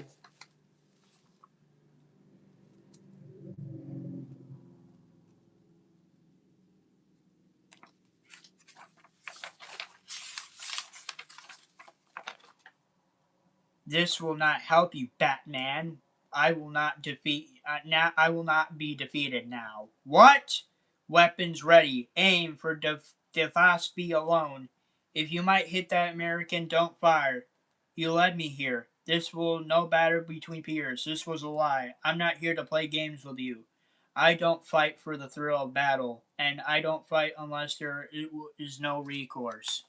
This will not help you, Batman. I will not defeat. Now I will not be defeated now. What? Weapons ready. Aim for Defaspi alone. If you might hit that American, don't fire. You led me here. This will no matter between peers. This was a lie. I'm not here to play games with you. I don't fight for the thrill of battle, and I don't fight unless there is no recourse.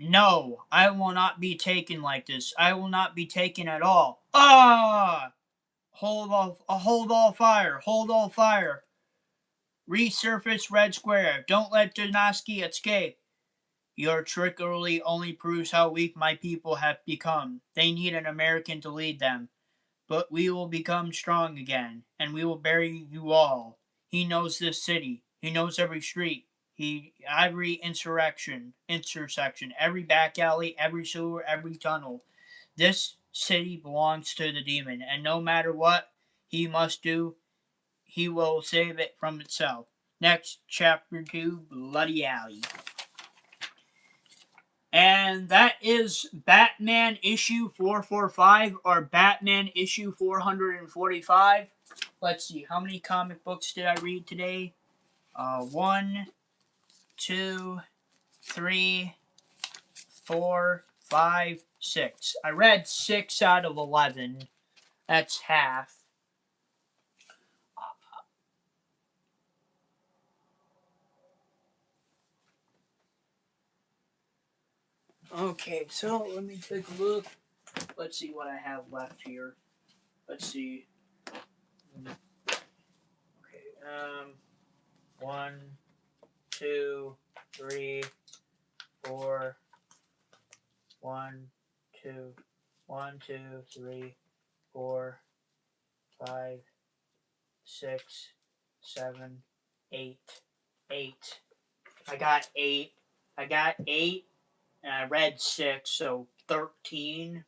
No, I will not be taken like this. I will not be taken at all. Ah! Hold all fire. Hold all fire. Resurface Red Square. Don't let Donosky escape. Your trickery only proves how weak my people have become. They need an American to lead them. But we will become strong again, and we will bury you all. He knows this city. He knows every street. Every intersection, every back alley, every sewer, every tunnel. This city belongs to the demon, and no matter what he must do, he will save it from itself. Next, chapter 2, Bloody Alley. And that is Batman issue 445 or Batman issue 445. Let's see, how many comic books did I read today? 1, 2, 3, 4, 5, 6. I read 6 out of 11. That's half. Okay, so let me take a look. Let's see what I have left here. Let's see. Okay, 1, 2, 3, 4. 1, 2, 1, 2, 3, 4, 5, 6, 7, 8. 8. I got 8. I got 8, and I read 6, so 13.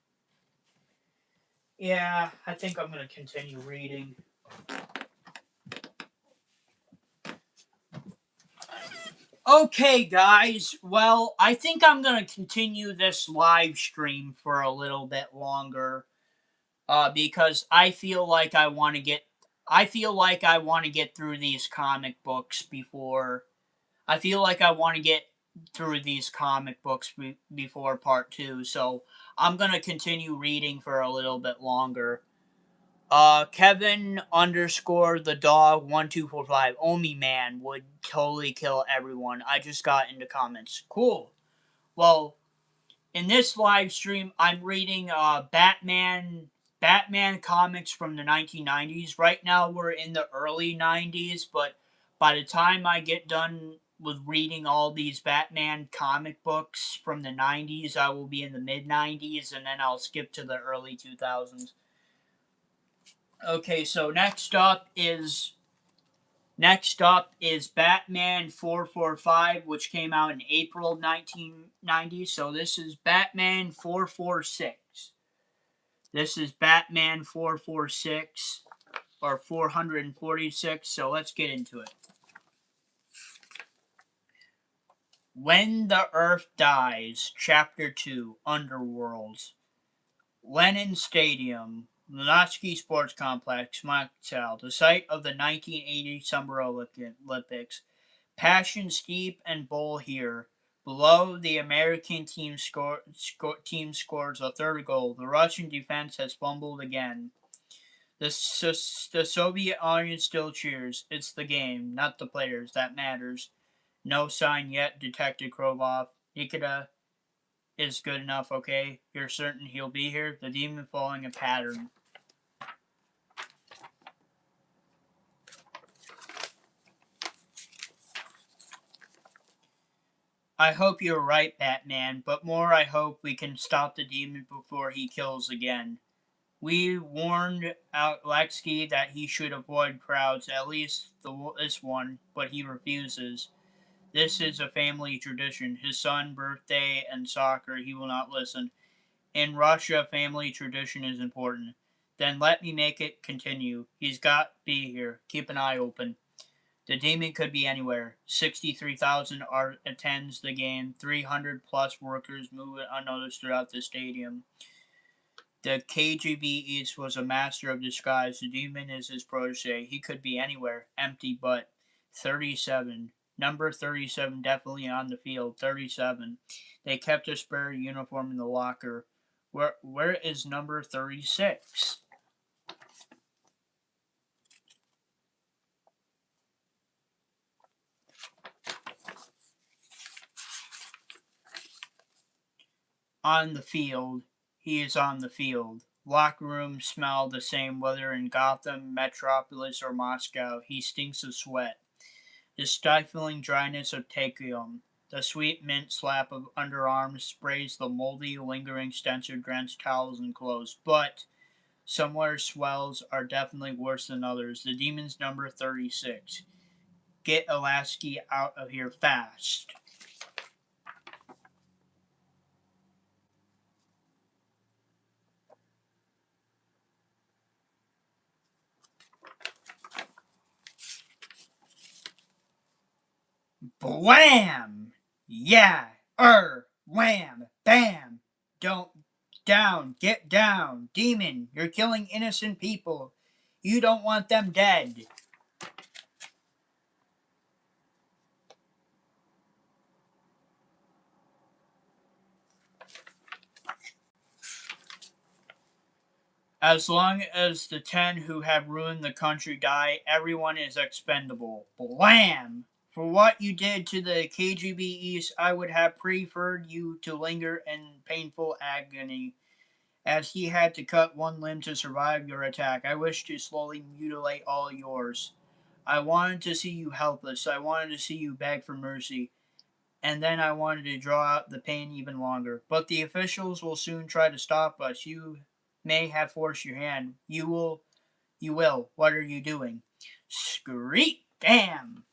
Yeah, I think I'm going to continue reading. Okay, guys. Well, I think I'm going to continue this live stream for a little bit longer. Because I feel like I want to get through these comic books before. I feel like I want to get through these comic books before part 2. So I'm gonna continue reading for a little bit longer. Kevin underscore the dog 1245. Omi man would totally kill everyone. I just got into comments. Cool. Well, in this live stream, I'm reading Batman comics from the 1990s. Right now, we're in the early 90s, but by the time I get done with reading all these Batman comic books from the 90s, I will be in the mid 90s, and then I'll skip to the early 2000s. Okay, so next up is Batman 445, which came out in April of 1990. So this is Batman 446. This is Batman 446 or 446. So let's get into it. When the Earth Dies, Chapter 2, Underworlds. Lenin Stadium, Lunatsky Sports Complex, Moscow, the site of the 1980 Summer Olympics. Passion steep and bowl here. Below, the American team scores a third goal. The Russian defense has fumbled again. The Soviet audience still cheers. It's the game, not the players, that matters. No sign yet, Detective Krovov. Nikita is good enough, okay? You're certain he'll be here? The demon following a pattern. I hope you're right, Batman, but more I hope we can stop the demon before he kills again. We warned Alexei that he should avoid crowds, at least this one, but he refuses. This is a family tradition. His son, birthday, and soccer, he will not listen. In Russia, family tradition is important. Then let me make it continue. He's got to be here. Keep an eye open. The demon could be anywhere. 63,000 attends the game. 300 plus workers move unnoticed throughout the stadium. The KGB East was a master of disguise. The demon is his protege. He could be anywhere. Empty but 37. Number 37 definitely on the field. 37. They kept a spare uniform in the locker. Where is number 36? On the field. He is on the field. Locker rooms smell the same whether in Gotham, Metropolis, or Moscow. He stinks of sweat. The stifling dryness of Takium. The sweet mint slap of underarms sprays the moldy, lingering stench of drenched towels and clothes. But somewhere swells are definitely worse than others. The demon's number 36. Get Alasky out of here fast. Blam! Yeah! Wham! Bam! Don't down! Get down! Demon, you're killing innocent people. You don't want them dead. As long as the 10 who have ruined the country die, everyone is expendable. Blam! For what you did to the KGB East, I would have preferred you to linger in painful agony, as he had to cut one limb to survive your attack. I wish to slowly mutilate all yours. I wanted to see you helpless. I wanted to see you beg for mercy. And then I wanted to draw out the pain even longer. But the officials will soon try to stop us. You may have forced your hand. You will. What are you doing? Screet! Damn!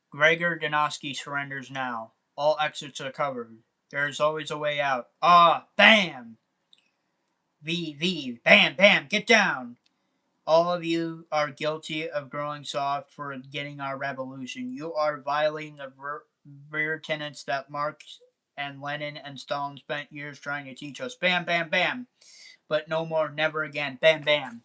Gregor Donosky surrenders now. All exits are covered. There is always a way out. Ah! Bam! V. Bam! Bam! Get down! All of you are guilty of growing soft for getting our revolution. You are violating the rear tenets that Marx and Lenin and Stalin spent years trying to teach us. Bam, bam, bam. But no more, never again. Bam, bam.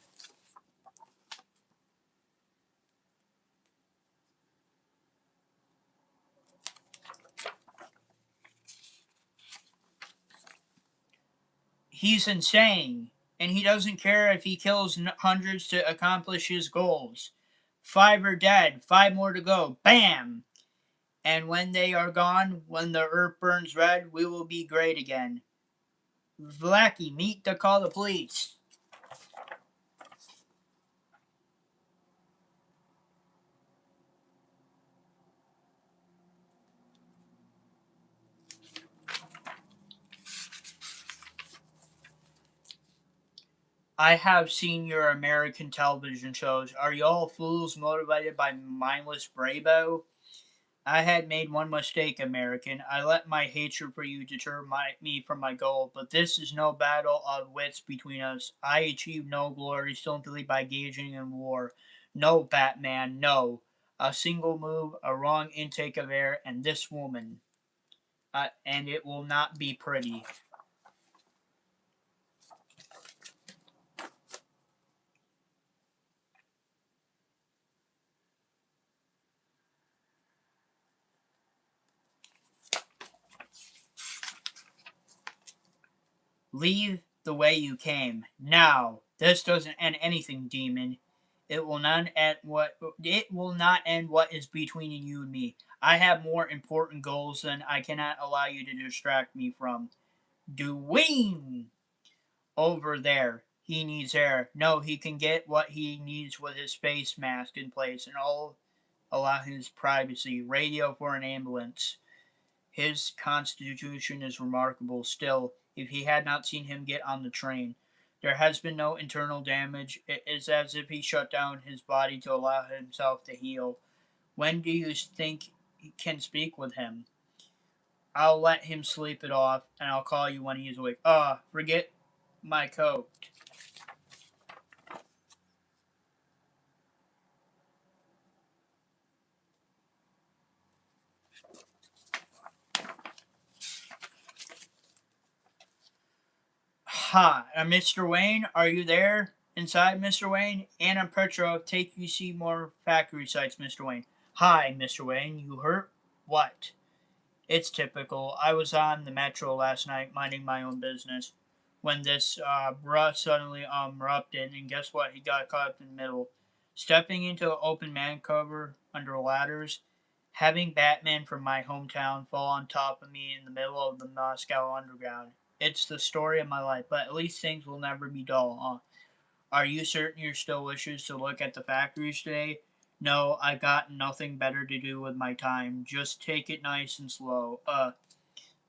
He's insane, and he doesn't care if he kills hundreds to accomplish his goals. 5 are dead, 5 more to go. Bam! And when they are gone, when the earth burns red, we will be great again. Vlacky, meet to call the police. I have seen your American television shows. Are y'all fools motivated by mindless brabo? I had made one mistake, American. I let my hatred for you deter me from my goal, but this is no battle of wits between us. I achieved no glory simply by engaging in war. No, Batman, no. A single move, a wrong intake of air, and this woman. And it will not be pretty. Leave the way you came. Now. This doesn't end anything, demon. It will not end what is between you and me. I have more important goals than I cannot allow you to distract me from. Dwayne over there. He needs air. No, he can get what he needs with his face mask in place and all allow his privacy, radio for an ambulance. His constitution is remarkable still. If he had not seen him get on the train, there has been no internal damage. It is as if he shut down his body to allow himself to heal. When do you think he can speak with him? I'll let him sleep it off, and I'll call you when he is awake. Forget my coat. Hi, Mr. Wayne, are you there? Inside, Mr. Wayne? Anna Petrov, take you see more factory sites, Mr. Wayne. Hi, Mr. Wayne, you hurt? What? It's typical. I was on the metro last night minding my own business when this bruh suddenly erupted, and guess what? He got caught up in the middle. Stepping into an open man cover under ladders, having Batman from my hometown fall on top of me in the middle of the Moscow underground. It's the story of my life, but at least things will never be dull, huh? Are you certain you still wishes to look at the factories today? No, I got nothing better to do with my time. Just take it nice and slow.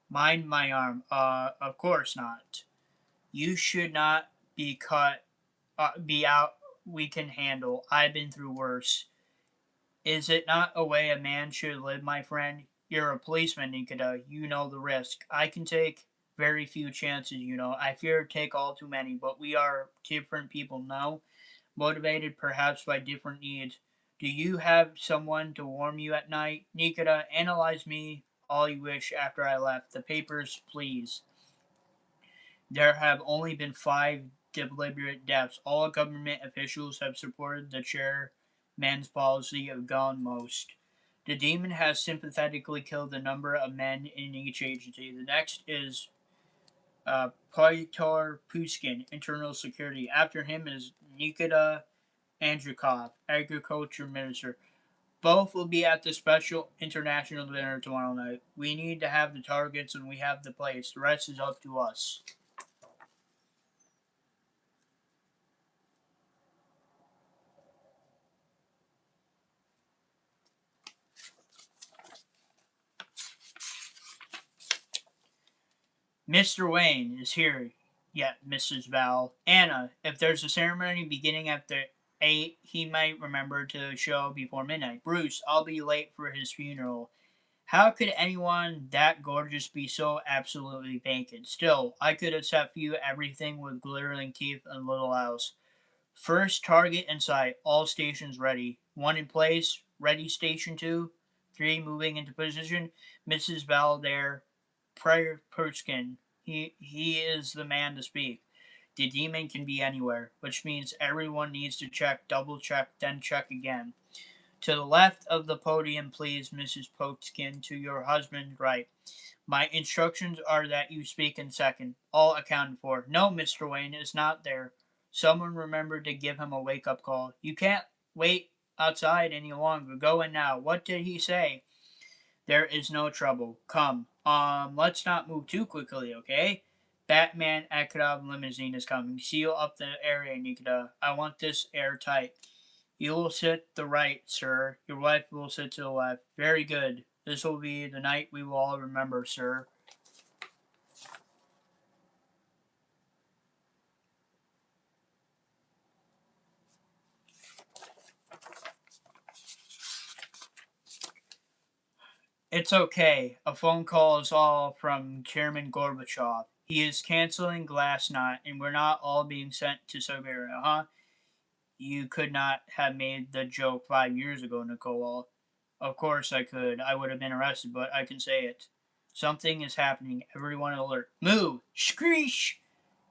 Mind my arm. Of course not. You should not be cut, be out. We can handle. I've been through worse. Is it not a way a man should live, my friend? You're a policeman, Nikita. You know the risk. I can take very few chances, you know. I fear to take all too many, but we are different people now, motivated perhaps by different needs. Do you have someone to warm you at night? Nikita, analyze me all you wish after I left. The papers, please. There have only been 5 deliberate deaths. All government officials have supported the chairman's policy of gone most. The demon has sympathetically killed a number of men in each agency. The next is Pyotr Pushkin, Internal Security. After him is Nikita Andrikov, Agriculture Minister. Both will be at the special international dinner tomorrow night. We need to have the targets and we have the place. The rest is up to us. Mr. Wayne is here yet, Mrs. Val. Anna, if there's a ceremony beginning at the 8, he might remember to show before midnight. Bruce, I'll be late for his funeral. How could anyone that gorgeous be so absolutely vacant? Still, I could have set for you everything with glittering teeth and little else. First target in sight, all stations ready. 1 in place, ready station 2. 3 moving into position. Mrs. Valdair, Prior Perchkin. He is the man to speak. The demon can be anywhere, which means everyone needs to check, double check, then check again. To the left of the podium, please, Mrs. Potskin. To your husband, right. My instructions are that you speak in second. All accounted for. No, Mr. Wayne is not there. Someone remembered to give him a wake-up call. You can't wait outside any longer. Go in now. What did he say? There is no trouble. Come. Let's not move too quickly, okay? Batman Akadov limousine is coming. Seal up the area, Nikita. I want this airtight. You will sit the right, sir. Your wife will sit to the left. Very good. This will be the night we will all remember, sir. It's okay. A phone call is all from Chairman Gorbachev. He is canceling Glasnost, and we're not all being sent to Siberia, huh? You could not have made the joke 5 years ago, Nicole. Of course I could. I would have been arrested, but I can say it. Something is happening. Everyone alert. Move! Screech!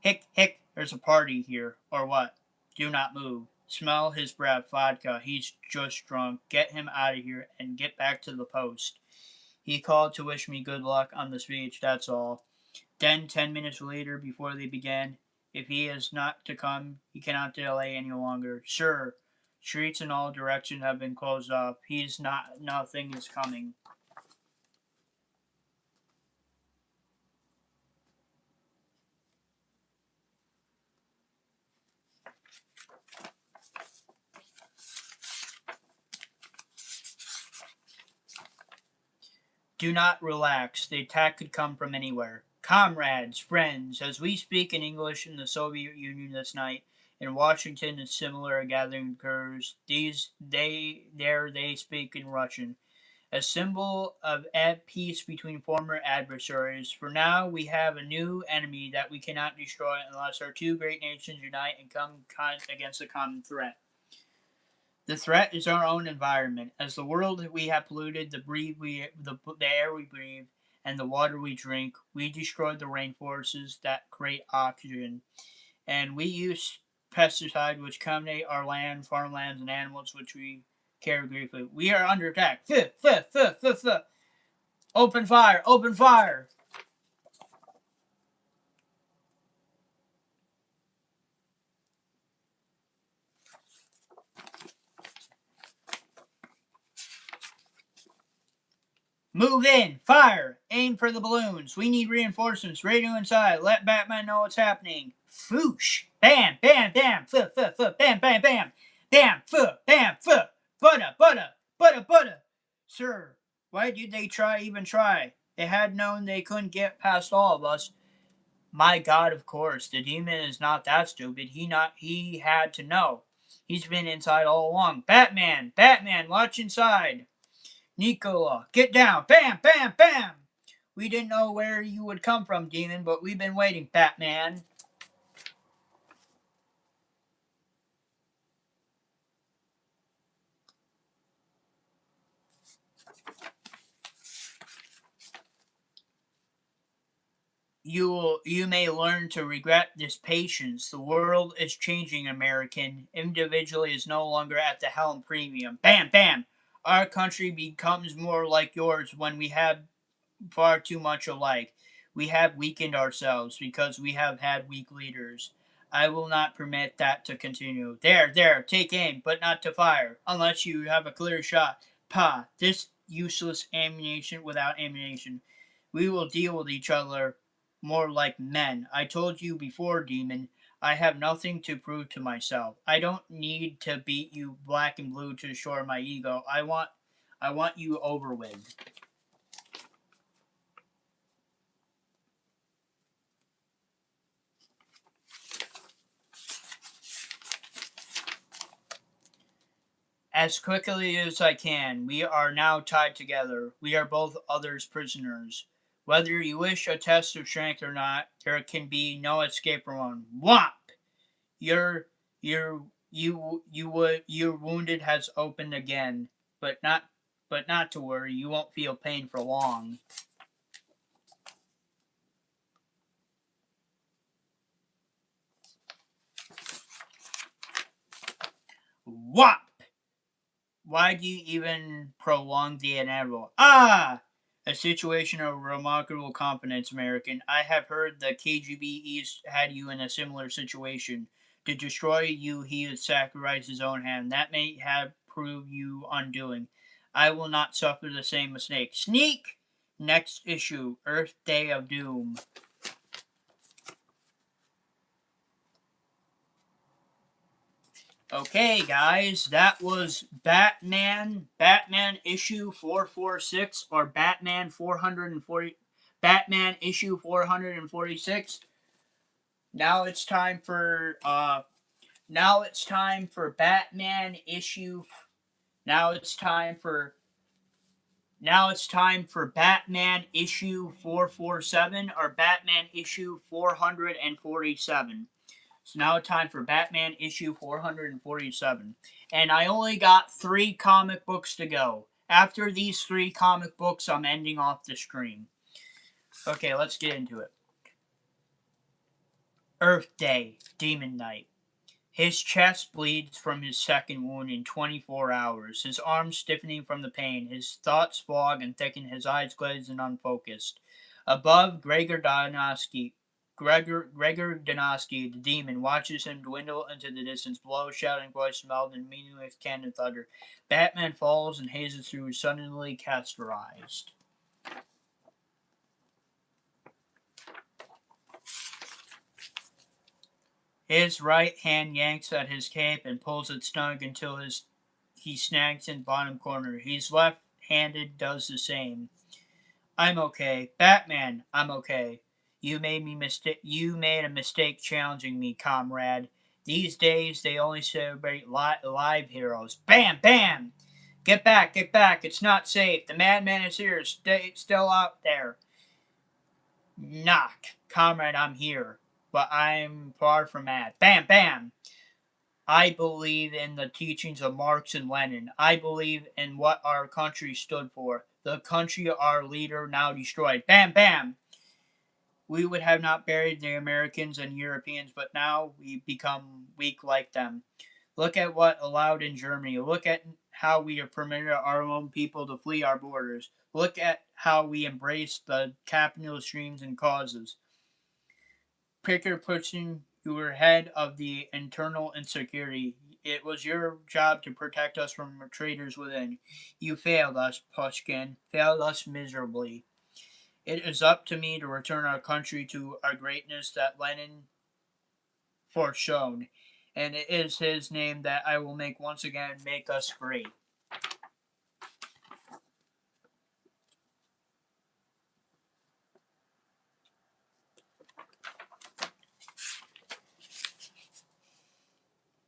Hick, hick, there's a party here. Or what? Do not move. Smell his breath, vodka. He's just drunk. Get him out of here and get back to the post. He called to wish me good luck on the speech, that's all. Then, 10 minutes later, before they began, if he is not to come, he cannot delay any longer. Sir, streets in all directions have been closed off. He's not, nothing is coming. Do not relax. The attack could come from anywhere. Comrades, friends, as we speak in English in the Soviet Union this night, in Washington a similar gathering occurs. They speak in Russian, a symbol of at peace between former adversaries. For now, we have a new enemy that we cannot destroy unless our two great nations unite and come against a common threat. The threat is our own environment. As the world we have polluted, the air we breathe, and the water we drink, we destroyed the rainforests that create oxygen, and we use pesticide which contaminate our land, farmlands, and animals which we care briefly. We are under attack. Open fire! Open fire! Move in! Fire! Aim for the balloons. We need reinforcements. Radio inside. Let Batman know what's happening. Foosh! Bam! Bam! Bam! Bam! Bam! Bam! Bam! Bam! Butter! Sir, why did they even try? They had known they couldn't get past all of us. My God, of course. The demon is not that stupid. He had to know. He's been inside all along. Batman! Batman! Watch inside! Nikola, get down! Bam! Bam! Bam! We didn't know where you would come from, demon, but we've been waiting, Batman. You may learn to regret this patience. The world is changing, American. Individually is no longer at the helm premium. Bam! Bam! Our country becomes more like yours when we have far too much alike. We have weakened ourselves because we have had weak leaders. I will not permit that to continue. There, take aim, but not to fire, unless you have a clear shot. Pah, this useless ammunition without ammunition. We will deal with each other more like men. I told you before, demon, I have nothing to prove to myself. I don't need to beat you black and blue to shore my ego. I want you over with. As quickly as I can. We are now tied together. We are both others' prisoners. Whether you wish a test of strength or not, there can be no escape from one. Whop! Your your wounded has opened again, but not to worry. You won't feel pain for long. Whop! Why do you even prolong the inevitable? Ah! A situation of remarkable confidence, American. I have heard the KGB East had you in a similar situation. To destroy you, he would sacrifice his own hand. That may have proved you undoing. I will not suffer the same mistake. Sneak! Next issue, Earth Day of Doom. Okay, guys, that was Batman issue 446 or Batman 440 Batman issue 446. Now it's time for Batman issue now it's time for Batman issue 447 or Batman issue 447. So now it's time for Batman issue 447. And I only got 3 comic books to go. After these 3 comic books, I'm ending off the stream. Okay, let's get into it. Earth Day, Demon Knight. His chest bleeds from his second wound in 24 hours, his arms stiffening from the pain, his thoughts fog and thicken, his eyes glazed and unfocused. Above, Gregor Donosky, the demon, watches him dwindle into the distance, below, shouting voice meld in meaningless cannon thunder. Batman falls and hazes through, suddenly castorized. His right hand yanks at his cape and pulls it snug until he snags in bottom corner. His left-handed does the same. I'm okay. Batman, I'm okay. You made a mistake challenging me, comrade. These days they only celebrate live heroes. Bam, bam! Get back, get back. It's not safe. The madman is here. Stay still out there. Knock. Comrade, I'm here. But I'm far from mad. Bam, bam! I believe in the teachings of Marx and Lenin. I believe in what our country stood for. The country our leader now destroyed. Bam, bam! We would have not buried the Americans and Europeans, but now we become weak like them. Look at what allowed in Germany. Look at how we have permitted our own people to flee our borders. Look at how we embrace the capitalist dreams and causes. Picker pushing you were head of the internal insecurity. It was your job to protect us from traitors within. You failed us, Pushkin. Failed us miserably. It is up to me to return our country to our greatness that Lenin foreshown, and it is his name that I will make once again make us great.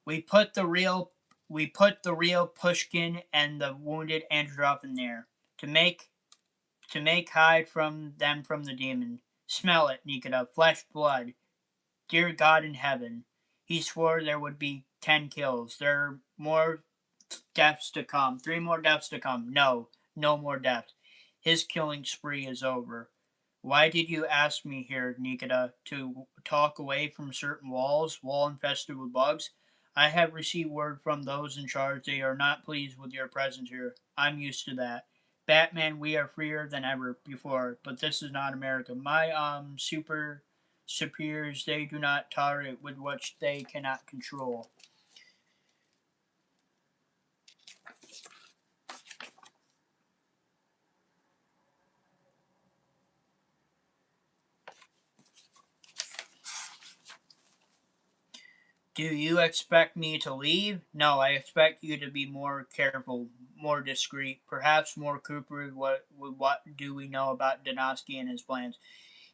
We put the real Pushkin and the wounded Androp in there to make hide from them from the demon. Smell it, Nikita. Flesh, blood. Dear God in heaven. He swore there would be 10 kills. There are more deaths to come. 3 more deaths to come. No, no more deaths. His killing spree is over. Why did you ask me here, Nikita, to talk away from certain wall infested with bugs? I have received word from those in charge they are not pleased with your presence here. I'm used to that. Batman, we are freer than ever before, but this is not America. My super superiors, they do not tolerate with which they cannot control. Do you expect me to leave? No, I expect you to be more careful, more discreet, perhaps more cooperative. What do we know about Donosky and his plans?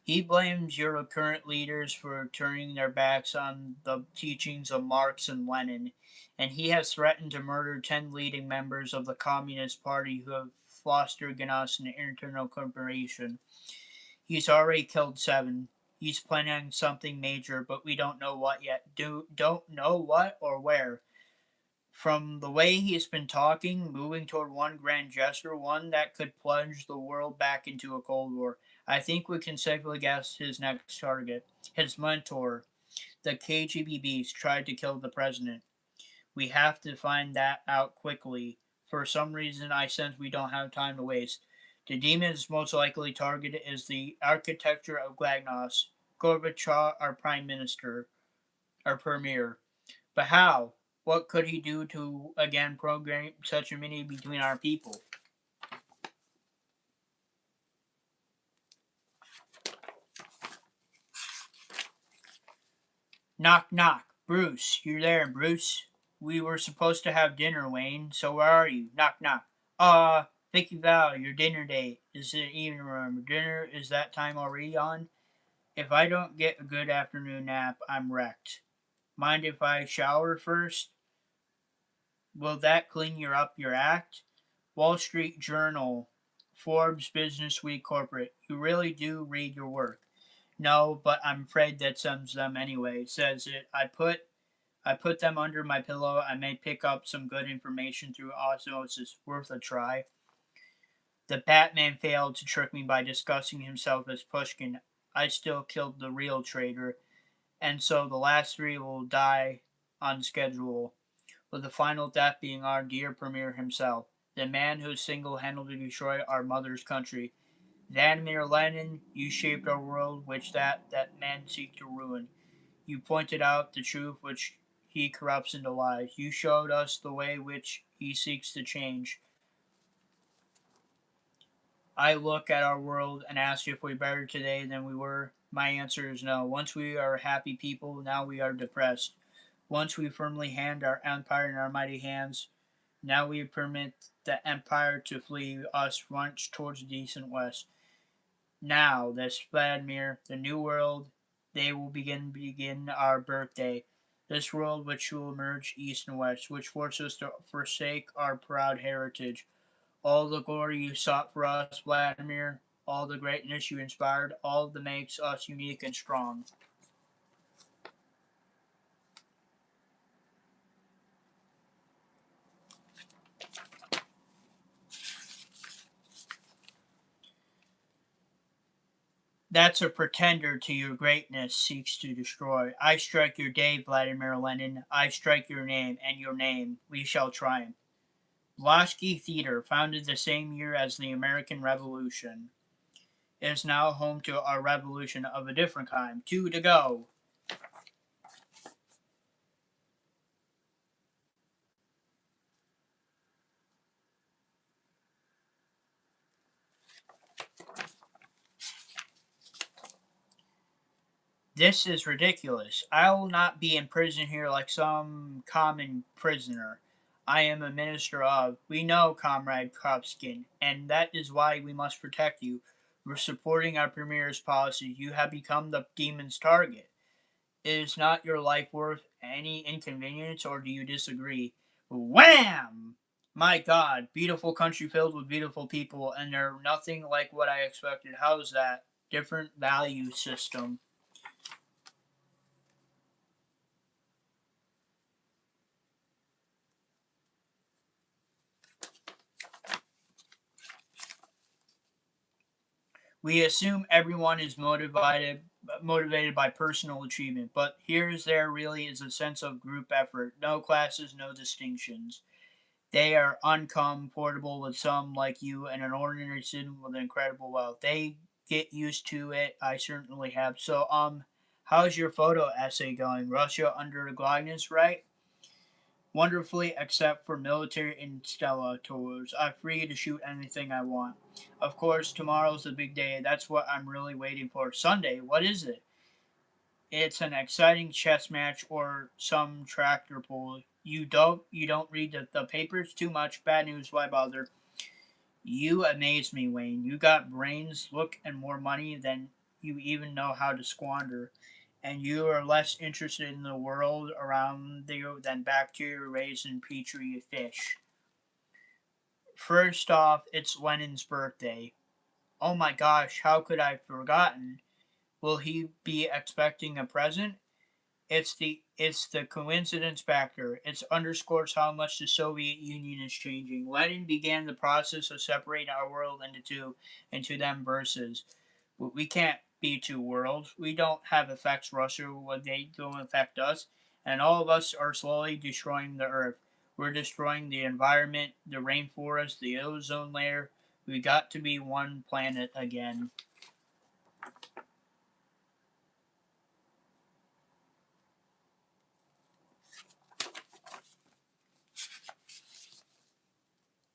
He blames your current leaders for turning their backs on the teachings of Marx and Lenin, and he has threatened to murder 10 leading members of the Communist Party who have fostered Ganos an internal corporation. He's already killed 7. He's planning something major, but we don't know what yet. Don't know what or where. From the way he's been talking, moving toward one grand gesture, one that could plunge the world back into a Cold War, I think we can safely guess his next target. His mentor, the KGB beast, tried to kill the president. We have to find that out quickly. For some reason, I sense we don't have time to waste. The demon's most likely target is the architecture of Glagnos, Gorbachev, our prime minister, our premier. But how? What could he do to again program such a mini between our people? Knock, knock. Bruce, you're there, Bruce. We were supposed to have dinner, Wayne, so where are you? Knock, knock. Vicky Val, your dinner date. Is it even remember? Dinner is that time already on? If I don't get a good afternoon nap, I'm wrecked. Mind if I shower first? Will that clean your act? Wall Street Journal, Forbes Business Week Corporate. You really do read your work. No, but I'm afraid that sums them anyway. Says it. I put them under my pillow. I may pick up some good information through osmosis. Worth a try. The Batman failed to trick me by discussing himself as Pushkin. I still killed the real traitor, and so the last 3 will die on schedule, with the final death being our dear Premier himself, the man who single-handedly destroyed our mother's country. Vladimir Lenin, you shaped our world which that man seek to ruin. You pointed out the truth which he corrupts into lies. You showed us the way which he seeks to change. I look at our world and ask if we're better today than we were. My answer is no. Once we are happy people, now we are depressed. Once we firmly hand our empire in our mighty hands, now we permit the empire to flee us once towards the decent west. Now, this Vladimir, the new world, they will begin our birthday. This world which will emerge east and west, which forces us to forsake our proud heritage. All the glory you sought for us, Vladimir, all the greatness you inspired, all that makes us unique and strong. That's a pretender to your greatness seeks to destroy. I strike your day, Vladimir Lenin. I strike your name, and your name. We shall triumph. Vlashki Theater, founded the same year as the American Revolution, is now home to a revolution of a different kind. Two to go. This is ridiculous. I will not be in prison here like some common prisoner. I am a minister of. We know, Comrade Kropskin, and that is why we must protect you. We're supporting our premier's policy. You have become the demon's target. Is not your life worth any inconvenience, or do you disagree? Wham! My God, beautiful country filled with beautiful people, and they're nothing like what I expected. How's that? Different value system. We assume everyone is motivated by personal achievement, but here's there really is a sense of group effort. No classes, no distinctions. They are uncomfortable with some like you and an ordinary student with incredible wealth. They get used to it. I certainly have. So, how's your photo essay going? Russia under Gloggness, right? Wonderfully, except for military installators. I'm free to shoot anything I want. Of course, tomorrow's the big day. That's what I'm really waiting for. Sunday, what is it? It's an exciting chess match or some tractor pull. You don't read the papers too much. Bad news, why bother? You amaze me, Wayne. You got brains, look, and more money than you even know how to squander. And you are less interested in the world around you than bacteria raised in petri fish. First off, it's Lenin's birthday. Oh my gosh, how could I have forgotten? Will he be expecting a present? It's the coincidence factor. It underscores how much the Soviet Union is changing. Lenin began the process of separating our world into them verses. We can't be two worlds. We don't have effects Russia what they don't affect us, and all of us are slowly destroying the earth. We're destroying the environment, the rainforest, the ozone layer. We got to be one planet again.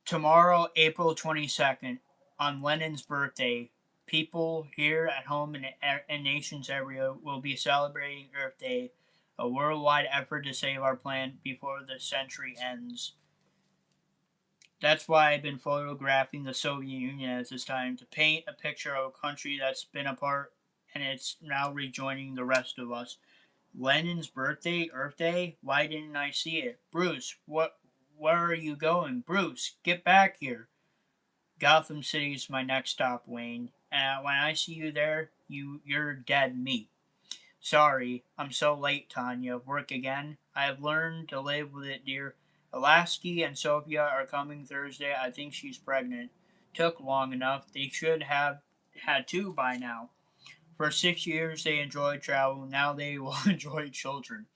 Tomorrow, April 22nd, on Lenin's birthday, people here at home and nations everywhere will be celebrating Earth Day, a worldwide effort to save our planet before the century ends. That's why I've been photographing the Soviet Union at this time to paint a picture of a country that's been apart and it's now rejoining the rest of us. Lenin's birthday, Earth Day? Why didn't I see it? Bruce, where are you going? Bruce, get back here. Gotham City's my next stop, Wayne. And when I see you there, you're dead meat. Sorry, I'm so late, Tanya. Work again? I have learned to live with it, dear. Alasky and Sophia are coming Thursday. I think she's pregnant. Took long enough. They should have had two by now. For 6 years they enjoyed travel. Now they will enjoy children.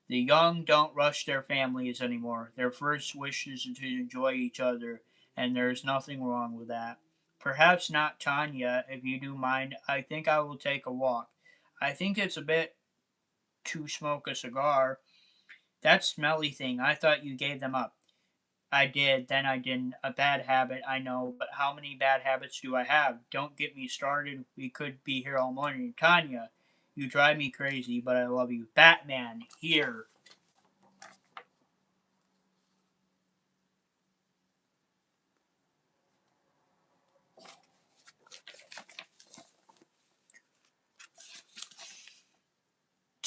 The young don't rush their families anymore. Their first wish is to enjoy each other, and there's nothing wrong with that. Perhaps not Tanya, if you do mind. I think I will take a walk. I think it's a bit to smoke a cigar. That smelly thing, I thought you gave them up. I did, then I didn't. A bad habit, I know, but how many bad habits do I have? Don't get me started. We could be here all morning. Tanya, you drive me crazy, but I love you. Batman, here.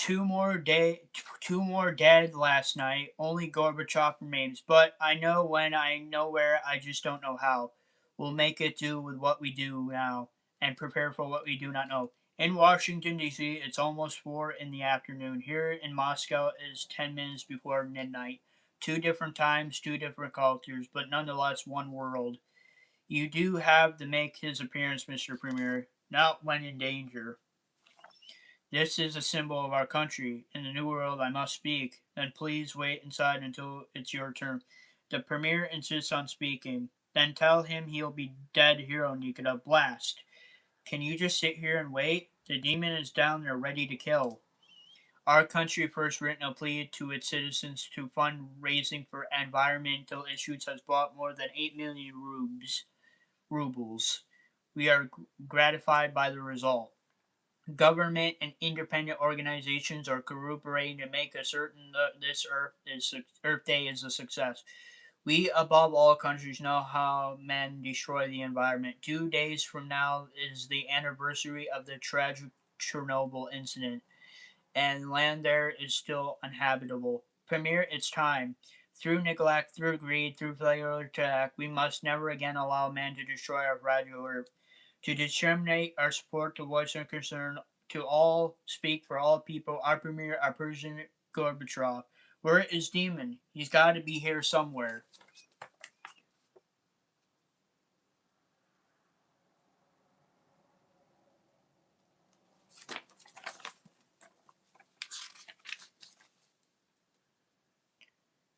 Two more dead last night. Only Gorbachev remains. But I know when, I know where, I just don't know how. We'll make it do with what we do now and prepare for what we do not know. In Washington, D.C., it's almost 4 in the afternoon. Here in Moscow, it is 10 minutes before midnight. Two different times, two different cultures, but nonetheless one world. You do have to make his appearance, Mr. Premier, not when in danger. This is a symbol of our country. In the new world, I must speak. Then please wait inside until it's your turn. The Premier insists on speaking. Then tell him he'll be dead hero, Nikita. Blast. Can you just sit here and wait? The demon is down there ready to kill. Our country first written a plea to its citizens to fund raising for environmental issues has brought more than 8 million rubles. We are gratified by the result. Government and independent organizations are cooperating to make a certain that this Earth Day is a success. We, above all countries, know how men destroy the environment. 2 days from now is the anniversary of the tragic Chernobyl incident, and land there is still uninhabitable. Premier, it's time. Through neglect, through greed, through failure to act, we must never again allow man to destroy our fragile Earth. To disseminate our support, to voice our concern, to all speak for all people, our Premier, our President Gorbachev. Where is Demon? He's got to be here somewhere.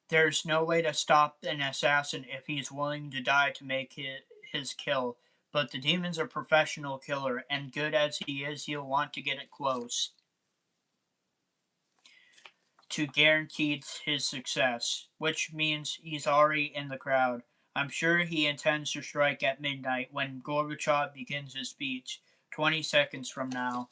There's no way to stop an assassin if he's willing to die to make his kill. But the demon's a professional killer, and good as he is, he'll want to get it close to guarantee his success, which means he's already in the crowd. I'm sure he intends to strike at midnight when Gorbachev begins his speech, 20 seconds from now.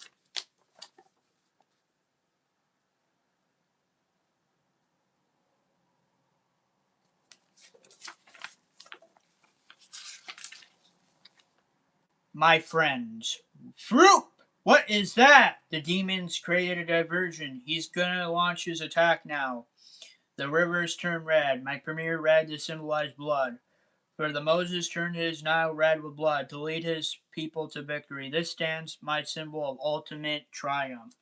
My friends. Fruit! What is that? The demon's created a diversion. He's gonna launch his attack now. The rivers turn red. My premier red to symbolize blood. For the Moses turned his Nile red with blood to lead his people to victory. This stands my symbol of ultimate triumph.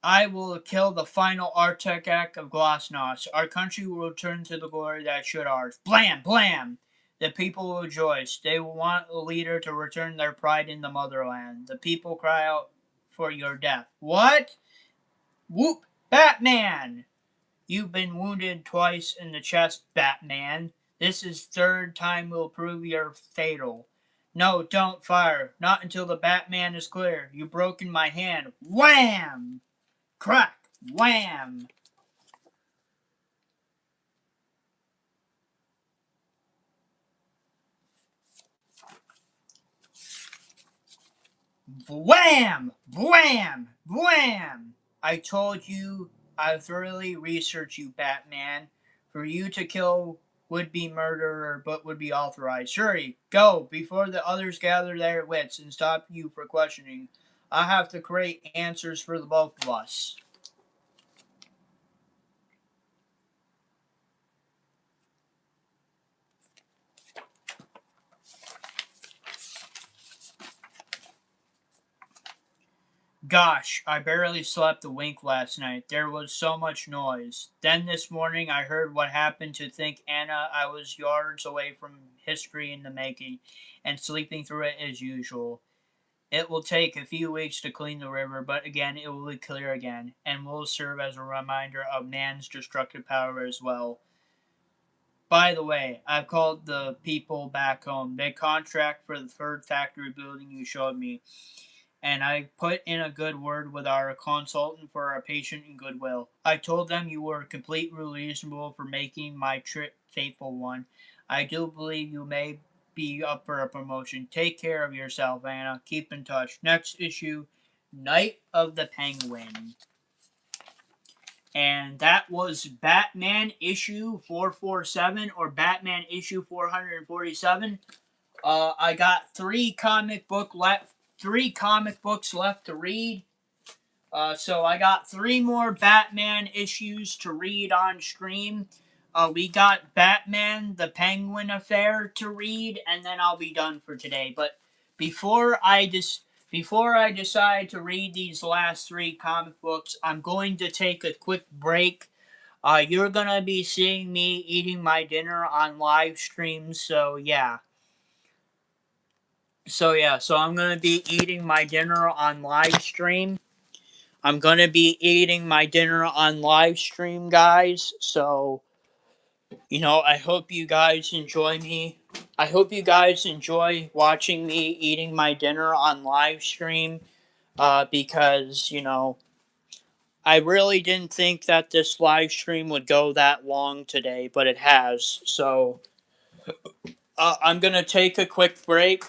I will kill the final architect of Glasnost. Our country will return to the glory that should ours. Blam! Blam! The people will rejoice. They will want a leader to return their pride in the motherland. The people cry out for your death. What? Whoop! Batman! You've been wounded twice in the chest, Batman. This is third time will prove you're fatal. No, don't fire. Not until the Batman is clear. You've broken my hand. Wham! Crack! Wham! Wham! Wham! Wham! I told you I thoroughly researched you, Batman. For you to kill would be murderer, but would be authorized. Hurry, go, before the others gather their wits and stop you for questioning. I have to create answers for the both of us. Gosh, I barely slept a wink last night. There was so much noise. Then this morning I heard what happened to think Anna. I was yards away from history in the making and sleeping through it as usual. It will take a few weeks to clean the river, but again it will be clear again, and will serve as a reminder of man's destructive power as well. By the way, I've called the people back home. They contract for the third factory building you showed me, and I put in a good word with our consultant for our patient and goodwill. I told them you were completely reasonable for making my trip faithful one. I do believe you may be up for a promotion. Take care of yourself, Anna. Keep in touch. Next issue, Night of the Penguin. and that was Batman issue 447 or Batman issue 447. I got three comic books left to read. So I got three more Batman issues to read on stream. We got Batman the Penguin Affair to read, and then I'll be done for today. But before I decide to read these last three comic books, I'm going to take a quick break. You're gonna be seeing me eating my dinner on live stream, so yeah. So I'm gonna be eating my dinner on live stream. I'm gonna be eating my dinner on live stream, guys. So, I hope you guys enjoy me. I hope you guys enjoy watching me eating my dinner on live stream. Because, I really didn't think that this live stream would go that long today, but it has. So, I'm gonna take a quick break.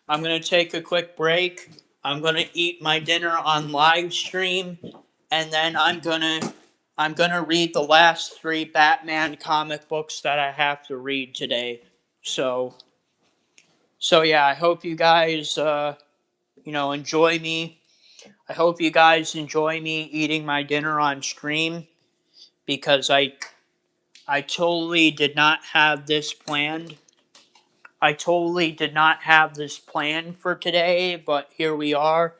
I'm gonna take a quick break. I'm gonna eat my dinner on live stream, and then I'm gonna read the last three Batman comic books that I have to read today. So yeah, I hope you guys enjoy me. I hope you guys enjoy me eating my dinner on stream, because I totally did not have this planned. I totally did not have this planned for today, but here we are.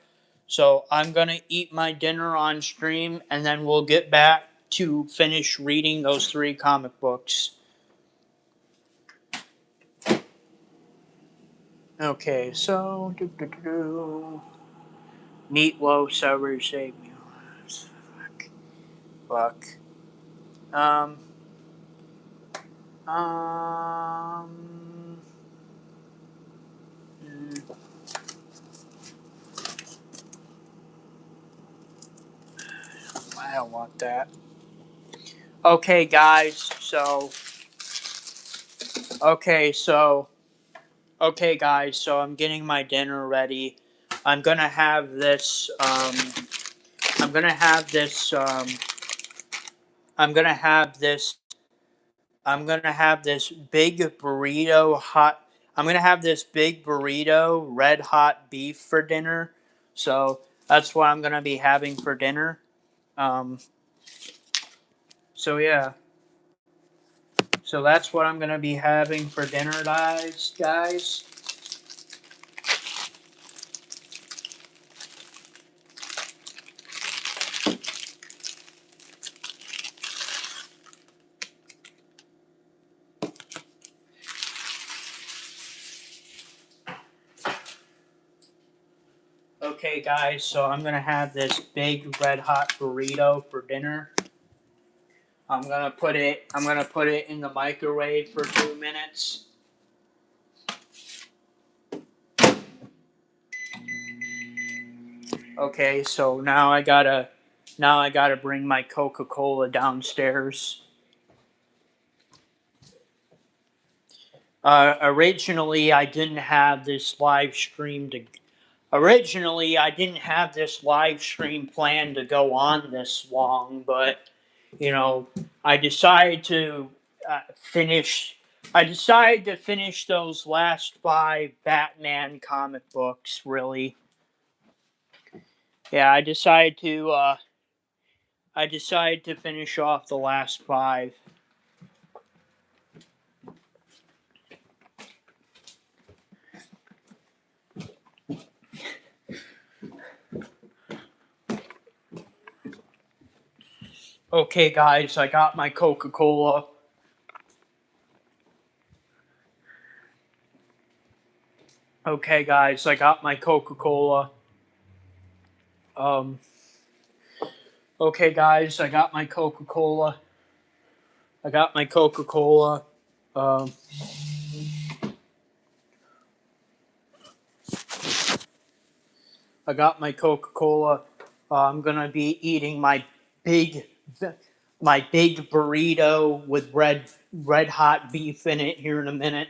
So I'm going to eat my dinner on stream, and then we'll get back to finish reading those three comic books. Okay, so Meatloaf, Sour Save Me. Fuck. Um. Um. I don't want that. Okay, guys. Okay, so. Okay, guys. So I'm getting my dinner ready. I'm gonna have this. I'm gonna have this. I'm gonna have this. I'm gonna have this big burrito hot. I'm gonna have this big burrito red hot beef for dinner. So that's what I'm gonna be having for dinner. Um. So yeah. So that's what I'm gonna be having for dinner, guys. Okay, guys. So I'm gonna have this big red hot burrito for dinner. I'm gonna put it in the microwave for 2 minutes. Okay, so now I gotta bring my Coca-Cola downstairs. Originally, I didn't have this live stream to. Originally, I didn't have this live stream planned to go on this long, but I decided to finish. I decided to finish those last five Batman comic books. Really, yeah, I decided to finish off the last five. Okay, guys, I got my Coca-Cola. Okay, guys, I got my Coca-Cola. Um. Okay, guys, I got my Coca-Cola. I got my Coca-Cola. Um. I got my Coca-Cola. I'm gonna be eating big, my big burrito with red hot beef in it here in a minute.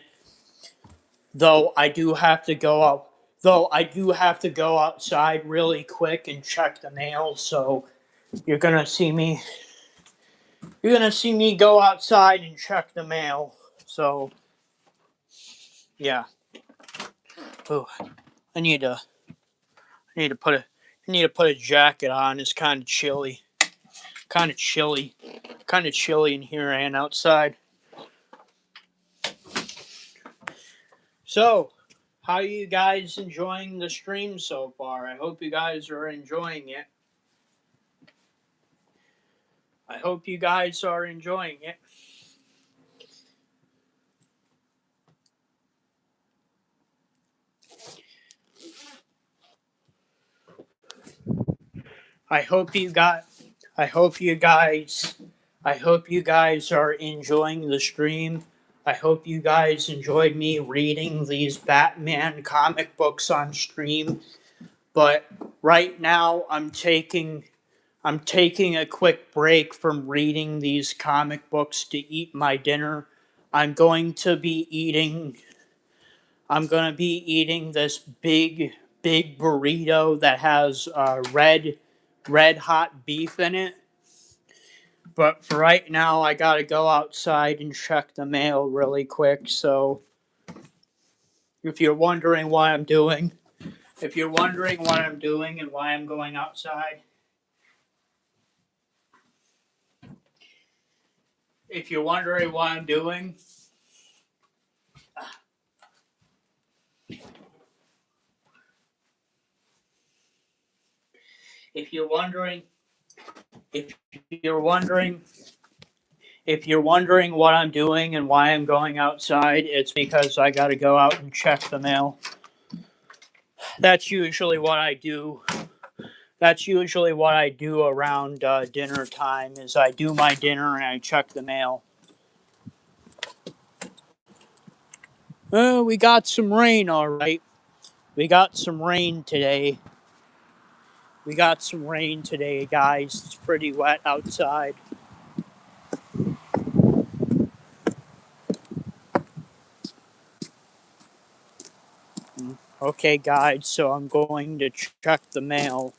Though I do have to go out. Though I do have to go outside really quick and check the mail. So you're gonna see me. You're gonna see me go outside and check the mail. So, yeah. Oh, I need to. I need to put a. I need to put a jacket on. It's kind of chilly. Kind of chilly. Kind of chilly in here and outside. So, how are you guys enjoying the stream so far? I hope you guys are enjoying it. I hope you guys are enjoying it. I hope you got. I hope you guys. I hope you guys are enjoying the stream. I hope you guys enjoyed me reading these Batman comic books on stream. But right now I'm taking a quick break from reading these comic books to eat my dinner. I'm going to be eating I'm going to be eating this big burrito that has red hot beef in it. But for right now I got to go outside and check the mail really quick. So if you're wondering what I'm doing, if you're wondering what I'm doing and why I'm going outside, if you're wondering what I'm doing, if you're wondering, if you're wondering, if you're wondering what I'm doing and why I'm going outside, it's because I got to go out and check the mail. That's usually what I do. That's usually what I do around dinner time. Is I do my dinner and I check the mail. We got some rain, all right. We got some rain today. We got some rain today, guys. It's pretty wet outside. Okay, guys, so I'm going to check the mail.